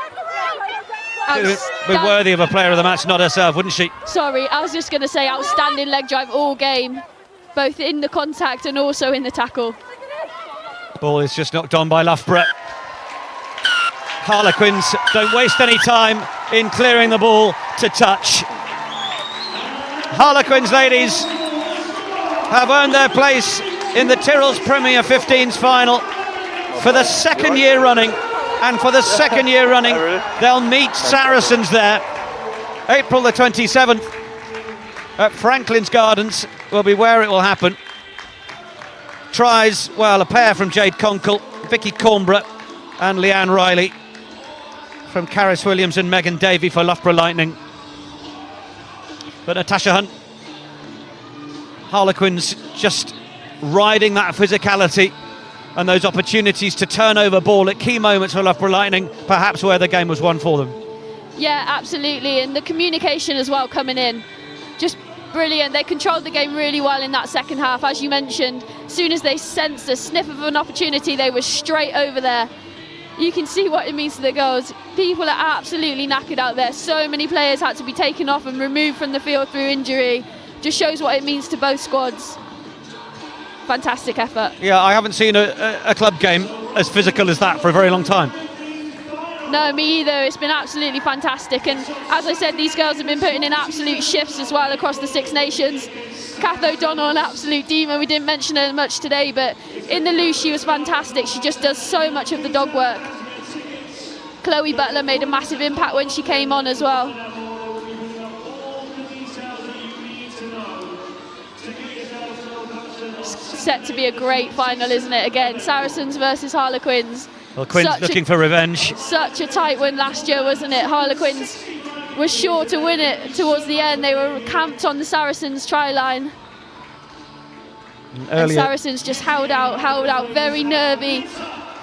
Be worthy of a player of the match, not herself, wouldn't she? Sorry, I was just going to say outstanding leg drive all game, both in the contact and also in the tackle. Ball is just knocked on by Loughborough. Harlequins don't waste any time in clearing the ball to touch. Harlequins Ladies have earned their place in the Tyrrells Premier 15s final for the second year running, and for the second year running they'll meet Saracens there. April the 27th at Franklin's Gardens will be where it will happen. Tries, well, a pair from Jade Conkle, Vicky Cornborough and Leanne Riley, from Caris Williams and Megan Davey for Loughborough Lightning. But Natasha Hunt, Harlequins just riding that physicality and those opportunities to turn over ball at key moments for Loughborough Lightning, perhaps where the game was won for them. Yeah, absolutely, and the communication as well coming in, just brilliant. They controlled the game really well in that second half, as you mentioned. As soon as they sensed a sniff of an opportunity, they were straight over there. You can see what it means to the girls. People are absolutely knackered out there. So many players had to be taken off and removed from the field through injury. Just shows what it means to both squads. fantastic effort. Yeah, I haven't seen a club game as physical as that for a very long time. No, me either. It's been absolutely fantastic, and as I said, these girls have been putting in absolute shifts as well across the Six Nations. Kath O'Donnell, an absolute demon. We didn't mention her much today, but in the loose she was fantastic. She just does so much of the dog work. Chloe Butler made a massive impact when she came on as well. Set to be a great final, isn't it? Again, Saracens versus Harlequins. Well, Quins looking for revenge. Such a tight win last year, wasn't it? Harlequins was sure to win it towards the end. They were camped on the Saracens try line. And Saracens just held out, very nervy.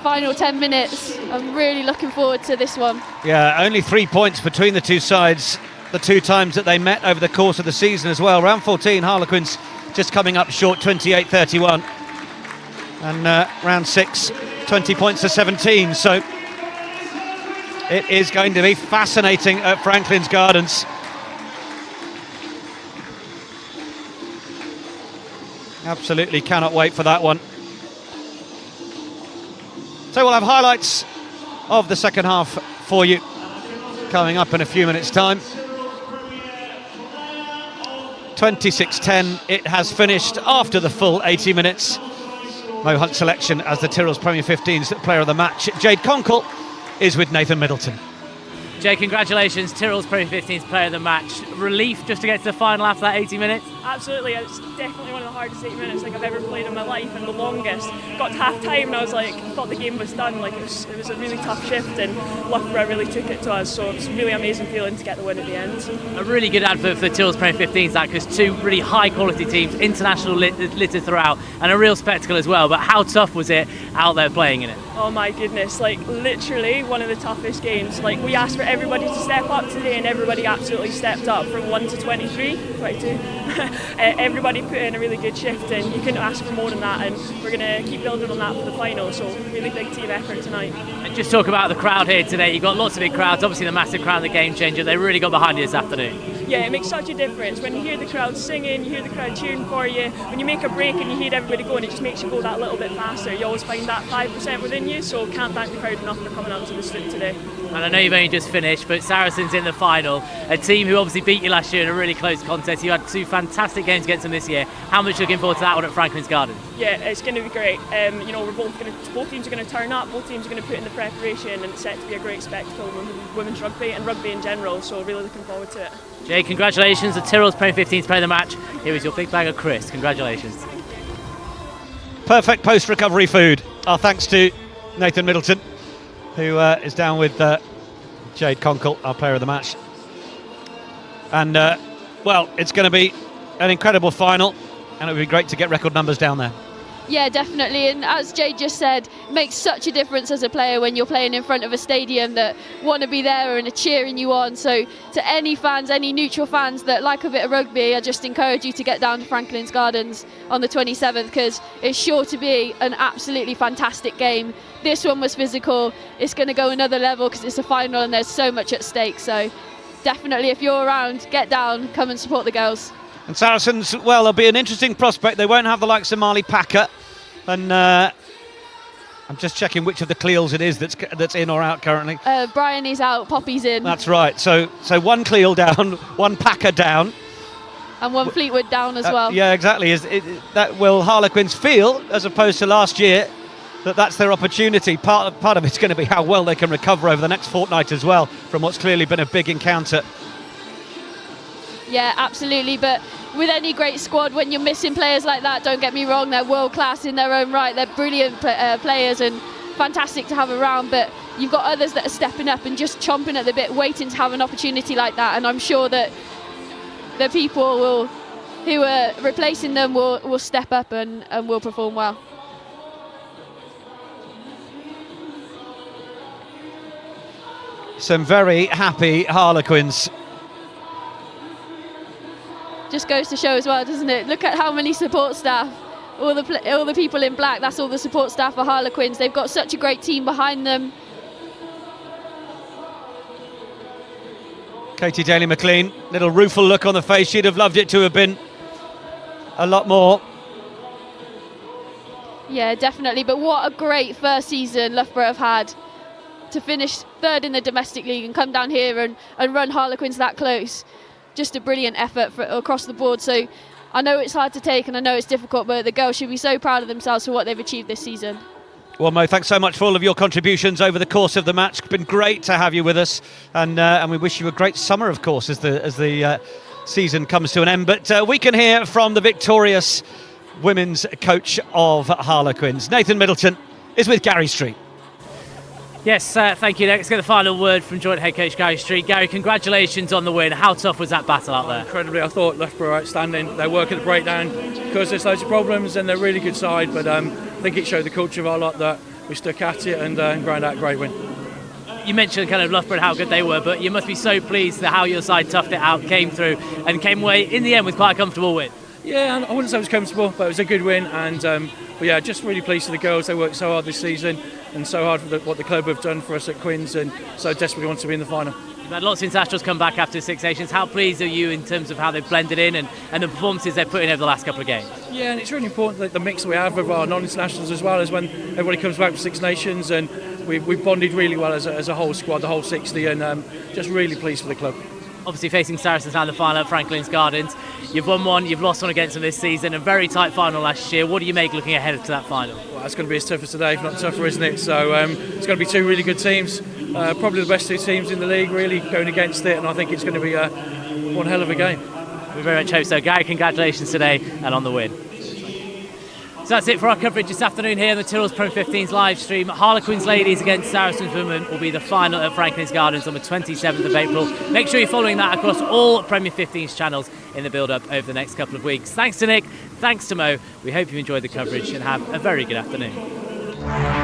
Final 10 minutes. I'm really looking forward to this one. Yeah, only 3 points between the two sides, the two times that they met over the course of the season as well. Round 14, Harlequins just coming up short, 28-31. And round 6, 20 points to 17. So it is going to be fascinating at Franklin's Gardens. Absolutely cannot wait for that one. So we'll have highlights of the second half for you coming up in a few minutes' time. 26-10, it has finished after the full 80 minutes. Mo Hunt's selection as the Tyrrells Premier 15's player of the match. Jade Conkle is with Nathan Middleton. Jay, congratulations, Tyrrells Premier 15's player of the match. Relief just to get to the final after that 80 minutes? Absolutely, it's definitely one of the hardest 80 minutes I've ever played in my life, and the longest. Got to half time and I was like, thought the game was done. Like it was a really tough shift, and Loughborough really took it to us, so it was a really amazing feeling to get the win at the end. A really good advert for the Tyrrells Premier 15's, that, because two really high quality teams, international littered throughout, and a real spectacle as well. But how tough was it out there playing in it? Oh my goodness, like literally one of the toughest games. Like we asked for everybody to step up today, and everybody absolutely stepped up from 1 to 22. Everybody put in a really good shift, and you couldn't ask for more than that, and we're going to keep building on that for the final, so really big team effort tonight. And just talk about the crowd here today. You've got lots of big crowds, obviously the massive crowd, the game changer. They really got behind you this afternoon. Yeah, it makes such a difference when you hear the crowd singing, you hear the crowd cheering for you. When you make a break and you hear everybody going, it just makes you go that little bit faster. You always find that 5% within you, so can't thank the crowd enough for coming out to the Stoop today. And I know you've only just finished, but Saracens in the final, a team who obviously beat you last year in a really close contest. You had two fantastic games against them this year. How much looking forward to that one at Franklin's Gardens? Yeah, it's going to be great. Both teams are going to turn up, both teams are going to put in the preparation, and it's set to be a great spectacle in women's rugby and rugby in general, so really looking forward to it. Jay, congratulations. The Tyrrells Premier 15's player of the match. Here is your big bag of crisps. Congratulations. Perfect post-recovery food. Our thanks to Nathan Middleton, who is down with Jade Conkle, our player of the match. And, well, it's going to be an incredible final, and it would be great to get record numbers down there. Yeah, definitely, and as Jade just said, it makes such a difference as a player when you're playing in front of a stadium that want to be there and are cheering you on. So to any fans, any neutral fans that like a bit of rugby, I just encourage you to get down to Franklin's Gardens on the 27th, because it's sure to be an absolutely fantastic game. This one was physical. It's going to go another level because it's a final and there's so much at stake. So definitely, if you're around, get down, come and support the girls. And Saracens, well, they'll be an interesting prospect. They won't have the likes of Marley Packer. And I'm just checking which of the Cleals it is that's in or out currently. Bryony's out, Poppy's in. That's right. So one Cleal down, one Packer down. And one Fleetwood down as well. Yeah, exactly. That will Harlequins feel, as opposed to last year, that's their opportunity. Part of it's going to be how well they can recover over the next fortnight as well, from what's clearly been a big encounter. Yeah, absolutely. But with any great squad, when you're missing players like that, don't get me wrong, they're world class in their own right. They're brilliant players and fantastic to have around. But you've got others that are stepping up and just chomping at the bit, waiting to have an opportunity like that. And I'm sure that the people who are replacing them will step up and will perform well. Some very happy Harlequins. Just goes to show as well, doesn't it? Look at how many support staff, all the people in black, that's all the support staff for Harlequins. They've got such a great team behind them. Katie Daly-McLean, little rueful look on the face. She'd have loved it to have been a lot more. Yeah, definitely. But what a great first season Loughborough have had, to finish third in the domestic league and come down here and run Harlequins that close. Just a brilliant effort across the board. So I know it's hard to take and I know it's difficult, but the girls should be so proud of themselves for what they've achieved this season. Well, Mo, thanks so much for all of your contributions over the course of the match. It's been great to have you with us, and we wish you a great summer, of course, as the season comes to an end. But we can hear from the victorious women's coach of Harlequins. Nathan Middleton is with Gary Street. Yes, thank you. Let's get the final word from joint head coach Gary Street. Gary, congratulations on the win. How tough was that battle out there? Incredibly, I thought Loughborough were outstanding. They work at the breakdown because there's loads of problems and they're a really good side, but I think it showed the culture of our lot that we stuck at it and ground out a great win. You mentioned kind of Loughborough and how good they were, but you must be so pleased that how your side toughed it out, came through and came away in the end with quite a comfortable win. Yeah, I wouldn't say it was comfortable, but it was a good win, and but yeah, just really pleased for the girls. They worked so hard this season and so hard for what the club have done for us at Quins, and so desperately want to be in the final. You've had lots of internationals come back after Six Nations. How pleased are you in terms of how they've blended in and the performances they've put in over the last couple of games? Yeah, and it's really important that the mix that we have of our non-internationals as well, as when everybody comes back for Six Nations, and we've bonded really well as a whole squad, the whole 60, and just really pleased for the club. Obviously facing Saracens now in the final at Franklin's Gardens. You've won one, you've lost one against them this season, a very tight final last year. What do you make looking ahead to that final? Well, it's going to be as tough as today, if not tougher, isn't it? So it's going to be two really good teams, probably the best two teams in the league really going against it, and I think it's going to be one hell of a game. We very much hope so. Gary, congratulations today and on the win. So that's it for our coverage this afternoon here on the Tyrrells Premier 15's live stream. Harlequins Ladies against Saracens Women will be the final at Franklin's Gardens on the 27th of April. Make sure you're following that across all Premier 15's channels in the build-up over the next couple of weeks. Thanks to Nick, thanks to Mo. We hope you enjoyed the coverage and have a very good afternoon.